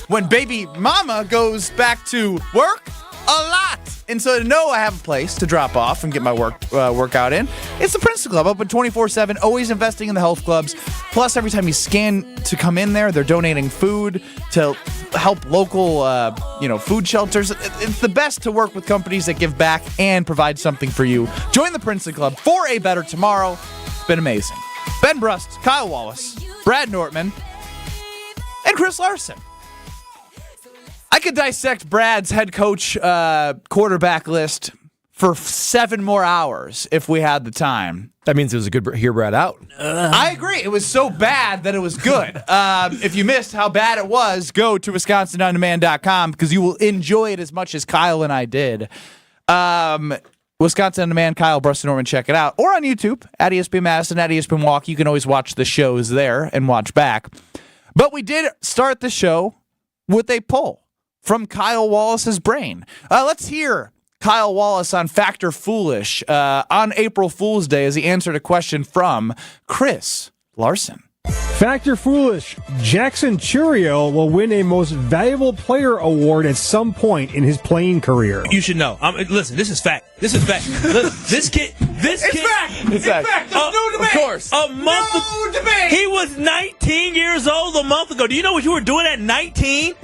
When baby mama goes back to work? A lot. And so to know I have a place to drop off and get my workout in, it's the Princeton Club, open 24/7, always investing in the health clubs. Plus, every time you scan to come in there, they're donating food to help local, food shelters. It's the best to work with companies that give back and provide something for you. Join the Princeton Club for a better tomorrow. It's been amazing. Ben Brust, Kyle Wallace, Brad Nortman, and Chris Larson. I could dissect Brad's head coach quarterback list for 7 more hours if we had the time. That means it was a good hear Brad out. I agree. It was so bad that it was good. If you missed how bad it was, go to WisconsinOnDemand.com because you will enjoy it as much as Kyle and I did. Wisconsin On Demand, Kyle Bruston Norman, check it out. Or on YouTube, at ESPN Madison, at ESPN Milwaukee. You can always watch the shows there and watch back. But we did start the show with a poll from Kyle Wallace's brain. Let's hear Kyle Wallace on Factor Foolish on April Fool's Day as he answered a question from Chris Larson. Factor Foolish. Jackson Chourio will win a Most Valuable Player award at some point in his playing career. You should know. Listen, this is fact. This is fact. Listen, this kid. It's fact. There's no debate. Of course. No debate. He was 19 years old a month ago. Do you know what you were doing at 19?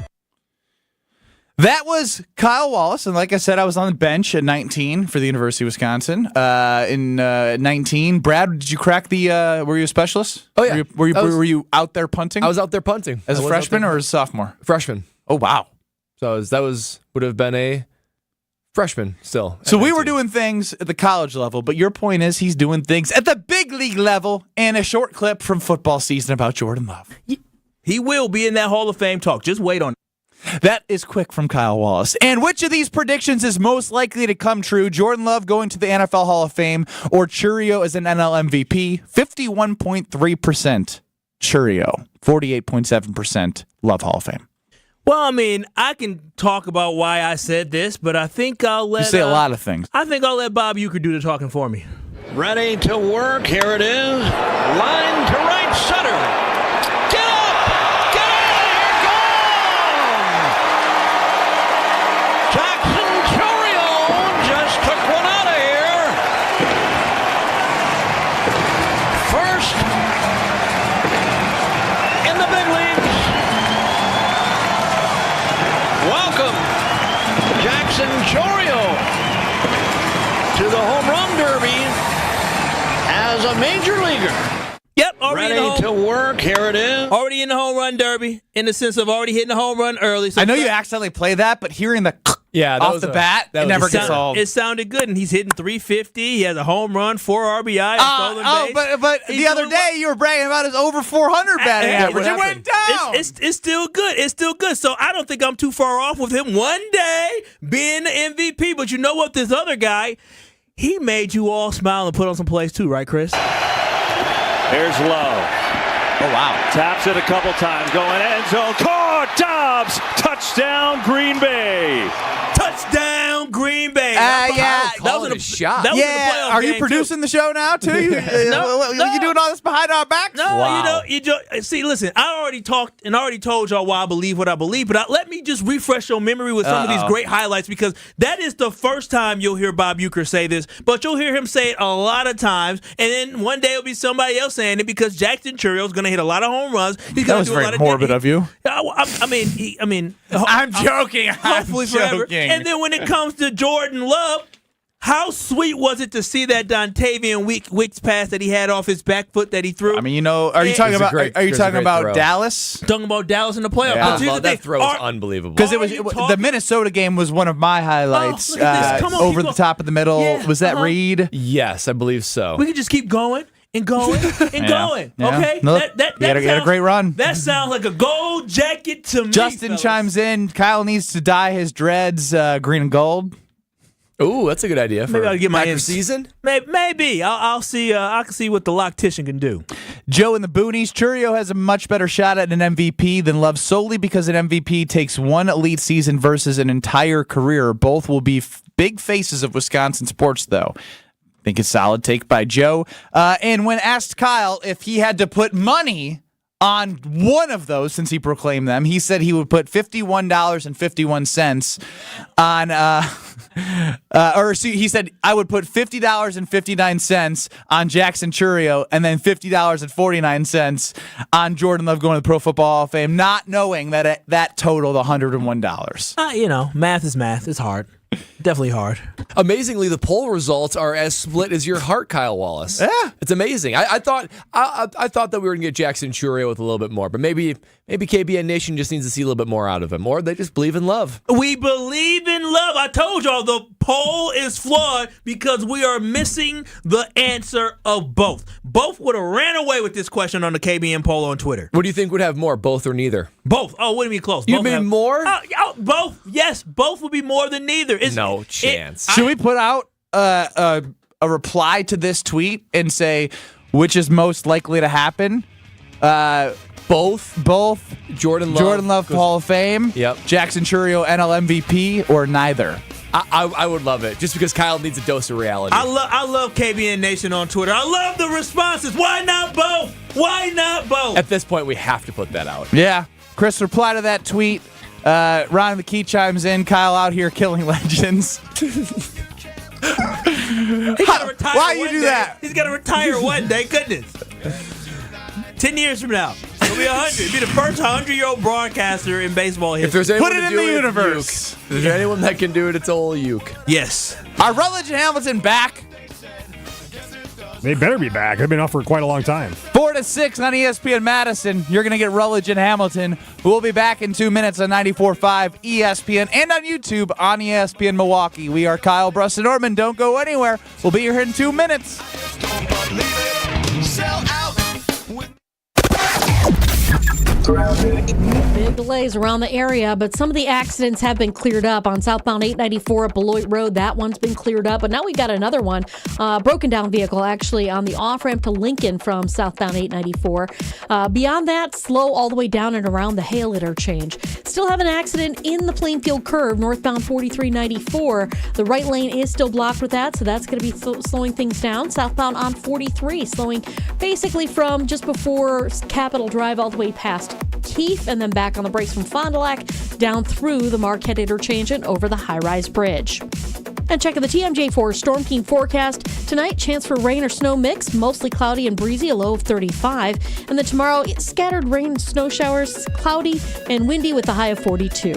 That was Kyle Wallace, and like I said, I was on the bench at 19 for the University of Wisconsin. In 19, Brad, did you crack the? Were you a specialist? Oh yeah. Were you out there punting? I was out there punting As a freshman or as a sophomore? Freshman. Oh wow. So would have been a freshman still. So we were doing things at the college level, but your point is he's doing things at the big league level. And a short clip from football season about Jordan Love. He will be in that Hall of Fame talk. Just wait on it. That is quick from Kyle Wallace. And which of these predictions is most likely to come true? Jordan Love going to the NFL Hall of Fame or Chourio as an NL MVP? 51.3% Chourio, 48.7% Love Hall of Fame. Well, I mean, I can talk about why I said this, but I think I'll let... You say a lot of things. I think I'll let Bob Uecker do the talking for me. Ready to work. Here it is. Line to right center. Chourio to the home run derby as a major leaguer. Yep, already ready to work. Here it is. Already in the home run derby, in the sense of already hitting the home run early. So I know you accidentally play that, but hearing the off the bat, it never gets old. It sounded good, and he's hitting 350. He has a home run, 4 RBI, stolen base. But the other day you were bragging about his over 400 batting average. It went down. It's still good. It's still good. So I don't think I'm too far off with him one day being the MVP. But you know what? This other guy, he made you all smile and put on some plays too, right, Chris? There's Lowe. Oh, wow. Taps it a couple times. Going end zone. Caught. Dobbs. Touchdown, Green Bay. Touchdown, Green Bay. Yeah. That was a shot. That was in the playoff Are you game, producing the show now, too? You doing all this behind our backs? No, wow. See, listen, I already talked and already told y'all why I believe what I believe, but let me just refresh your memory with some of these great highlights, because that is the first time you'll hear Bob Uecker say this, but you'll hear him say it a lot of times, and then one day it'll be somebody else saying it, because Jackson Chourio is going to hit a lot of home runs. He's That was very morbid of you. I'm joking. Hopefully forever. And then when it comes to Jordan Love, how sweet was it to see that Dontavian Wicks pass that he had off his back foot that he threw? I mean, are you talking about throw. Dallas? Talking about Dallas in the playoffs. Yeah. But here's the thing. That throw was unbelievable. Because the Minnesota game was one of my highlights. look at this. Come on, over keep the top of the middle. Yeah, Was that Reed? Yes, I believe so. We could just keep going and going and going. Yeah. Okay? No, That he had a great run. That sounds like a gold jacket to me. Justin fellas. chimes in. Kyle needs to dye his dreads green and gold. Ooh, that's a good idea. Maybe I'll get my Packer season. Maybe I'll see. I can see what the loctician can do. Joe in the boonies. Chourio has a much better shot at an MVP than Love solely because an MVP takes one elite season versus an entire career. Both will be big faces of Wisconsin sports, though. I think it's a solid take by Joe. And when asked Kyle if he had to put money on one of those, since he proclaimed them, he said he would put $51.51 on, he said, I would put $50.59 on Jackson Chourio and then $50.49 on Jordan Love going to the Pro Football Hall of Fame, not knowing that that totaled $101. Math is math. It's hard. Definitely hard. Amazingly, the poll results are as split as your heart, Kyle Wallace. Yeah, it's amazing. I thought that we were gonna get Jackson Chourio with a little bit more, but maybe KBN Nation just needs to see a little bit more out of him, or they just believe in love. We believe in love. I told y'all the poll is flawed because we are missing the answer of both. Both would have ran away with this question on the KBN poll on Twitter. What do you think would have more, both or neither? Both. Oh, wouldn't be close. You mean more? Both. Yes, both would be more than neither. No chance. Should we put out a reply to this tweet and say which is most likely to happen? Both Jordan Love Hall of Fame. Yep. Jackson Chourio NL MVP, or neither. I would love it, just because Kyle needs a dose of reality. I love KBN Nation on Twitter. I love the responses. Why not both? Why not both? At this point, we have to put that out. Yeah. Chris, reply to that tweet. Ron the Key chimes in. Kyle out here killing legends. He gotta retire. Why you do that? He's got to retire one day. Goodness. 10 years from now, he'll be 100. He'll be the first 100-year-old broadcaster in baseball history. If there's anyone Put it to in do the it, universe. Uke. If there's anyone that can do it, it's old Uke. Yes. Are Rutledge and Hamilton back? They better be back. They've been off for quite a long time. 4 to 6 on ESPN Madison. You're going to get Rutledge and Hamilton. We'll be back in 2 minutes on 94.5 ESPN and on YouTube on ESPN Milwaukee. We are Kyle, Bruss, and Norman. Don't go anywhere. We'll be here in 2 minutes. Big delays around the area, but some of the accidents have been cleared up on southbound 894 up Beloit Road. That one's been cleared up, but now we got another one. Broken down vehicle actually on the off-ramp to Lincoln from southbound 894. Beyond that, slow all the way down and around the Hale interchange. Still have an accident in the Plainfield curve, northbound 4394. The right lane is still blocked with that, so that's going to be slowing things down. Southbound on 43, slowing basically from just before Capitol Drive all the way past Keefe, and then back on the brakes from Fond du Lac down through the Marquette interchange and over the high-rise bridge. And checking the TMJ for Storm King forecast. Tonight, chance for rain or snow mix, mostly cloudy and breezy, a low of 35. And then tomorrow, scattered rain and snow showers, cloudy and windy with a high of 42.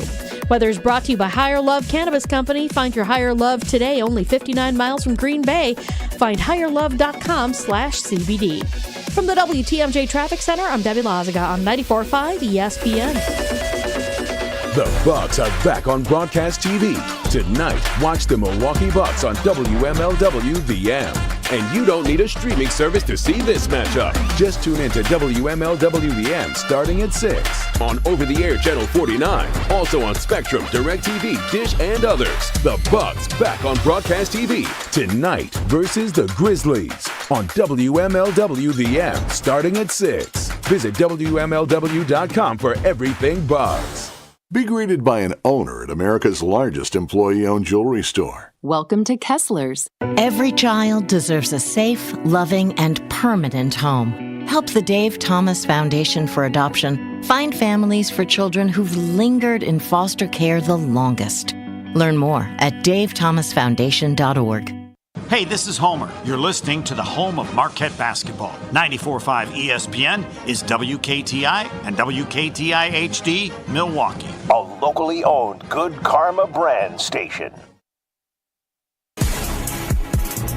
Weather is brought to you by Higher Love Cannabis Company. Find your Higher Love today, only 59 miles from Green Bay. Find higherlove.com/CBD. From the WTMJ Traffic Center, I'm Debbie Lazaga on 94.5 ESPN. The Bucks are back on broadcast TV. Tonight, watch the Milwaukee Bucks on WMLW-VM. And you don't need a streaming service to see this matchup. Just tune into WMLW-VM starting at 6 on over-the-air channel 49. Also on Spectrum, DirecTV, Dish, and others. The Bucks back on broadcast TV tonight versus the Grizzlies on WMLW-VM starting at 6. Visit WMLW.com for everything Bucks. Be greeted by an owner at America's largest employee-owned jewelry store. Welcome to Kessler's. Every child deserves a safe, loving, and permanent home. Help the Dave Thomas Foundation for Adoption find families for children who've lingered in foster care the longest. Learn more at davethomasfoundation.org. Hey, this is Homer. You're listening to the home of Marquette basketball. 94.5 ESPN is WKTI and WKTI HD Milwaukee. A locally owned Good Karma brand station.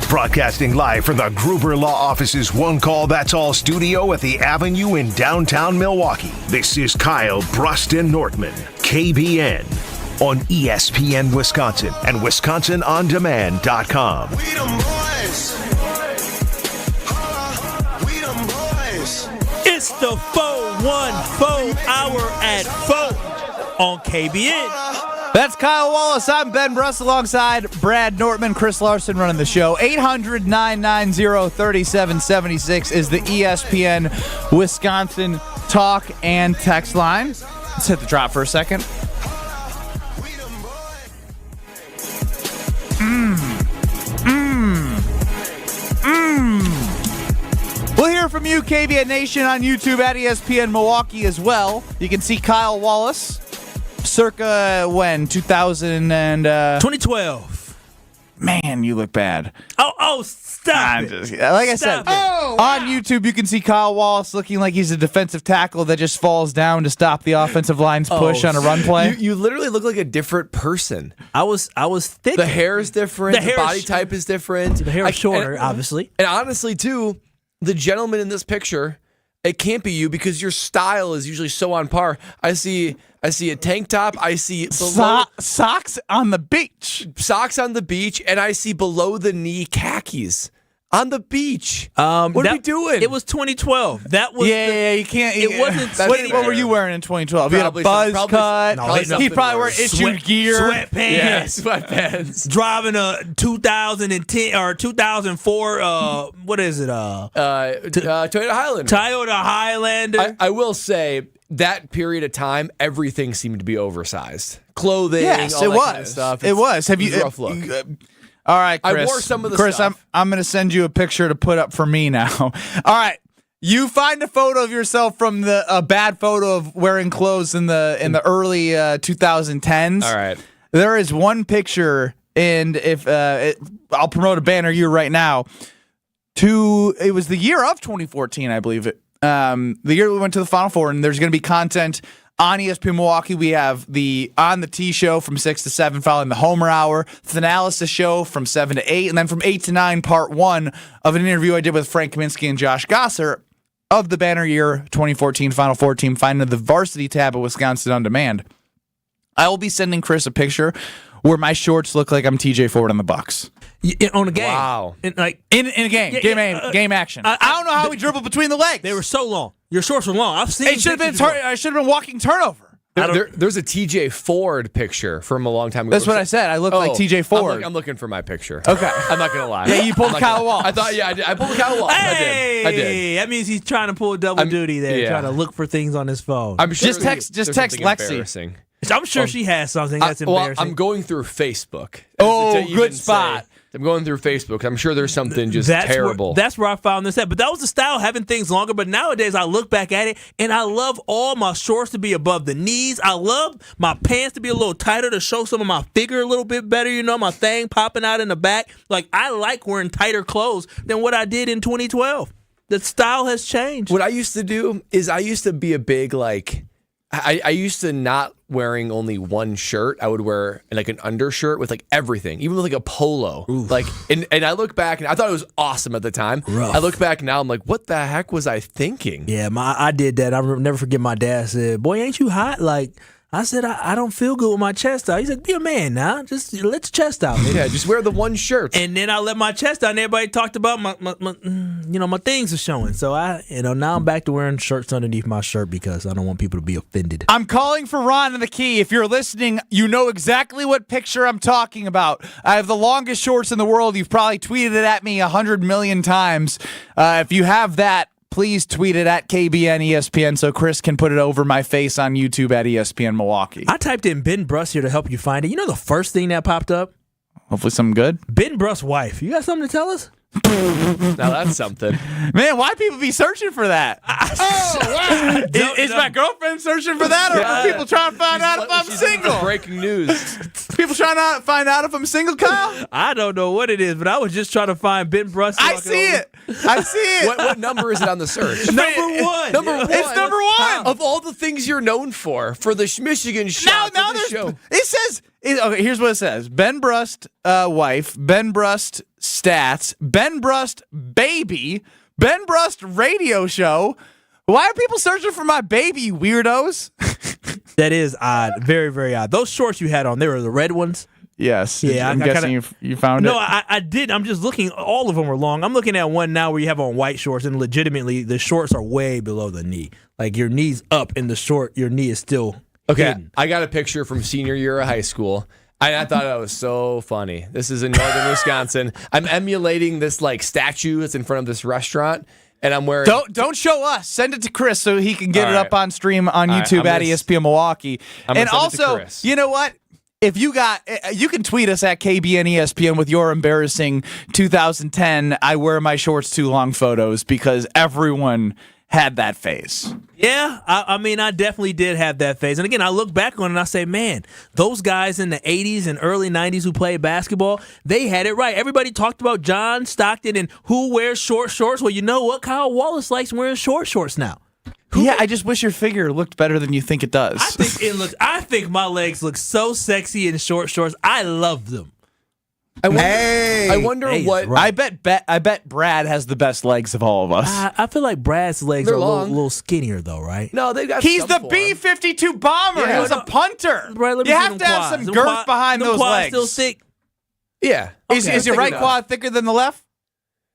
Broadcasting live from the Gruber Law Office's One Call That's All studio at the Avenue in downtown Milwaukee. This is Kyle Bruston Nortman, KBN. On ESPN Wisconsin and WisconsinOnDemand.com. We them boys. We them boys. It's the 414 hour at 4 on KBN. That's Kyle Wallace. I'm Ben Bruss alongside Brad Nortman, Chris Larson running the show. 800-990-3776 is the ESPN Wisconsin talk and text line. Let's hit the drop for a second. We'll hear from you, KBN Nation, on YouTube at ESPN Milwaukee as well. You can see Kyle Wallace, circa when? 2012. Man, you look bad. Oh, stop it. Like I said, on YouTube, you can see Kyle Wallace looking like he's a defensive tackle that just falls down to stop the offensive line's push on a run play. You literally look like a different person. I was thick. The hair is different. The body type is different. The hair is shorter, obviously. And honestly, too, the gentleman in this picture, it can't be you because your style is usually so on par. I see a tank top. I see socks on the beach. Socks on the beach, and I see below the knee khakis. On the beach. What are we doing? It was 2012. That was you can't. It wasn't. What were you wearing in 2012? You had a buzz cut. He probably wore issued gear. Sweatpants. Yeah, sweatpants. Driving a 2010 or 2004. What is it? Toyota Highlander. Toyota Highlander. I will say that period of time, everything seemed to be oversized. Clothing. Yes, all it that was. kind of stuff. It was. Have you? Rough look. All right, Chris. I wore some of the Chris, stuff. I'm going to send you a picture to put up for me now. All right. You find a photo of yourself from a bad photo of wearing clothes in the early 2010s. All right. There is one picture, and if I'll promote a banner year right now. It was the year of 2014, I believe it. The year we went to the Final Four, and there's going to be content on ESPN Milwaukee. We have the On the Tee show from 6 to 7, following the Homer Hour, Thanalysis show from 7 to 8, and then from 8 to 9, part 1 of an interview I did with Frank Kaminsky and Josh Gosser of the banner year 2014 Final Four team, finding the varsity tab of Wisconsin On Demand. I will be sending Chris a picture where my shorts look like I'm TJ Ford on the Bucks. On a game. Wow. In a game. Game action. I don't know how we dribbled between the legs. They were so long. Your shorts were long. I've seen it. I should have been walking turnover. There's a TJ Ford picture from a long time ago. That's what I said. I look like TJ Ford. I'm looking for my picture. Okay. I'm not going to lie. Yeah, you pulled Kyle Walsh. I thought, I pulled Kyle Walsh. Hey, I did. That means he's trying to pull a double duty there, trying to look for things on his phone. I'm sure just text Lexi. I'm sure she has something that's embarrassing. I'm going through Facebook. Good spot. I'm going through Facebook. I'm sure there's something just terrible. That's where I found this at. But that was the style, having things longer. But nowadays, I look back at it, and I love all my shorts to be above the knees. I love my pants to be a little tighter to show some of my figure a little bit better. My thing popping out in the back. Like, I like wearing tighter clothes than what I did in 2012. The style has changed. What I used to do is I used to be a big, I used to not wearing only one shirt. I would wear an undershirt with everything, even with a polo. Oof. And I look back and I thought it was awesome at the time. Rough. I look back now, I'm like, what the heck was I thinking? Yeah, I did that. I'll never forget my dad said, "Boy, ain't you hot?" I said, I don't feel good with my chest out. He's like, be a man now. Just let your chest out. Yeah, just wear the one shirt. And then I let my chest out, and everybody talked about my things are showing. So now I'm back to wearing shirts underneath my shirt because I don't want people to be offended. I'm calling for Ron in the key. If you're listening, you know exactly what picture I'm talking about. I have the longest shorts in the world. You've probably tweeted it at me 100 million times. If you have that, please tweet it at KBN ESPN so Chris can put it over my face on YouTube at ESPN Milwaukee. I typed in Ben Bruss here to help you find it. You know the first thing that popped up? Hopefully something good. Ben Bruss' wife. You got something to tell us? Now that's something. Man, why people be searching for that? Wow. Is my girlfriend searching for that, or are people trying to find out if I'm single? Breaking news. People trying to find out if I'm single, Kyle? I don't know what it is, but I was just trying to find Ben Bruss. I see it. What number is it on the search? Number one. It's number one. Of all the things you're known for the Michigan shot now the show. It says, okay, here's what it says. Ben Brust wife, Ben Brust stats, Ben Brust baby, Ben Brust radio show. Why are people searching for my baby, you weirdos? That is odd. Very, very odd. Those shorts you had on, they were the red ones? Yes. Yeah, I'm guessing you found it. No, I did. I'm just looking. All of them were long. I'm looking at one now where you have on white shorts, and legitimately the shorts are way below the knee. Like your knee's up in the short, your knee is still hidden. I got a picture from senior year of high school. I thought that was so funny. This is in northern Wisconsin. I'm emulating this statue that's in front of this restaurant, and I'm wearing. Don't show us. Send it to Chris so he can get it up on stream on YouTube at ESPN Milwaukee. And also, you know what? If you can tweet us at KBN ESPN with your embarrassing 2010 I wear my shorts too long photos, because everyone had that phase. Yeah, I mean, I definitely did have that phase. And again, I look back on it and I say, man, those guys in the 80s and early 90s who played basketball, they had it right. Everybody talked about John Stockton and who wears short shorts. Well, you know what? Kyle Wallace likes wearing short shorts now. I just wish your figure looked better than you think it does. I think my legs look so sexy in short shorts. I love them. I wonder what. Right. I bet Brad has the best legs of all of us. I feel like Brad's legs are a little skinnier, though, right? No, they've got. He's the B-52 bomber. Yeah, he was a punter. Brad, you have to have some girth behind those legs. Still thick. Yeah. Is your right quad thicker than the left?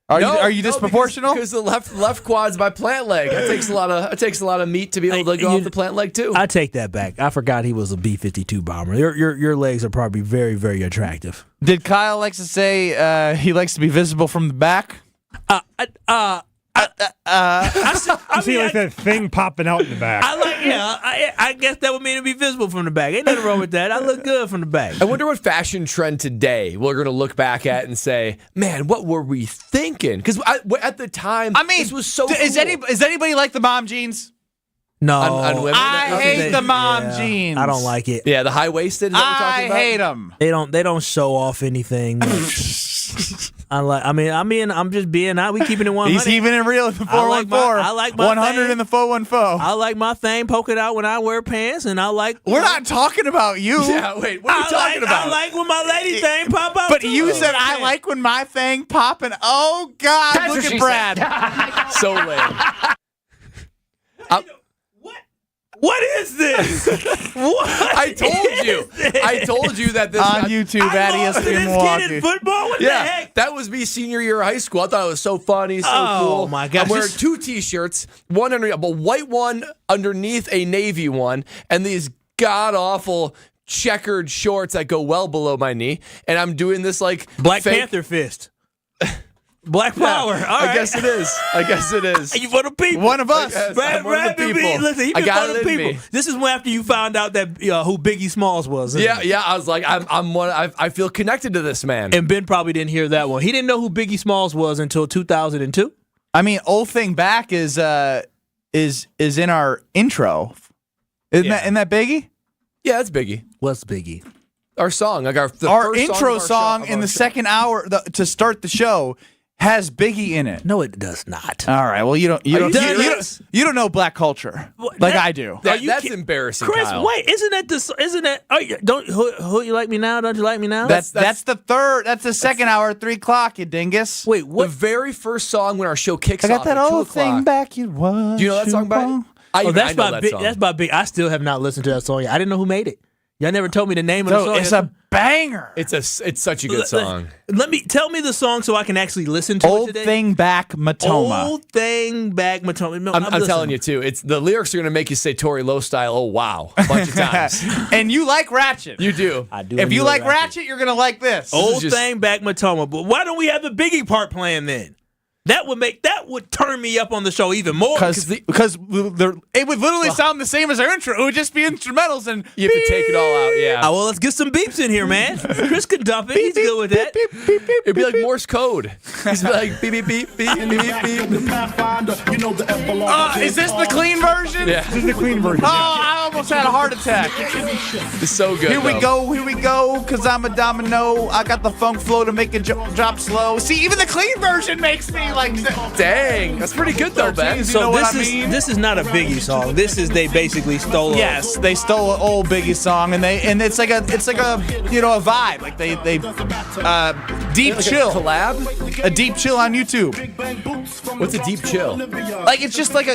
Are you disproportional? Because the left quad's my plant leg. It takes a lot of meat to be able to go off the plant leg too. I take that back. I forgot he was a B-52 bomber. Your legs are probably very, very attractive. Did Kyle likes to say he likes to be visible from the back? I see like that thing popping out in the back. I guess that would mean to be visible from the back. Ain't nothing wrong with that. I look good from the back. I wonder what fashion trend today we're going to look back at and say, man, what were we thinking? Because at the time, this was so cool. Is anybody like the mom jeans? No. On women? I hate the mom jeans. I don't like it. Yeah, the high-waisted, is that what we're talking about? I hate them. They don't show off anything. I'm just being out. We keeping it 100. He's even it real in the 414. I like my 100 thing. in the 414. I like my thing poking out when I wear pants, and I like. We're not talking about you. Yeah, wait. What are you talking about? I like when my lady thing pop out. But too. you said I like when my thing popping. Oh God! That's look what at she Brad. So lame. What is this? What? I told you that this on YouTube at ESPN Milwaukee. Football? What the heck? That was me senior year of high school. I thought it was so funny, so cool. Oh my gosh! I'm wearing two T-shirts, one under a white one underneath a navy one, and these god awful checkered shorts that go well below my knee. And I'm doing this like Black Panther fist. Black power. Yeah, All right. I guess it is. You for the people. One of us. I'm one of the people. Listen, he been for the people. Me. This is when after you found out that who Biggie Smalls was. Yeah. I was like, I'm one. I feel connected to this man. And Ben probably didn't hear that one. He didn't know who Biggie Smalls was until 2002. I mean, Old Thing Back is in our intro. Isn't that Biggie? Yeah, that's Biggie. What's Biggie? Our song, like our intro song in the second hour to start the show. Has Biggie in it? No, it does not. All right. Well, you don't know black culture like I do. That's embarrassing, Chris. Kyle. Wait, isn't that? Oh, don't who you like me now? Don't you like me now? That's the third. That's the second hour at 3:00. You dingus. Wait, what? The very first song when our show kicks off. I got that at old 2:00. Thing Back. You was. Do you know that song by? That's by Big. I still have not listened to that song yet. I didn't know who made it. Y'all never told me the name of the song. It's a banger. It's such a good song. Tell me the song so I can actually listen to it today. Old Thing Back Matoma. Old Thing Back Matoma. No, I'm telling you too. It's the lyrics are gonna make you say Tory Lowe style. Oh wow, a bunch of times. And you like Ratchet. You do. I do. If you like Ratchet, you're gonna like this. Old Thing Back Matoma. But why don't we have the Biggie part playing then? That would turn me up on the show even more because it would literally sound the same as our intro. It would just be instrumentals and you have to take it all out. Yeah. Well, let's get some beeps in here, man. Chris can dump it. He's good with that. Beep, beep, beep, it'd be like Morse code. He's like beep beep beep beep beep beep. Is this the clean version? Yeah. This is the clean version. Oh, I almost had a heart attack. It's so good. Here we go. Cause I'm a domino. I got the funk flow to make it drop slow. See, even the clean version makes me. Dang, that's pretty good though, Ben. So this is not a Biggie song. They basically stole. Yes, they stole an old Biggie song, and it's like a a vibe. Like they deep chill collab, a deep chill on YouTube. What's a deep chill? Like it's just like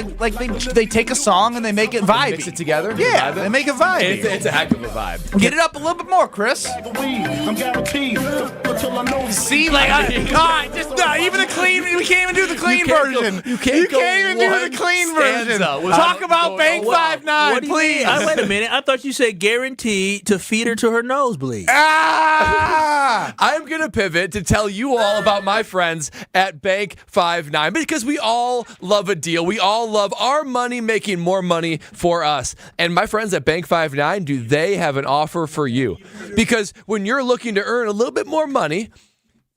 they take a song and they make it vibey. Mix it together. Yeah, they make it vibey. It's a heck of a vibe. Get it up a little bit more, Chris. See, even the clean. We can't even do the clean version. You can't even do the clean version. Talk about Bank 5-9, please. Wait a minute. I thought you said guaranteed to feed her to her nosebleed. I'm going to pivot to tell you all about my friends at Bank 5-9 because we all love a deal. We all love our money making more money for us. And my friends at Bank 5-9, do they have an offer for you? Because when you're looking to earn a little bit more money,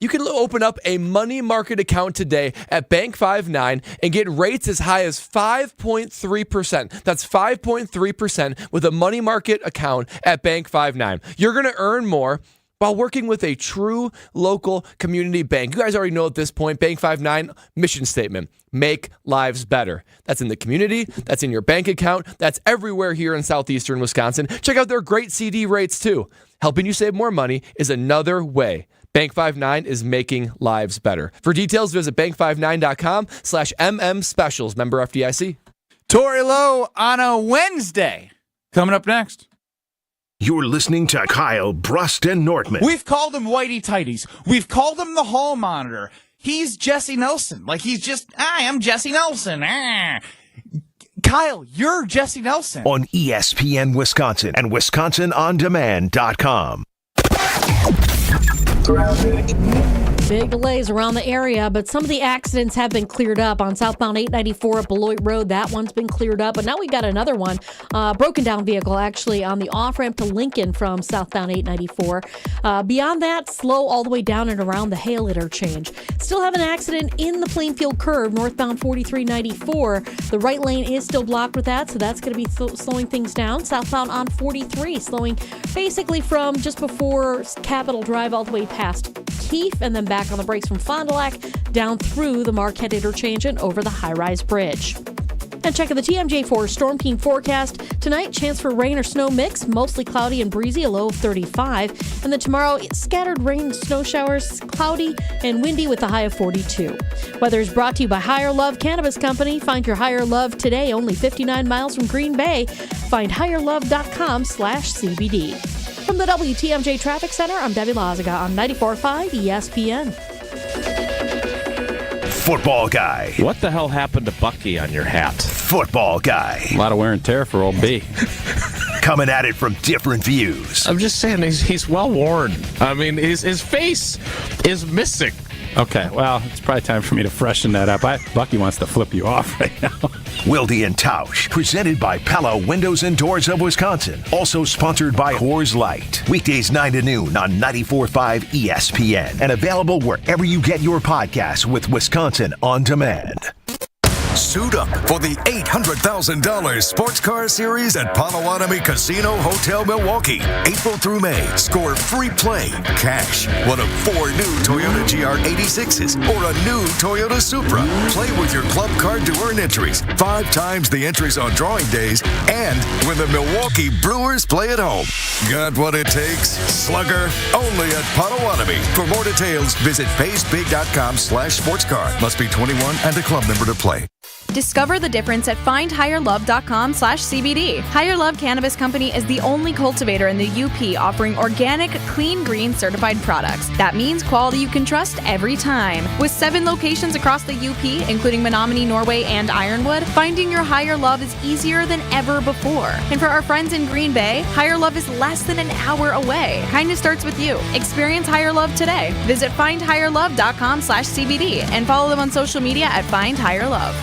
you can open up a money market account today at Bank 5-9 and get rates as high as 5.3%. That's 5.3% with a money market account at Bank 5-9. You're going to earn more while working with a true local community bank. You guys already know at this point, Bank 5-9 mission statement, make lives better. That's in the community. That's in your bank account. That's everywhere here in southeastern Wisconsin. Check out their great CD rates too. Helping you save more money is another way Bank 5-9 is making lives better. For details, visit bank59.com/MM specials. Member FDIC. Tory Lowe on a Wednesday. Coming up next. You're listening to Kyle, Brust, and Nortman. We've called him Whitey Tighties. We've called him the Hall Monitor. he's Jesse Nelson. Like, he's just, I am Jesse Nelson. Kyle, you're Jesse Nelson. On ESPN Wisconsin and WisconsinOnDemand.com. Big delays around the area, but some of the accidents have been cleared up. On southbound 894 at Beloit Road, that one's been cleared up. But now we got another one, broken down vehicle actually on the off-ramp to Lincoln from southbound 894. Beyond that, slow all the way down and around the Hale interchange. Still have an accident in the Plainfield curve, northbound 4394. The right lane is still blocked with that, so that's going to be slowing things down. Southbound on 43, slowing basically from just before Capitol Drive all the way past Keefe, and then back on the brakes from Fond du Lac down through the Marquette interchange and over the high-rise bridge. And checking the TMJ for Storm Team forecast. Tonight, chance for rain or snow mix, mostly cloudy and breezy, a low of 35. And then tomorrow, scattered rain and snow showers, cloudy and windy with a high of 42. Weather is brought to you by Higher Love Cannabis Company. Find your Higher Love today, only 59 miles from Green Bay. Find higherlove.com/CBD. From the WTMJ Traffic Center, I'm Debbie Lazaga on 94.5 ESPN. Football guy. What the hell happened to Bucky on your hat? Football guy. A lot of wear and tear for old B. Coming at it from different views. I'm just saying he's well worn. I mean, his face is missing. Okay, well, it's probably time for me to freshen that up. Bucky wants to flip you off right now. Wilde and Tausch, presented by Pella Windows and Doors of Wisconsin. Also sponsored by Coors Light. Weekdays 9 to noon on 94.5 ESPN. And available wherever you get your podcasts with Wisconsin On Demand. Suit up for the $800,000 Sports Car Series at Potawatomi Casino Hotel Milwaukee. April through May, score free play, cash, one of 4 new Toyota GR86s or a new Toyota Supra. Play with your club card to earn entries, 5 times the entries on drawing days, and when the Milwaukee Brewers play at home. Got what it takes? Slugger, only at Potawatomi. For more details, visit paysbig.com/sportscar. Must be 21 and a club member to play. Discover the difference at findhigherlove.com/CBD. Higher Love Cannabis Company is the only cultivator in the UP offering organic, clean green certified products. That means quality you can trust every time. With 7 locations across the UP, including Menominee, Norway, and Ironwood, finding your Higher Love is easier than ever before. And for our friends in Green Bay, Higher Love is less than an hour away. Kindness starts with you. Experience Higher Love today. Visit findhigherlove.com/CBD and follow them on social media at Find Higher Love.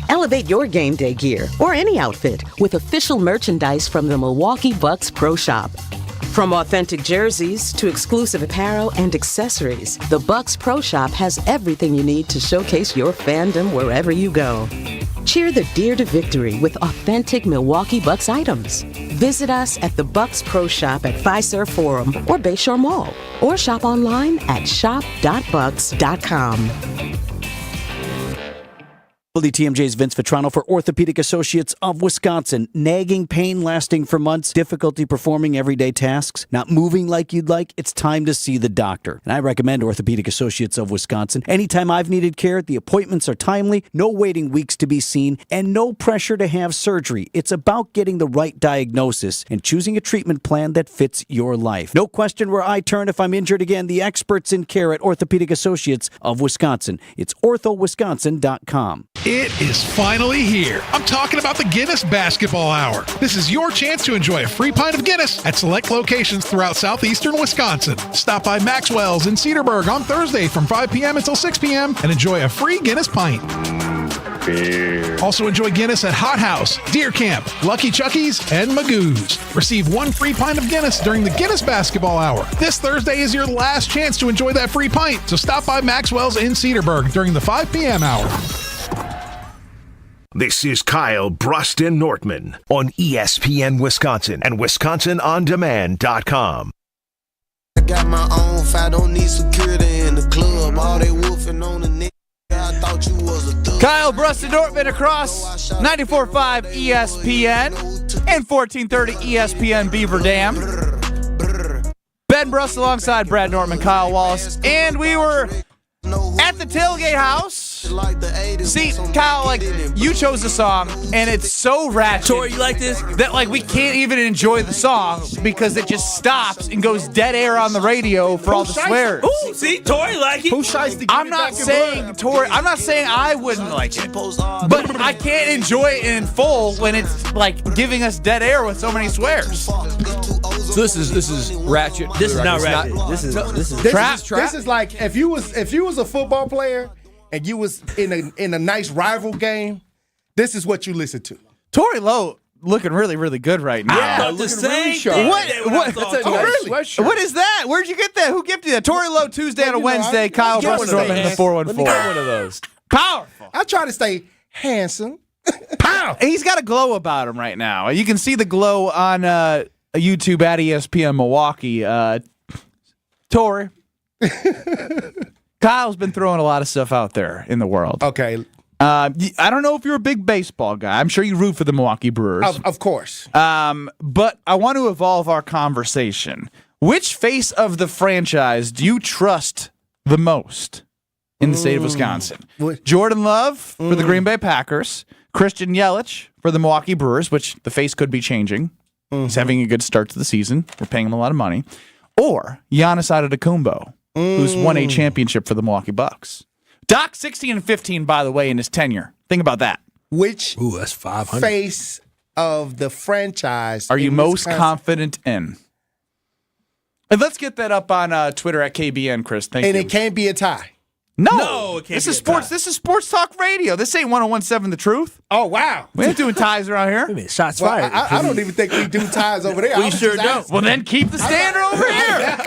Elevate your game day gear or any outfit with official merchandise from the Milwaukee Bucks Pro Shop. From authentic jerseys to exclusive apparel and accessories, the Bucks Pro Shop has everything you need to showcase your fandom wherever you go. Cheer the Deer to victory with authentic Milwaukee Bucks items. Visit us at the Bucks Pro Shop at Fiserv Forum or Bayshore Mall, or shop online at shop.bucks.com. WTMJ's Vince Vitrano for Orthopedic Associates of Wisconsin. Nagging pain lasting for months, difficulty performing everyday tasks, not moving like you'd like, it's time to see the doctor. And I recommend Orthopedic Associates of Wisconsin. Anytime I've needed care, the appointments are timely, no waiting weeks to be seen, and no pressure to have surgery. It's about getting the right diagnosis and choosing a treatment plan that fits your life. No question where I turn if I'm injured again. The experts in care at Orthopedic Associates of Wisconsin. It's orthowisconsin.com. It is finally here. I'm talking about the Guinness Basketball Hour. This is your chance to enjoy a free pint of Guinness at select locations throughout southeastern Wisconsin. Stop by Maxwell's in Cedarburg on Thursday from 5 p.m. until 6 p.m. and enjoy a free Guinness pint. Beer. Also enjoy Guinness at Hot House, Deer Camp, Lucky Chucky's, and Magoo's. Receive 1 free pint of Guinness during the Guinness Basketball Hour. This Thursday is your last chance to enjoy that free pint, so stop by Maxwell's in Cedarburg during the 5 p.m. hour. This is Kyle Bruston Nortman on ESPN Wisconsin and WisconsinOnDemand.com. I got my own fight, don't need security in the club. All they wolfing on the neck. I thought you was a thug. Kyle Bruston Nortman across 94.5 ESPN and 1430 ESPN Beaver Dam. Ben Brust alongside Brad Nortman, Kyle Wallace, and we were At the tailgate house. See, Kyle, like, you chose the song, and it's so ratchet. Tori, you like this? That, like, we can't even enjoy the song because it just stops and goes dead air on the radio for all the swears. Ooh, see, Tori like it. I'm not saying Tori. I'm not saying I wouldn't like it, but I can't enjoy it in full when it's like giving us dead air with so many swears. So this is ratchet. This is not ratchet. This is trap. This is like if you was a football player and you was in a nice rival game, this is what you listen to. Tory Lowe looking really, really good right now. Yeah, the same thing. What? That's a nice sweatshirt. What is that? Where'd you get that? Who gifted you that? Tory Lowe Tuesday on a Wednesday. Kyle Bustorm in the 414. Let me get one of those. Powerful. I try to stay handsome. Pow! He's got a glow about him right now. You can see the glow on YouTube at ESPN Milwaukee. Tory. Kyle's been throwing a lot of stuff out there in the world. Okay. I don't know if you're a big baseball guy. I'm sure you root for the Milwaukee Brewers. Of course. But I want to evolve our conversation. Which face of the franchise do you trust the most in the state of Wisconsin? Jordan Love for the Green Bay Packers, Christian Yelich for the Milwaukee Brewers, which the face could be changing. He's having a good start to the season. We're paying him a lot of money. Or Giannis Antetokounmpo, who's won a championship for the Milwaukee Bucks. Doc 16-15, by the way, in his tenure. Think about that. Which that's 500. face of the franchise are you in most Wisconsin? confident in? And let's get that up on Twitter at KBN, Chris. Thank you. And it can't be a tie. No, it can't this be is a sports. tie. This is sports talk radio. This ain't 101.7 The Truth. Oh, wow. We ain't doing ties around here. Wait a minute, shots Well, fired. I don't even think we do ties over there. We sure don't. Well, then keep the standard over here.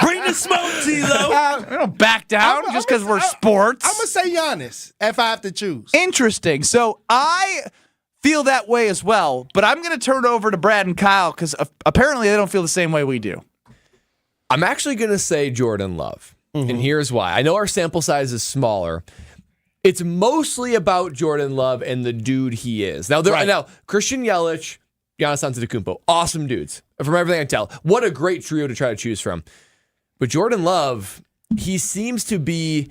Bring the smoke, T-Lo. We don't back down just because we're sports. I'm going to say Giannis if I have to choose. Interesting. So I feel that way as well, but I'm going to turn it over to Brad and Kyle because apparently they don't feel the same way we do. I'm actually going to say Jordan Love. And here's why. I know our sample size is smaller. It's mostly about Jordan Love and the dude he is. Now, now Christian Yelich, Giannis Antetokounmpo, awesome dudes. From everything I can tell. What a great trio to try to choose from. But Jordan Love, he seems to be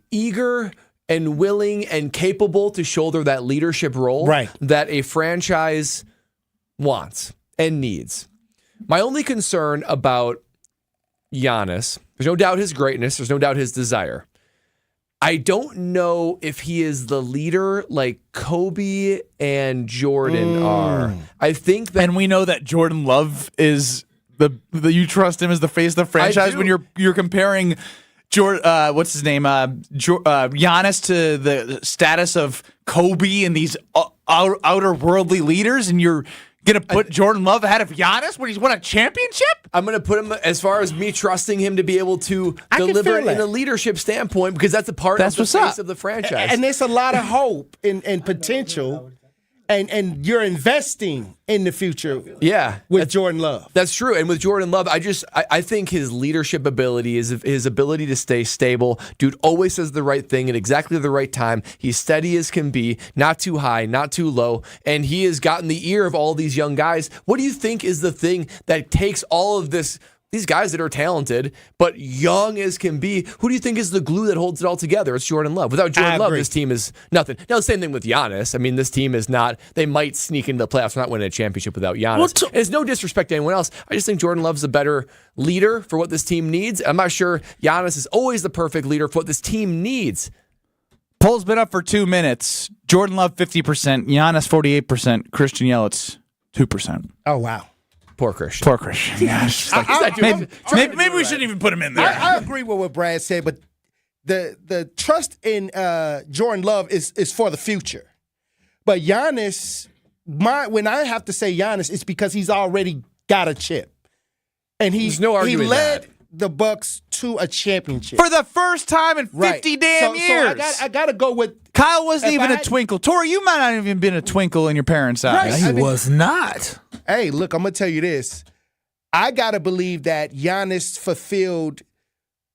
eager and willing and capable to shoulder that leadership role that a franchise wants and needs. My only concern about Giannis, there's no doubt his greatness, there's no doubt his desire. I don't know if he is the leader like Kobe and Jordan are. I think that, and we know that Jordan Love is the you trust him as the face of the franchise when you're comparing what's his name Giannis to the status of Kobe and these outer worldly leaders, and you're gonna put Jordan Love ahead of Giannis when he's won a championship? I'm gonna put him as far as me trusting him to be able to deliver in a leadership standpoint, because that's a part of the face of the franchise. And there's a lot of hope and potential, and you're investing in the future. With Jordan Love. That's true. And with Jordan Love, I think his leadership ability is his ability to stay stable. Dude always says the right thing at exactly the right time. He's steady as can be, not too high, not too low, and he has gotten the ear of all these young guys. What do you think is the thing that takes all of these guys that are talented, but young as can be? Who do you think is the glue that holds it all together? It's Jordan Love. Without Jordan Love, this team is nothing. Now, the same thing with Giannis. I mean, this team is not, they might sneak into the playoffs, not winning a championship without Giannis. And it's no disrespect to anyone else. I just think Jordan Love's a better leader for what this team needs. I'm not sure Giannis is always the perfect leader for what this team needs. Poll's been up for 2 minutes. Jordan Love, 50%. Giannis, 48%. Christian Yelich, 2%. Oh, wow. Poor Christian. Poor Christian. Yeah, maybe we shouldn't even put him in there. I agree with what Brad said, but the trust in Jordan Love is for the future. But Giannis, when I have to say Giannis, it's because he's already got a chip, and he led the Bucks to a championship for the first time in 50 damn years. So I got to go with Kyle. Wasn't even a twinkle. Tori, you might not have even been a twinkle in your parents' eyes. He was not. Hey, look, I'm going to tell you this. I got to believe that Giannis fulfilled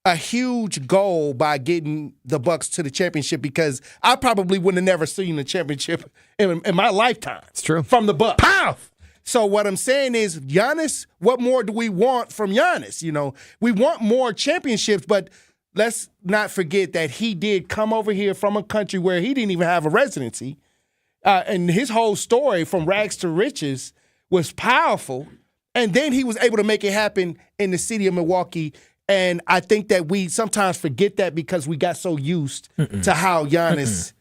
a huge goal by getting the Bucks to the championship, because I probably would have never seen a championship in my lifetime. It's true. From the Bucks. Pow! So what I'm saying is, Giannis, what more do we want from Giannis? You know, we want more championships, but let's not forget that he did come over here from a country where he didn't even have a residency. And his whole story from rags to riches was powerful. And then he was able to make it happen in the city of Milwaukee. And I think that we sometimes forget that because we got so used to how Giannis.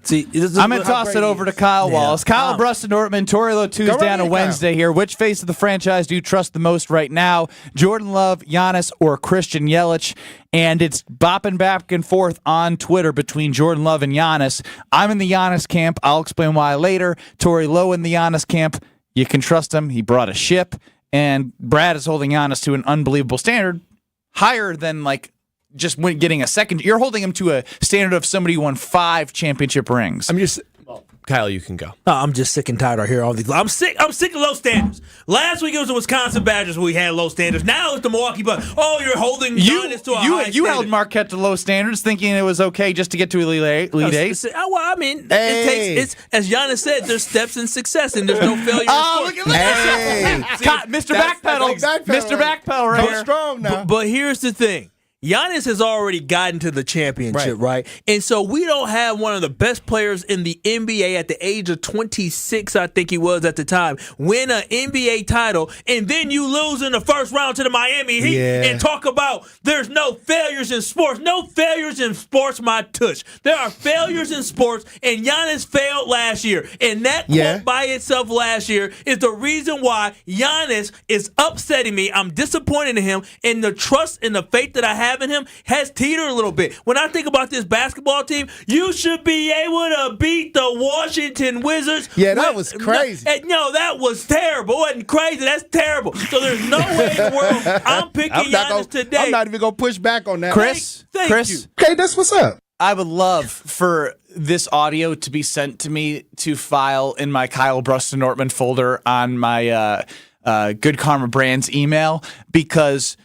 See, I'm going to toss it over to Kyle Wallace. Kyle Bruston Ortman, Torilo Tuesday on a Wednesday here. Which face of the franchise do you trust the most right now? Jordan Love, Giannis, or Christian Yelich? And it's bopping back and forth on Twitter between Jordan Love and Giannis. I'm in the Giannis camp. I'll explain why later. Tori Lowe in the Giannis camp. You can trust him. He brought a ship. And Brad is holding Giannis to an unbelievable standard. Higher than just getting a second. You're holding him to a standard of somebody who won 5 championship rings. Kyle, you can go. I'm just sick and tired of hearing all these. I'm sick of low standards. Last week it was the Wisconsin Badgers where we had low standards. Now it's the Milwaukee Bucks. Oh, you're holding Giannis to a high standard. You held Marquette to low standards, thinking it was okay just to get to Elite Eight. Well, I mean, it takes. As Giannis said, there's steps in success, and there's no failure. Look at that, Mr. Backpedal, Mr. Backpedal, right here. Strong now. But here's the thing. Giannis has already gotten to the championship, right? And so we don't have one of the best players in the NBA at the age of 26, I think he was at the time, win an NBA title, and then you lose in the first round to the Miami Heat and talk about there's no failures in sports. No failures in sports, my tush. There are failures in sports, and Giannis failed last year. And that quote by itself last year is the reason why Giannis is upsetting me. I'm disappointed in him, and the trust and the faith that I have in him has teetered a little bit. When I think about this basketball team, you should be able to beat the Washington Wizards. Yeah, that was crazy. No, that was terrible. It wasn't crazy. That's terrible. So there's no way in the world I'm picking Giannis today. I'm not even going to push back on that. Chris? Thank you. Okay, that's what's up. I would love for this audio to be sent to me to file in my Kyle Bruston Ortman folder on my Good Karma Brands email, because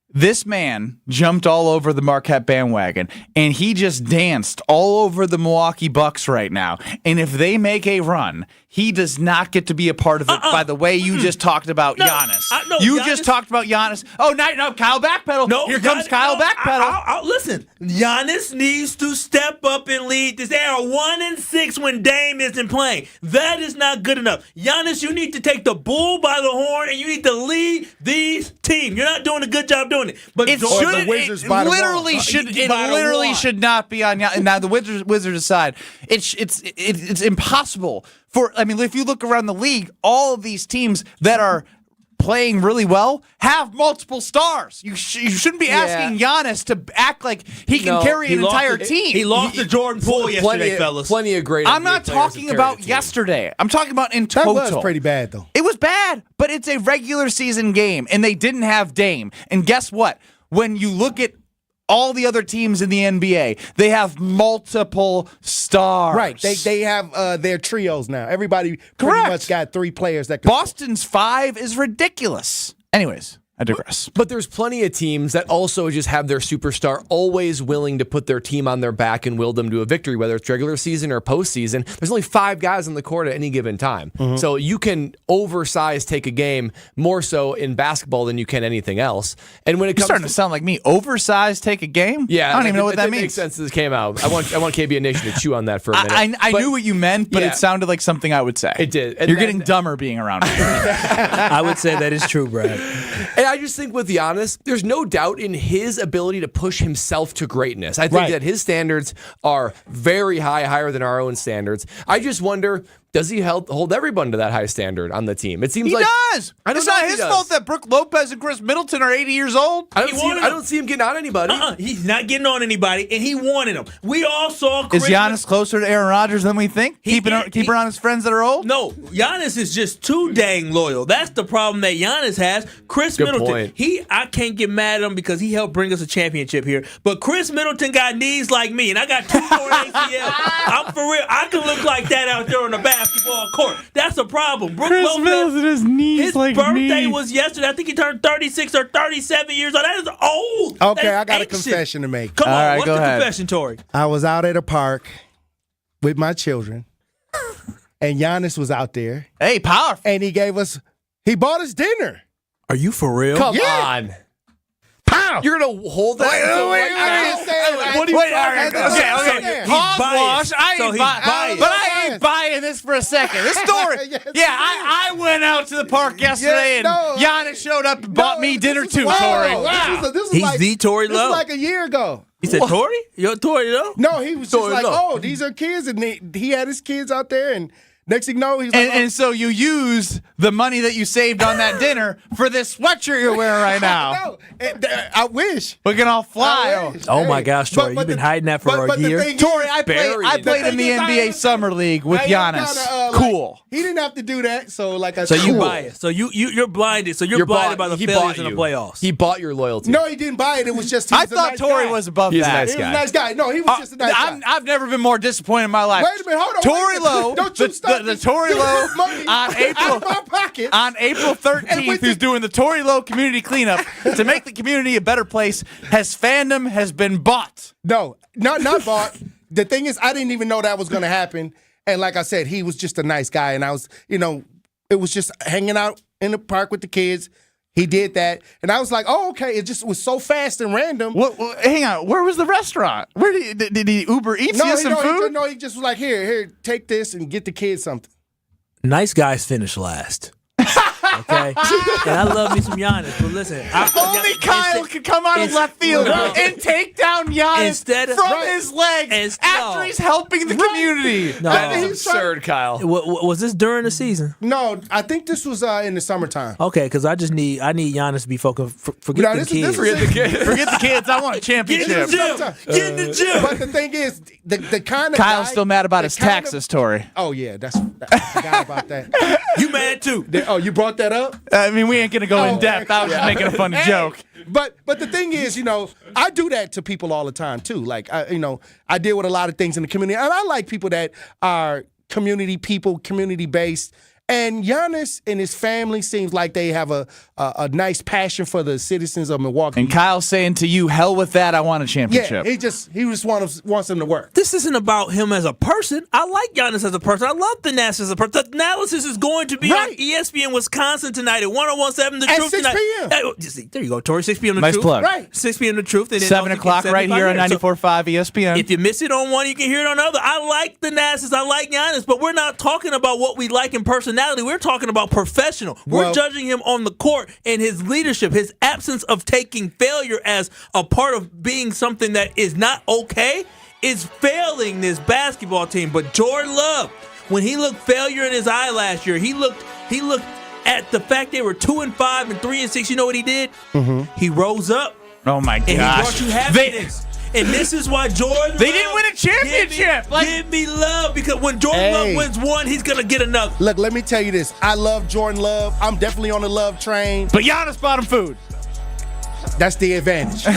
this man jumped all over the Marquette bandwagon, and he just danced all over the Milwaukee Bucks right now. And if they make a run, he does not get to be a part of it by the way you just talked about Giannis. You just talked about Giannis. Oh, no, Kyle backpedal. No, here comes Kyle backpedal. Listen, Giannis needs to step up and lead this. They are 1-6 when Dame isn't playing. That is not good enough. Giannis, you need to take the bull by the horn, and you need to lead these teams. You're not doing a good job doing it. But It literally should not be on. And now the Wizards aside, it's impossible for. I mean, if you look around the league, all of these teams that are playing really well have multiple stars. You shouldn't be asking Giannis to act like he can carry an entire team. He lost to Jordan Poole yesterday, fellas. Plenty of great. I'm not talking about yesterday. I'm talking about in total. That was pretty bad, though. It was bad, but it's a regular season game, and they didn't have Dame. And guess what? When you look at all the other teams in the NBA, they have multiple stars. Right. They have their trios now. Everybody pretty much got 3 players that could Boston's 5 is ridiculous. Anyways, I digress. But there's plenty of teams that also just have their superstar always willing to put their team on their back and will them to a victory, whether it's regular season or postseason. There's only 5 guys on the court at any given time. Mm-hmm. So you can take a game more so in basketball than you can anything else. And when it comes starting to sound like me, oversized take a game? Yeah. I don't even know what that means. It makes sense as it came out. I want KBN Nation to chew on that for a minute. I knew what you meant, but it sounded like something I would say. It did. And You're getting dumber being around me. I would say that is true, Brad. And I just think with Giannis, there's no doubt in his ability to push himself to greatness. I think that his standards are very high, higher than our own standards. I just wonder, does he hold everyone to that high standard on the team? It seems he like does. It's not his fault that Brook Lopez and Chris Middleton are 80 years old. I don't see him getting on anybody. He's not getting on anybody, and he wanted him. We all saw Chris. Is Giannis closer to Aaron Rodgers than we think? Keep around his friends that are old? No, Giannis is just too dang loyal. That's the problem that Giannis has. Chris Middleton, I can't get mad at him because he helped bring us a championship here. But Chris Middleton got knees like me, and I got 2 more ACL. I'm for real. I can look like that out there on the basketball court. That's a problem. Brook Lopez, his knees his birthday was yesterday. I think he turned 36 or 37 years old. That is old. Okay, I got a confession to make. Come on, what's the confession, Tori? I was out at a park with my children, and Giannis was out there. Hey, powerful. And he bought us dinner. Are you for real? Come on. How? You're going to hold that? What are you talking about? Okay. Hogwash. I ain't buying this for a second. This story. I went out to the park yesterday and Giannis showed up and bought me dinner too, Tori. Wow. He's the Tory This Lowe. is like a year ago. He said, Tory? You're Tory Lowe? No, he was just Tory like, Lowe. oh, these are kids. And he had his kids out there. And next thing you know, he's like, And so you used the money that you saved on that dinner for this sweatshirt you're wearing right now. I wish. We can all fly. Oh, my gosh, Tory. You've been hiding that for a year. Tori, I played in the NBA Summer League with Giannis. Cool. He didn't have to do that. So, like I So said, you buy it. So you're blinded. So you're blinded by the failures in the playoffs. He bought your loyalty. No, he didn't buy it. It was just I thought Tori was above He's that. a nice He was guy. a nice guy. No, he was just a nice guy. I've never been more disappointed in my life. Wait a minute, hold on. Tory Lowe, Don't you stop the Tory Lowe money on April out of my pocket. on April 13th, who's doing the Tory Lowe community cleanup to make the community a better place. Fandom has been bought. No, not bought. The thing is, I didn't even know that was going to happen. And like I said, he was just a nice guy. And I was, it was just hanging out in the park with the kids. He did that. And I was like, oh, okay. It just was so fast and random. Hang on. Where was the restaurant? Where did he Uber Eats you some food? He just was like, here, take this and get the kids something. Nice guys finish last. Okay? And I love me some Giannis, but listen. Only Kyle could come out of left field and take down Giannis from his legs after he's helping the community. No. That is absurd, Kyle. Was this during the season? No, I think this was in the summertime. Okay, because I need Giannis to be focused. Forget the kids. Forget the kids. I want a championship. Get in the gym. But the thing is, the kind of Kyle's guy, still mad about his taxes, Tori. Oh, yeah. I forgot about that. You mad too. Oh, you brought that up? I mean, we ain't going to go in depth. I was just making a funny joke. But the thing is, I do that to people all the time too. Like, I deal with a lot of things in the community. And I like people that are community people, community based. And Giannis and his family seems like they have a nice passion for the citizens of Milwaukee. And Kyle's saying to you, hell with that, I want a championship. Yeah, he just wants him to work. This isn't about him as a person. I like Giannis as a person. I love the analysis as a person. The analysis is going to be on ESPN Wisconsin tonight at 101.7 The At Truth 6 tonight. There you go, Tori. 6 p.m. The Nice Truth. plug. Right. 6 p.m. The Truth. And then 7 o'clock right here on 94.5 ESPN. If you miss it on one, you can hear it on the other. I like the analysis. I like Giannis, but we're not talking about what we like in personality. We're talking about professional. We're judging him on the court and his leadership, his absence of taking failure as a part of being something that is not okay, is failing this basketball team. But Jordan Love, when he looked failure in his eye last year, he looked at the fact they were 2-5 and 3-6. You know what he did? Mm-hmm. He rose up. Oh my gosh! And he brought you happiness. And this is why Jordan They didn't win a championship. Give me love, because when Jordan Love wins one, he's going to get another. Look, let me tell you this. I love Jordan Love. I'm definitely on the love train. But Giannis bought him food. That's the advantage. Yeah,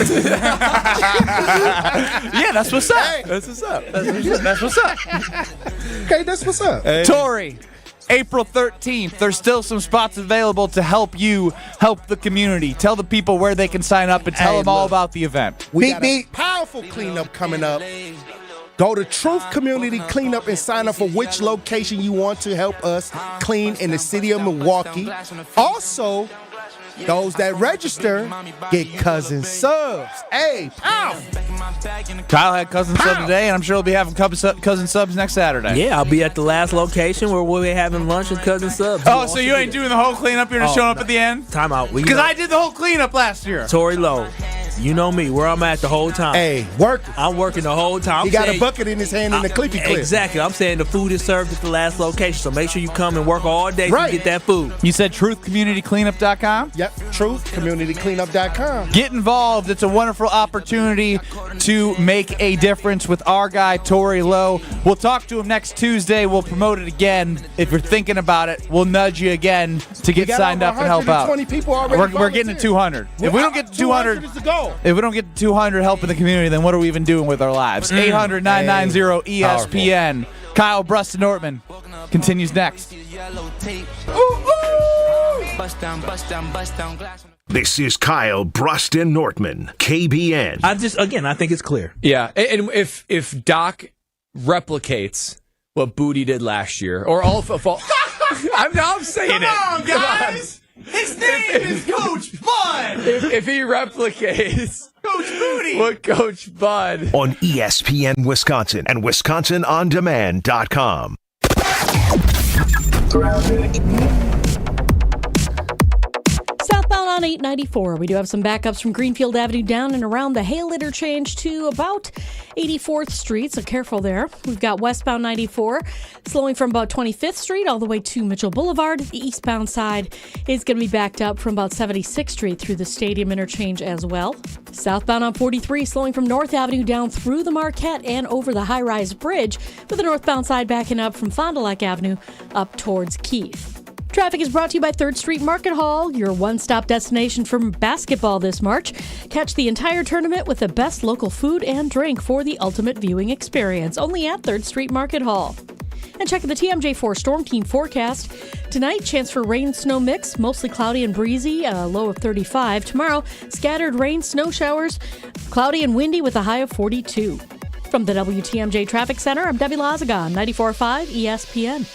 that's what's up. Hey. That's what's up. That's what's up. Okay, that's what's up. Hey. Tori, April 13th, there's still some spots available to help you help the community. Tell the people where they can sign up and tell them all about the event. We got a powerful cleanup coming up. Go to Truth Community Cleanup and sign up for which location you want to help us clean in the city of Milwaukee. Also, those that register get cousin subs. Hey, powerful. Kyle had cousin sub today, and I'm sure he'll be having cousin subs next Saturday. Yeah, I'll be at the last location where we'll be having lunch with cousin subs. Oh, so you ain't doing the whole cleanup? You're just showing up at the end? Time out. Because I did the whole cleanup last year. Tory Lowe. You know me, where I'm at the whole time. Hey, working. I'm working the whole time. He got a bucket in his hand and a clippy clip. Exactly. I'm saying the food is served at the last location, so make sure you come and work all day to get that food. You said truthcommunitycleanup.com? Yep, truthcommunitycleanup.com. Get involved. It's a wonderful opportunity to make a difference with our guy, Tory Lowe. We'll talk to him next Tuesday. We'll promote it again. If you're thinking about it, we'll nudge you again to get signed up and help out. People already We're getting to 200. If we don't get to 200, is the goal. if we don't get to 200 helping the community, then what are we even doing with our lives? 800-990-ESPN. Kyle Bruston-Nortman continues next. This is Kyle Bruston-Nortman, KBN. I think it's clear. Yeah, and if Doc replicates what Booty did last year, or all I'm saying Come on, guys! His name is Coach Bud. If he replicates Coach Booty. what Coach Bud on ESPN Wisconsin and WisconsinOnDemand.com. Southbound on 894. We do have some backups from Greenfield Avenue down and around the Hale interchange to about 84th Street, so careful there. We've got westbound 94 slowing from about 25th Street all the way to Mitchell Boulevard. The eastbound side is going to be backed up from about 76th Street through the Stadium interchange as well. Southbound on 43 slowing from North Avenue down through the Marquette and over the high-rise bridge, with the northbound side backing up from Fond du Lac Avenue up towards Keith. Traffic is brought to you by 3rd Street Market Hall, your one-stop destination for basketball this March. Catch the entire tournament with the best local food and drink for the ultimate viewing experience, only at 3rd Street Market Hall. And check the TMJ4 Storm Team forecast. Tonight, chance for rain, snow mix, mostly cloudy and breezy, a low of 35. Tomorrow, scattered rain, snow showers, cloudy and windy with a high of 42. From the WTMJ Traffic Center, I'm Debbie Lazaga, 94.5 ESPN.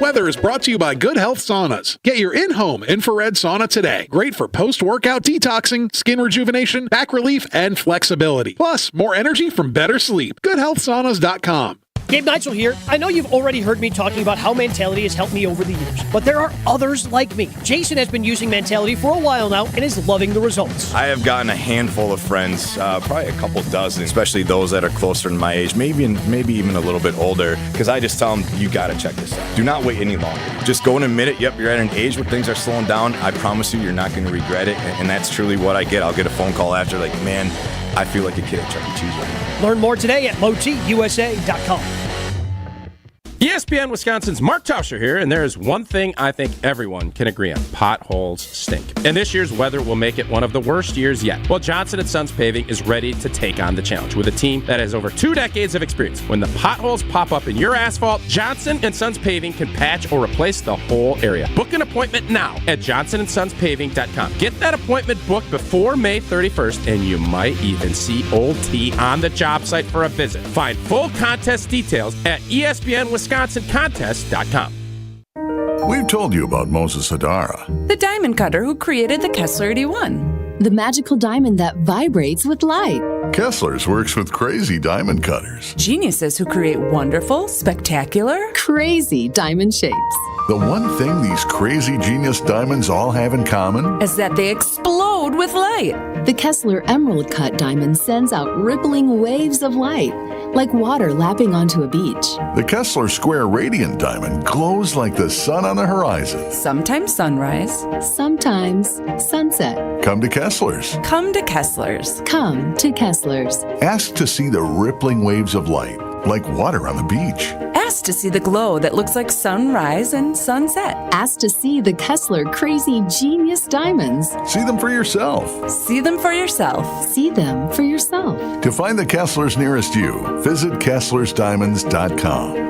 Weather is brought to you by Good Health Saunas. Get your in-home infrared sauna today. Great for post-workout detoxing, skin rejuvenation, back relief, and flexibility. Plus, more energy from better sleep. GoodHealthSaunas.com. Gabe Neitzel here. I know you've already heard me talking about how Mentality has helped me over the years, but there are others like me. Jason has been using Mentality for a while now and is loving the results. I have gotten a handful of friends, probably a couple dozen, especially those that are closer to my age, maybe even a little bit older, because I just tell them, you got to check this out. Do not wait any longer. Just go and admit it. Yep, you're at an age where things are slowing down. I promise you, you're not going to regret it, and that's truly what I get. I'll get a phone call after, like, man, I feel like a kid at Chuck E. Cheese right now. Learn more today at LowTUSA.com. ESPN Wisconsin's Mark Tauscher here, and there is one thing I think everyone can agree on. Potholes stink. And this year's weather will make it one of the worst years yet. Well, Johnson & Sons Paving is ready to take on the challenge with a team that has over 2 decades of experience. When the potholes pop up in your asphalt, Johnson & Sons Paving can patch or replace the whole area. Book an appointment now at johnsonsonspaving.com. Get that appointment booked before May 31st, and you might even see Old T on the job site for a visit. Find full contest details at ESPNWisconsinContest.com. We've told you about Moses Hadara. The diamond cutter who created the Kessler 81. The magical diamond that vibrates with light. Kessler's works with crazy diamond cutters. Geniuses who create wonderful, spectacular, crazy diamond shapes. The one thing these crazy genius diamonds all have in common is that they explode with light. The Kessler Emerald Cut diamond sends out rippling waves of light, like water lapping onto a beach. The Kessler Square Radiant Diamond glows like the sun on the horizon. Sometimes sunrise, sometimes sunset. Come to Kessler's. Come to Kessler's. Come to Kessler's. Ask to see the rippling waves of light, like water on the beach. Ask to see the glow that looks like sunrise and sunset. Ask to see the Kessler Crazy Genius Diamonds. See them for yourself. See them for yourself. See them for yourself. To find the Kesslers nearest you, visit KesslersDiamonds.com.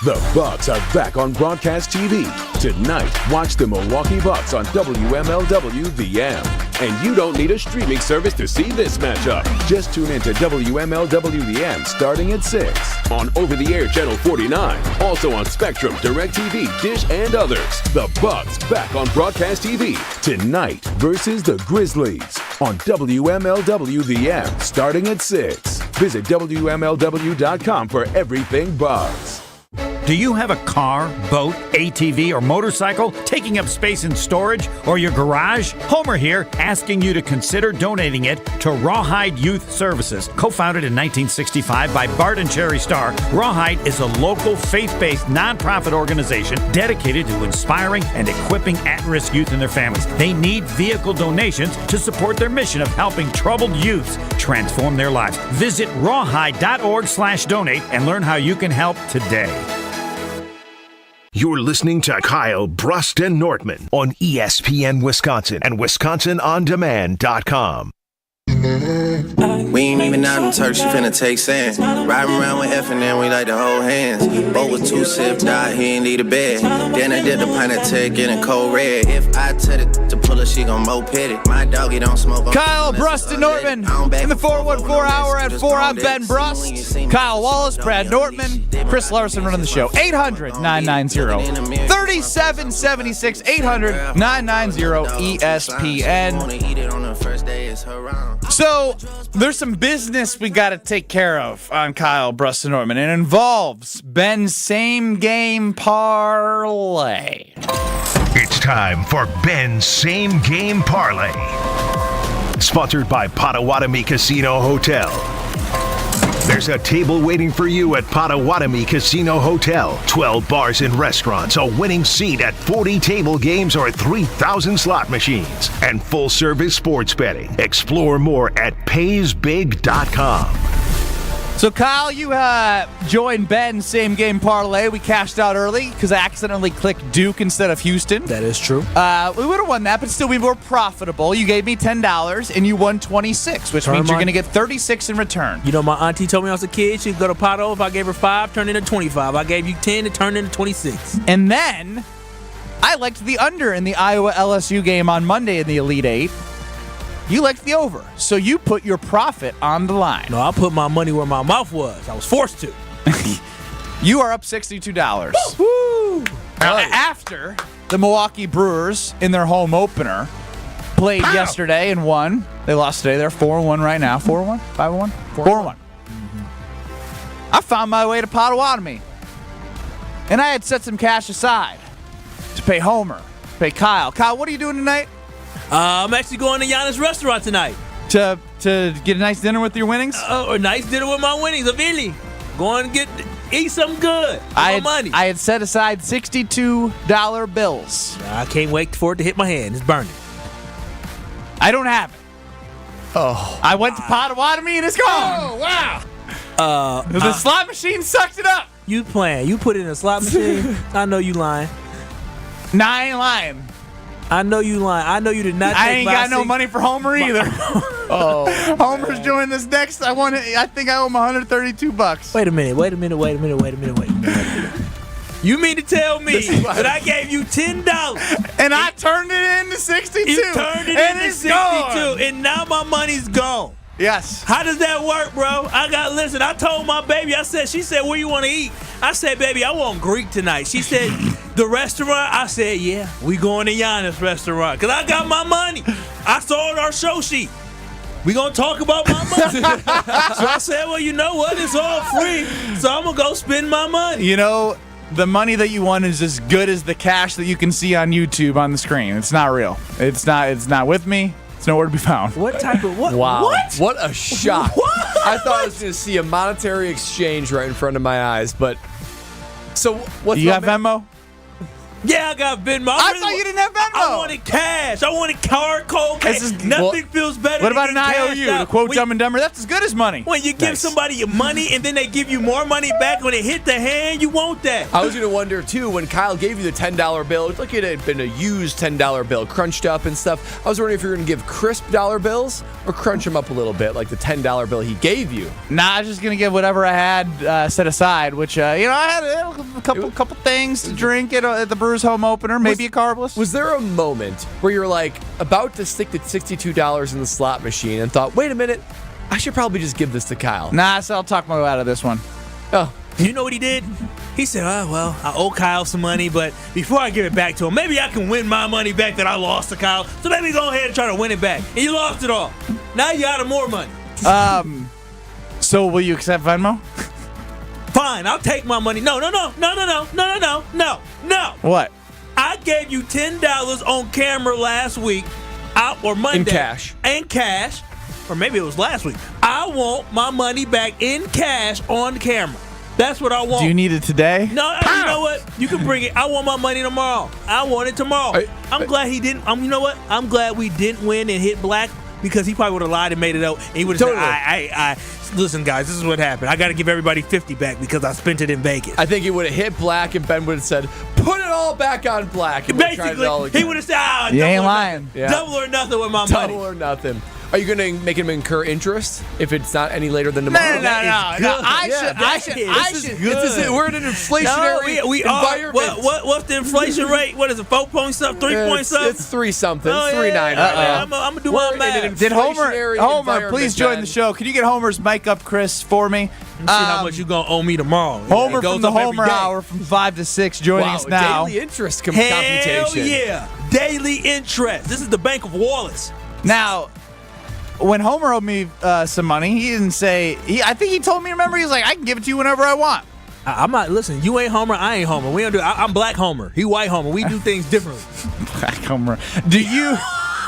The Bucks are back on broadcast TV. Tonight, watch the Milwaukee Bucks on WMLW-VM. And you don't need a streaming service to see this matchup. Just tune in to WMLW-VM starting at 6 on over-the-air Channel 49. Also on Spectrum, DirecTV, Dish, and others. The Bucks back on broadcast TV. Tonight versus the Grizzlies on WMLW-VM starting at 6. Visit WMLW.com for everything Bucks. Do you have a car, boat, ATV, or motorcycle taking up space in storage or your garage? Homer here, asking you to consider donating it to Rawhide Youth Services. Co-founded in 1965 by Bart and Cherry Starr, Rawhide is a local faith-based nonprofit organization dedicated to inspiring and equipping at-risk youth and their families. They need vehicle donations to support their mission of helping troubled youths transform their lives. Visit rawhide.org/donate and learn how you can help today. You're listening to Kyle Brust and Nortman on ESPN Wisconsin and WisconsinOnDemand.com. We ain't even out in Turks, she finna take sand. Riding around with F and then we like to hold hands. Both with 2 sip, died, he ain't need a bed. Then I did the pint of tech, getting cold red. If I tell it to pull her, she gon' moped it. My doggy don't smoke. Kyle Brust and Nortman in the 414 hour at 4. I'm Ben Brust. Kyle Wallace, Brad Nortman, Chris Larson running the show. 800-990-3776. 800-990-ESPN. So, there's some business we got to take care of on Kyle Brust and Nortman. It involves Ben's same game parlay. It's time for Ben's Same Game Parlay. Sponsored by Potawatomi Casino Hotel. There's a table waiting for you at Potawatomi Casino Hotel. 12 bars and restaurants, a winning seat at 40 table games or 3,000 slot machines, and full-service sports betting. Explore more at paysbig.com. So, Kyle, you joined Ben's same game parlay. We cashed out early because I accidentally clicked Duke instead of Houston. That is true. We would have won that, but still we were profitable. You gave me $10 and you won 26, which means you're going to get 36 in return. You know, my auntie told me I was a kid, she'd go to Pato. If I gave her 5, turn into 25. I gave you 10, it turned into 26. And then I liked the under in the Iowa LSU game on Monday in the Elite Eight. You liked the over, so you put your profit on the line. No, I put my money where my mouth was. I was forced to. You are up $62. Woo! Now, after the Milwaukee Brewers in their home opener played yesterday and won, they lost today. They're 4-1 right now. 4-1? 5-1? 4-1. I found my way to Potawatomi, and I had set some cash aside to pay Homer, to pay Kyle. Kyle, what are you doing tonight? I'm actually going to Giannis' restaurant tonight. To get a nice dinner with your winnings? A nice dinner with my winnings, really. Going to eat something good with my money. I had set aside $62 bills. I can't wait for it to hit my hand. It's burning. I don't have it. Oh. I went to Potawatomi and it's gone. Oh, wow. The slot machine sucked it up. You playing. You put it in a slot machine. I know you lying. Nah, I ain't lying. I know you lying. I know you did not take I ain't got no money for Homer either. Homer's doing this next. I think I owe him $132. Wait a minute. You mean to tell me that I gave you $10 and I turned it into 62? You turned it into 62, gone. And now my money's gone. Yes. How does that work, bro? Listen, I told my baby, she said, where you want to eat? I said, baby, I want Greek tonight. She said, the restaurant? I said, yeah, we going to Giannis' restaurant. Because I got my money. I saw it on our show sheet. We going to talk about my money. So I said, well, you know what? It's all free. So I'm going to go spend my money. You know, the money that you won is as good as the cash that you can see on YouTube on the screen. It's not real. It's not with me. It's nowhere to be found. What type of what? Wow. What? What a shock. What? I thought I was going to see a monetary exchange right in front of my eyes, but so what's you got Venmo? Yeah, I got Venmo. I thought you didn't have Venmo. I wanted cash. I wanted cold cash. Nothing feels better What than about an IOU? To quote Dumb and Dumber, that's as good as money. When you give somebody your money and then they give you more money back when it hit the hand, you want that. I was going to wonder, too, when Kyle gave you the $10 bill, it looked like it had been a used $10 bill, crunched up and stuff. I was wondering if you were going to give crisp dollar bills or crunch them up a little bit, like the $10 bill he gave you. Nah, I was just going to give whatever I had set aside, which, I had a couple things to drink at the Brewers home opener. Maybe a carbless. Was there a moment where you're like about to stick the $62 in the slot machine and thought, wait a minute, I should probably just give this to Kyle? Nah, so I'll talk my way out of this one. Oh. You know what he did? He said, well, I owe Kyle some money, but before I give it back to him, maybe I can win my money back that I lost to Kyle. So maybe go ahead and try to win it back. And you lost it all. Now you out of more money. So will you accept Venmo? Fine, I'll take my money. No. What? I gave you $10 on camera last week, or Monday. In cash. Or maybe it was last week. I want my money back in cash on camera. That's what I want. Do you need it today? No, you know what? You can bring it. I want my money tomorrow. I want it tomorrow. I'm glad he didn't. You know what? I'm glad we didn't win and hit black because he probably would have lied and made it out. And he would have said, listen, guys, this is what happened. I got to give everybody $50 back because I spent it in Vegas. I think he would have hit black and Ben would have said, put it all back on black. And basically, he would have said, you ain't lying. Double or nothing with my money. Double or nothing. Are you going to make him incur interest if it's not any later than tomorrow? No. I should. We're in an inflationary environment. What's the inflation rate? What is it? 4 point something? 3 point something? It's 3 something. Oh, 3.9 right now. I'm gonna do my math. Did Homer, please join the show. Can you get Homer's mic up, Chris, for me? See how much you gonna owe me tomorrow. Homer from the Homer Hour from 5 to 6 joining us now. Daily interest Hell computation. yeah, daily interest. This is the Bank of Wallace. Now, when Homer owed me some money, he didn't say. I think he told me. Remember, he was like, "I can give it to you whenever I want." I'm not. Listen, you ain't Homer. I ain't Homer. We don't do. I'm Black Homer. He white Homer. We do things differently. Black Homer. Do you?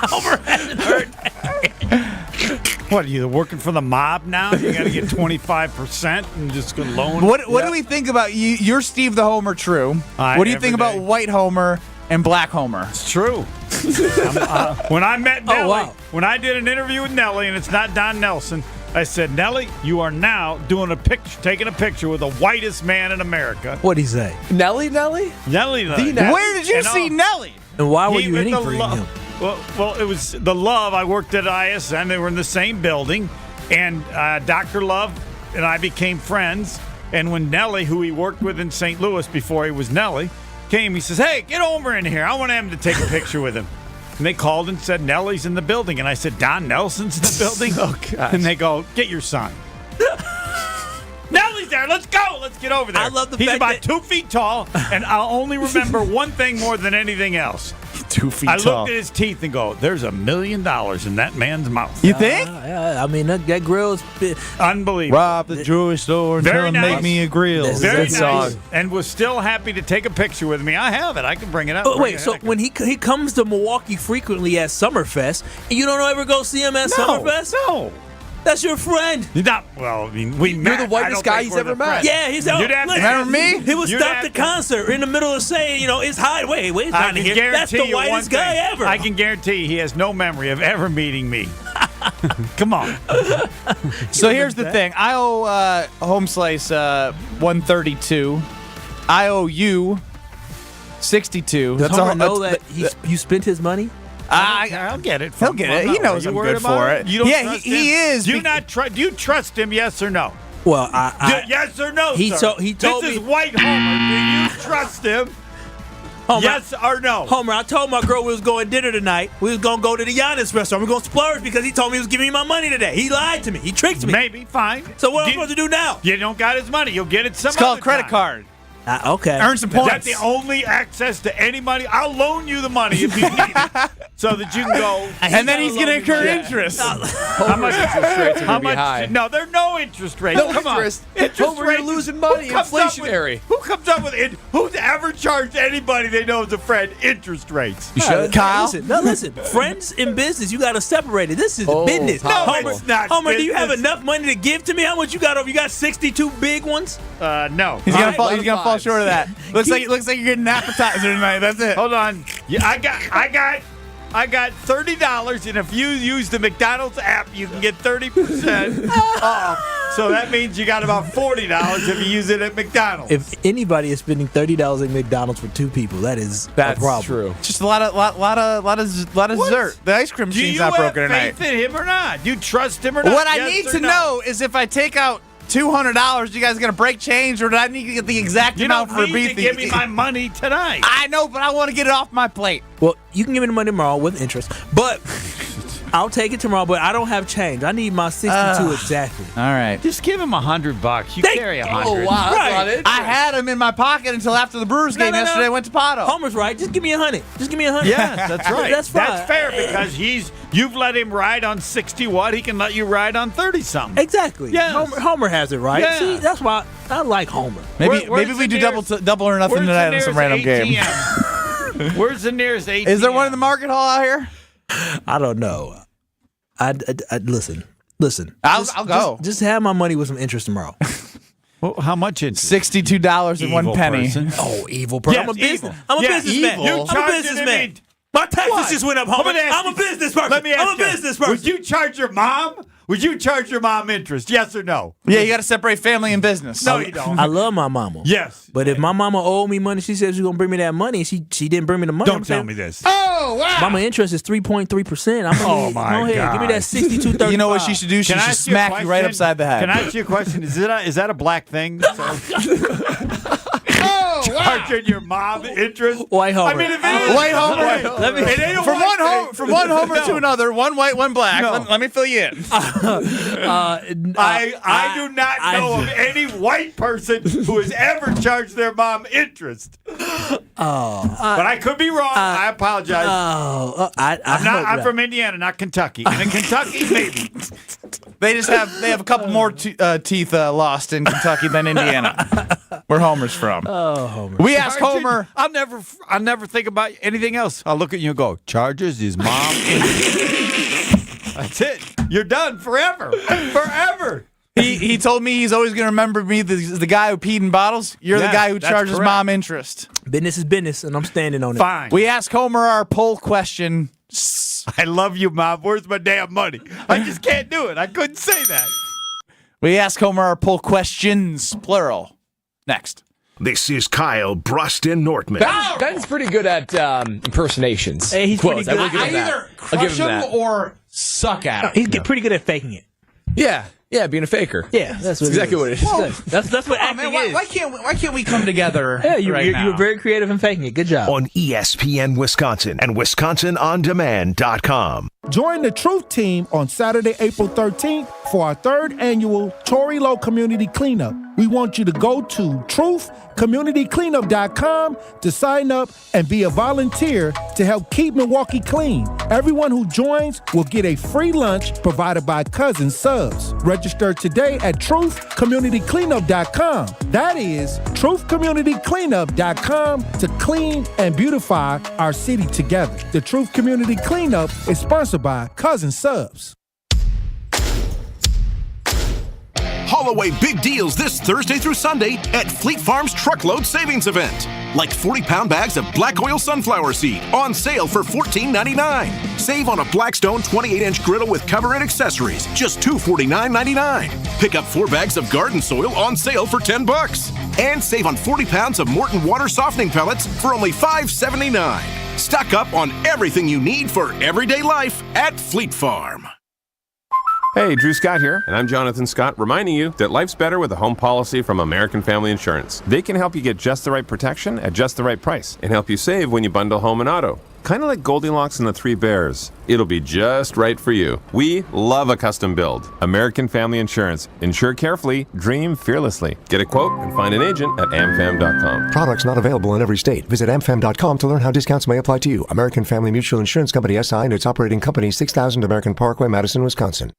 Homer hasn't heard. What, are you working for the mob now? You got to get 25% and just go loan. What do we think about you? You're Steve the Homer, true. What do you think about White Homer and Black Homer? It's true. When I met Nelly, when I did an interview with Nelly, and it's not Don Nelson, I said, Nelly, you are now doing taking a picture with the whitest man in America. What'd he say? Nelly? Nelly. Where did you see Nelly? And why were you hitting for him? Well, it was the Love. I worked at ISN. They were in the same building. And Dr. Love and I became friends. And when Nelly, who he worked with in St. Louis before he was Nelly, came, he says, hey, get Homer in here. I want him to take a picture with him. And they called and said, Nelly's in the building. And I said, Don Nelson's in the building? Oh, gosh. And they go, get your son. Nelly's there. Let's go. Let's get over there. I love the He's fact about that 2 feet tall, and I'll only remember one thing more than anything else. 2 feet I tall. looked at his teeth and go, there's $1 million in that man's mouth. You think? I mean, that grill's unbelievable. Rob the jewelry store and tell him make me a grill. Very nice. And was still happy to take a picture with me. I have it. I can bring it up. When he comes to Milwaukee frequently at Summerfest, and you don't ever go see him at Summerfest? No. That's your friend. I mean, we met. You're the whitest guy he's ever met. Yeah, he's remember me? He would stop the concert in the middle of saying, it's hot. Wait, it's I not can here. That's guarantee the whitest guy ever. I can guarantee he has no memory of ever meeting me. Come on. So here's the thing. I owe Home Slice $132. I owe you $62. Does Homer know that you spent his money? I'll get it. He'll get it. He knows I'm good for it. You don't trust him? He is. Do you trust him? Yes or no? Well, yes or no? He sir? told me. This is White Homer. Do you trust him? Homer, yes or no? Homer, I told my girl we was going to dinner tonight. We was going to go to the Giannis restaurant. We're going to splurge because he told me he was giving me my money today. He lied to me. He tricked me. Maybe, fine. So what am I supposed to do now? You don't got his money. You'll get it some It's called other credit time. card. Okay. Earn some points. Is that the only access to any money? I'll loan you the money if you need it so that you can go. And then he's going to incur interest. How much interest rates are going to be high? No, there are no interest rates. No Come interest. on. Interest Homer, rates. you're losing money. Inflationary. Who comes up with it? Who's ever charged anybody they know is a friend interest rates? You should. Kyle? Listen. Friends in business, you got to separate it. This is business. No, Homer, it's not Homer, do you business. have enough money to give to me? How much you got over? You got 62 big ones? No. He's gonna fall short of that. Looks like you're getting an appetizer tonight. That's it. Hold on. Yeah, I got $30, and if you use the McDonald's app, you can get 30% off. So that means you got about $40 if you use it at McDonald's. If anybody is spending $30 at McDonald's for 2 people, that's a problem. True. Just a lot of dessert. The ice cream machine's not broken Do you have tonight. faith in him or not? Do you trust him or not? What I Yes need or to no? know is if I take out $200, you guys gonna break change, or do I need to get the exact You amount don't for need beef? to give me my money tonight. I know, but I want to get it off my plate. Well, you can give me the money tomorrow with interest, but I'll take it tomorrow. But I don't have change. I need my 62 exactly. All right. Just give him $100. You carry 100. Oh, wow. That's a lot of interest. I had them in my pocket until after the Brewers game yesterday. I went to Pato. Homer's right. Just give me 100. Just give me 100. Yes, that's right. That's fine. That's fair because you've let him ride on 60 watt. He can let you ride on 30 something. Exactly. Yes. Homer has it right. Yeah. See, that's why I like Homer. Maybe Where's we the do nearest- double or nothing Where's tonight the on some nearest random game. ATM? Where's the nearest ATM? Is there one in the market hall out here? I don't know. I listen. I'll go. Just have my money with some interest tomorrow. Well, how much interest? $62 and 1 penny. Person. Oh, evil person. Yes, I'm a business. evil. I'm a Yeah, businessman. evil. I'm a businessman. My taxes just went up, Homer. I'm a business person. Let me ask I'm a you, business person. Would you charge your mom? would you charge your mom interest? Yes or no? Yeah, you got to separate family and business. No, you don't. I love my mama. Yes. But if my mama owed me money, she said she was going to bring me that money, and she didn't bring me the money. Don't tell me this. Oh, wow. Mama interest is 3.3%. Oh, my Go ahead, God. give me that 62.35. You know what she should do? She should smack you right upside the head. Can I ask you a question? Is that a black thing? Oh, wow. Charging your mom interest? White Homer. I mean, if it is White Homer. it ain't a From white one thing. from one Homer to another, one white, one black. No. Let me fill you in. I do not know of any white person who has ever charged their mom interest. But I could be wrong. I apologize. I'm from Indiana, not Kentucky. And in Kentucky, maybe. They have a couple more teeth lost in Kentucky than Indiana, where Homer's from. Oh, Homer. We asked Homer. I'll never think about anything else. I'll look at you and go, Chargers is mom. That's it. You're done forever. Forever. He told me he's always going to remember me as the guy who peed in bottles. You're the guy who charges correct. mom interest. Business is business, and I'm standing on it. Fine. We asked Homer our poll question. I love you, Mom. Where's my damn money? I just can't do it. I couldn't say that. We asked Homer our poll questions, plural. Next. This is Kyle Bruston Nortman. Ben's pretty good at impersonations. Hey, he's Quotes. pretty good. I will give him that. Either I'll give crush him him that. or suck at him. He's pretty good at faking it. Yeah, being a faker. Yeah, that's exactly what it is. That's what acting Man, is. why can't we come together? Yeah, right now? you were very creative in faking it. Good job. On ESPN Wisconsin and WisconsinOnDemand.com. Join the Truth Team on Saturday, April 13th for our third annual Chourio Community Cleanup. We want you to go to truthcommunitycleanup.com to sign up and be a volunteer to help keep Milwaukee clean. Everyone who joins will get a free lunch provided by Cousin Subs. Register today at truthcommunitycleanup.com. That is truthcommunitycleanup.com to clean and beautify our city together. The Truth Community Cleanup is sponsored by Cousin Subs. Haul away big deals this Thursday through Sunday at Fleet Farm's Truckload Savings Event. Like 40-pound bags of black oil sunflower seed on sale for $14.99. Save on a Blackstone 28-inch griddle with cover and accessories, just $249.99. Pick up 4 bags of garden soil on sale for $10. And save on 40 pounds of Morton water softening pellets for only $5.79. Stock up on everything you need for everyday life at Fleet Farm. Hey, Drew Scott here, and I'm Jonathan Scott, reminding you that life's better with a home policy from American Family Insurance. They can help you get just the right protection at just the right price and help you save when you bundle home and auto. Kind of like Goldilocks and the Three Bears. It'll be just right for you. We love a custom build. American Family Insurance. Insure carefully, dream fearlessly. Get a quote and find an agent at amfam.com. Products not available in every state. Visit amfam.com to learn how discounts may apply to you. American Family Mutual Insurance Company SI and its operating company 6000 American Parkway, Madison, Wisconsin.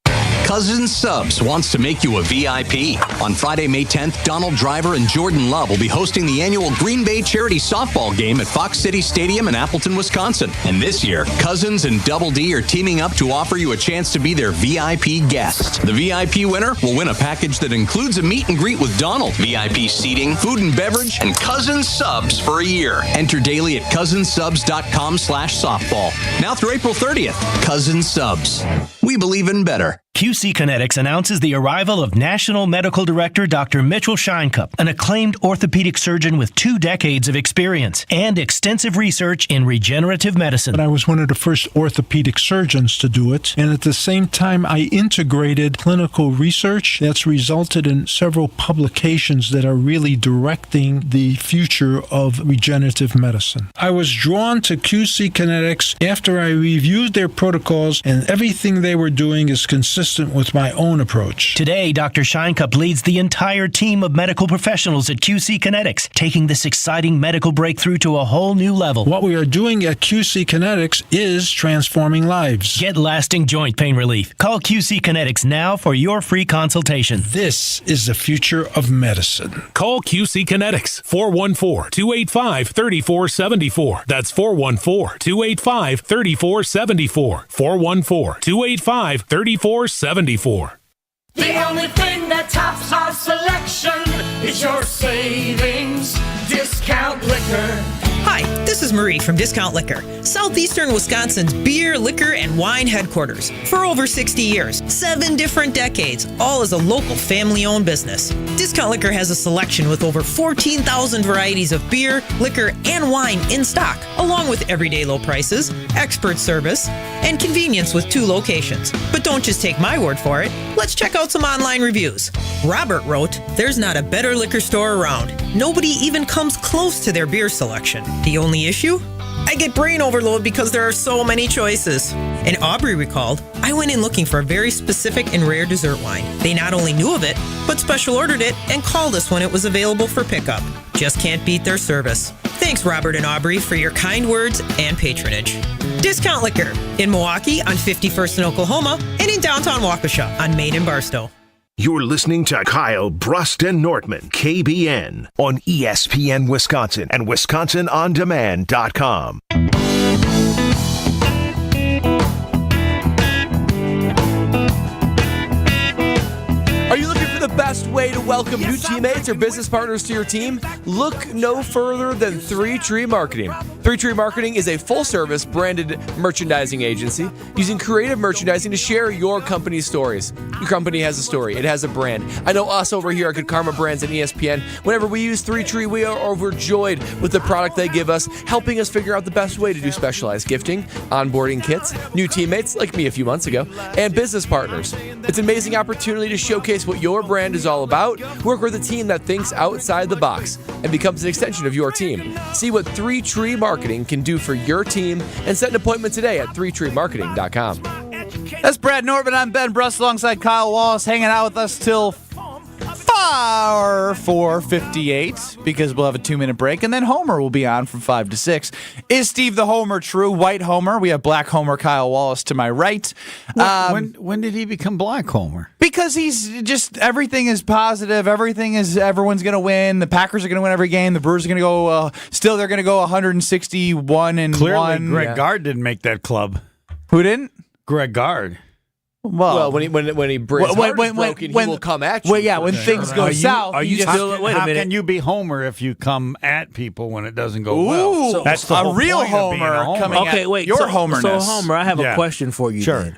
Cousins Subs wants to make you a VIP. On Friday, May 10th, Donald Driver and Jordan Love will be hosting the annual Green Bay Charity Softball Game at Fox City Stadium in Appleton, Wisconsin. And this year, Cousins and Double D are teaming up to offer you a chance to be their VIP guest. The VIP winner will win a package that includes a meet and greet with Donald, VIP seating, food and beverage, and Cousins Subs for a year. Enter daily at cousinsubs.com/softball. Now through April 30th, Cousins Subs. We believe in better. QC Kinetics announces the arrival of National Medical Director Dr. Mitchell Scheinkup, an acclaimed orthopedic surgeon with 2 decades of experience and extensive research in regenerative medicine. I was one of the first orthopedic surgeons to do it, and at the same time I integrated clinical research that's resulted in several publications that are really directing the future of regenerative medicine. I was drawn to QC Kinetics after I reviewed their protocols, and everything they were doing is consistent with my own approach. Today, Dr. Scheinkup leads the entire team of medical professionals at QC Kinetics, taking this exciting medical breakthrough to a whole new level. What we are doing at QC Kinetics is transforming lives. Get lasting joint pain relief. Call QC Kinetics now for your free consultation. This is the future of medicine. Call QC Kinetics, 414-285-3474. That's 414-285-3474. 414-285-3474. The only thing that tops our selection is your savings discount liquor. Hi, this is Marie from Discount Liquor, Southeastern Wisconsin's beer, liquor, and wine headquarters. For over 60 years, 7 different decades, all as a local family-owned business. Discount Liquor has a selection with over 14,000 varieties of beer, liquor, and wine in stock, along with everyday low prices, expert service, and convenience with 2 locations. But don't just take my word for it. Let's check out some online reviews. Robert wrote, "There's not a better liquor store around. Nobody even comes close to their beer selection. The only issue? I get brain overload because there are so many choices." And Aubrey recalled, "I went in looking for a very specific and rare dessert wine. They not only knew of it, but special ordered it and called us when it was available for pickup. Just can't beat their service." Thanks, Robert and Aubrey, for your kind words and patronage. Discount Liquor in Milwaukee on 51st in Oklahoma and in downtown Waukesha on Main and Barstow. You're listening to Kyle Brust and Nortman, KBN, on ESPN Wisconsin and WisconsinOnDemand.com. Are you looking for the best way to welcome new teammates or business partners to your team? Look no further than 3 Tree Marketing. 3 Tree Marketing is a full-service branded merchandising agency using creative merchandising to share your company's stories. Your company has a story. It has a brand. I know us over here at Good Karma Brands and ESPN, whenever we use 3 Tree, we are overjoyed with the product they give us, helping us figure out the best way to do specialized gifting, onboarding kits, new teammates like me a few months ago, and business partners. It's an amazing opportunity to showcase what your brand is all about, work with a team that thinks outside the box and becomes an extension of your team. See what 3 Tree Marketing can do for your team and set an appointment today at 3treemarketing.com. That's Brad Norman. I'm Ben Brust alongside Kyle Wallace, hanging out with us till 4:58 because we'll have a 2-minute break, and then Homer will be on from 5 to 6. Is Steve the Homer true? White Homer. We have Black Homer Kyle Wallace to my right. When did he become Black Homer? Because he's just, everything is positive. Everyone's going to win. The Packers are going to win every game. The Brewers are going to go, they're going to go 161-1. Clearly, Greg Gard didn't make that club. Who didn't? Greg Gard. Well, when he breaks broken, he will come at you. Well, yeah, when things go south. Are you still? Wait a minute. How can you be Homer if you come at people when it doesn't go well? So that's the whole real point Homer of being a coming Homer. at your Homerness. So Homer, I have a question for you. Sure. Then.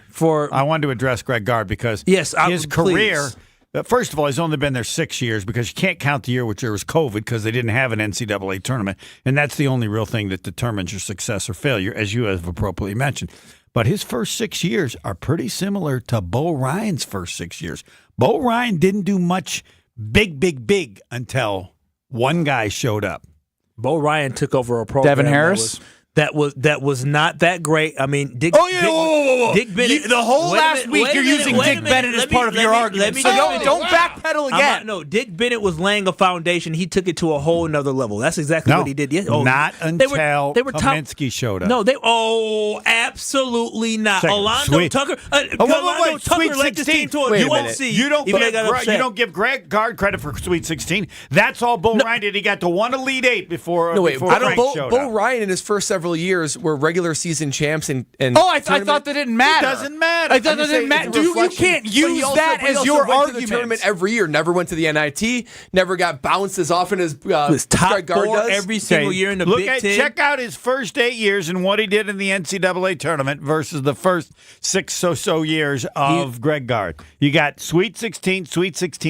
I wanted to address Greg Gard because his career. First of all, he's only been there 6 years because you can't count the year which there was COVID because they didn't have an NCAA tournament, and that's the only real thing that determines your success or failure, as you have appropriately mentioned. But his first 6 years are pretty similar to Bo Ryan's first 6 years. Bo Ryan didn't do much big until one guy showed up. Bo Ryan took over a program. Devin Harris? That was not that great. I mean, Dick. Whoa. Dick Bennett. The whole last week you're using Dick Bennett as part of your argument. So don't backpedal again. No, Dick Bennett was laying a foundation. He took it to a whole nother level. That's exactly what he did. Not until Kaminsky showed up. No, absolutely not. Orlando Tucker. Sweet led this team to a UNC. You don't give Greg Gard credit for Sweet 16. That's all Bo Ryan did. He got to one Elite Eight before. Frank showed up. Bo Ryan in his first several years were regular season champs and I thought that didn't matter. It doesn't matter. I thought that didn't matter. You can't use that as your argument. To the tournament every year, never went to the NIT, never got bounced as often as was top Greg Gard 4 does. every single year in the Big Ten. Check out his first 8 years and what he did in the NCAA tournament versus the first 6 so years of Greg Gard. You got Sweet 16,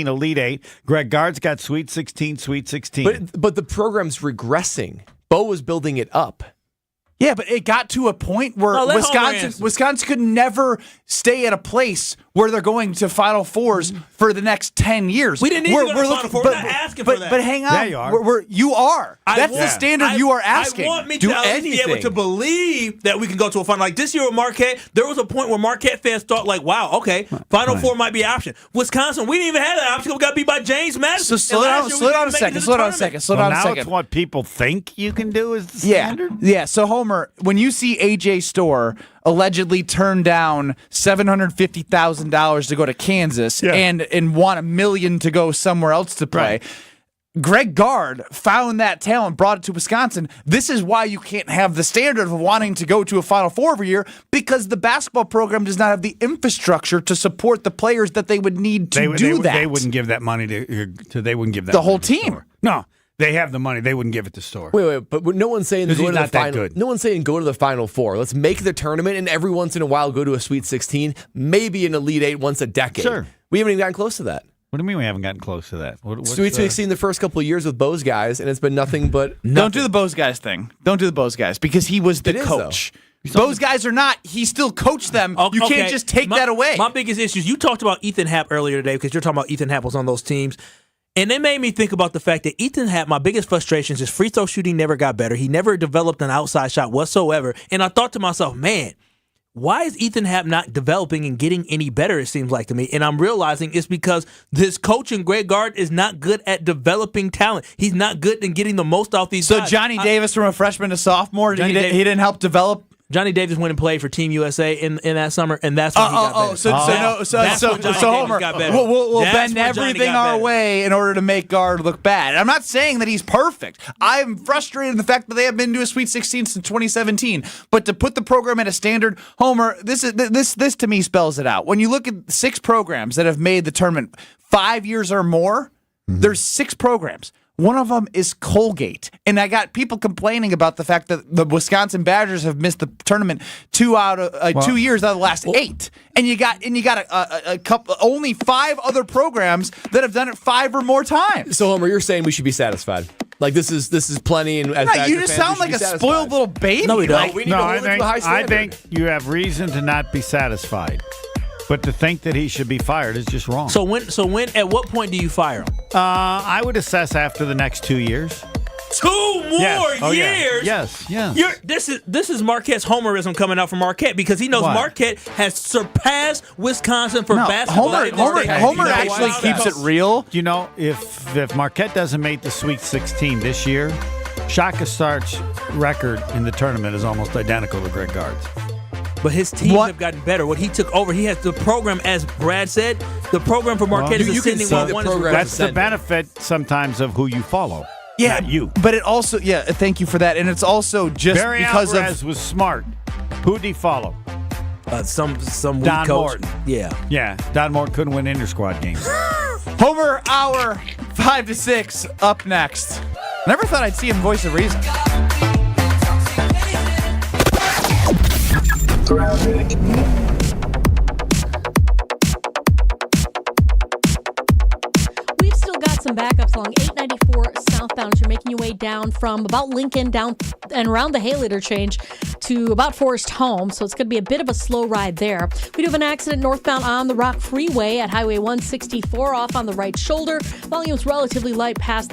Elite 8. Greg Gard's got Sweet 16, Sweet 16. But the program's regressing. Bo was building it up. Yeah, but it got to a point where Wisconsin could never stay at a place where they're going to Final Fours for the next 10 years. We didn't need to go to Final Four. We're not asking for that. But hang on. Yeah, you are. That's the standard you are asking. I want me to be able to believe that we can go to a final. Like this year with Marquette, there was a point where Marquette fans thought, like, wow, okay, Final Four might be an option. Wisconsin, we didn't even have that option. We got beat by James Madison. So slow down a second. Now it's what people think you can do is the standard? Yeah, so Homer, when you see A.J. Storr allegedly turned down $750,000 to go to Kansas and want $1 million to go somewhere else to play. Right. Greg Gard found that talent, brought it to Wisconsin. This is why you can't have the standard of wanting to go to a Final Four every year, because the basketball program does not have the infrastructure to support the players that they would need to do that. They wouldn't give that money to they wouldn't give that the whole team. No. They have the money. They wouldn't give it to Storr. Wait, but no one's saying go he's to the not that final. good. No one's saying go to the Final Four. Let's make the tournament and every once in a while go to a Sweet 16, maybe an Elite 8 once a decade. Sure. We haven't even gotten close to that. What do you mean we haven't gotten close to that? Sweet 16 the first couple of years with Bo's guys, and it's been nothing but nothing. Don't do the Bo's guys thing. Don't do the Bo's guys because he was the coach. Bo's guys are not. He still coached them. You can't just take that away. My biggest issue is you talked about Ethan Happ earlier today because you're talking about Ethan Happ was on those teams. And it made me think about the fact that Ethan Happ, my biggest frustration is his free throw shooting never got better. He never developed an outside shot whatsoever. And I thought to myself, man, why is Ethan Happ not developing and getting any better, it seems like to me? And I'm realizing it's because this coach and Greg Gard is not good at developing talent. He's not good in getting the most off these guys. So Johnny Davis from a freshman to sophomore, he didn't help develop? Johnny Davis went and played for Team USA in that summer, and that's when he got better. So Homer, we'll bend everything our way in order to make Gard look bad. I'm not saying that he's perfect. I'm frustrated in the fact that they have been to a Sweet 16 since 2017. But to put the program at a standard, Homer, this to me spells it out. When you look at 6 programs that have made the tournament 5 years or more, there's 6 programs. One of them is Colgate. And I got people complaining about the fact that the Wisconsin Badgers have missed the tournament 2 years out of the last 8. And you got a couple, only 5 other programs that have done it 5 or more times. So Homer, you're saying we should be satisfied. Like this is plenty. And as you just sound like a spoiled little baby. No, we don't. We need to hold it to a high standard. I think you have reason to not be satisfied. But to think that he should be fired is just wrong. So when at what point do you fire him? I would assess after the next 2 years. 2 more years? Yes. This is Marquette's homerism coming out from Marquette because he knows Marquette has surpassed Wisconsin for basketball. Homer actually keeps it real. You know, if Marquette doesn't make the Sweet 16 this year, Shaka Stark's record in the tournament is almost identical to Greg Gard's. But his teams have gotten better. What he took over, he has the program, as Brad said, the program for Marquette is ascending. That's the benefit sometimes of who you follow. Yeah, not you. But it also, thank you for that. And it's also just Barry because Alvarez was smart. Who did he follow? Some Don weak coach. Morton. Yeah. Don Morton couldn't win inter-squad games. Homer Hour 5 to 6 up next. Never thought I'd see him voice of reason. We've still got some backups along 894 southbound. You're making your way down from about Lincoln down and around the Haley interchange to about Forest Home. So it's going to be a bit of a slow ride there. We do have an accident northbound on the Rock Freeway at Highway 164 off on the right shoulder. Volume's relatively light past that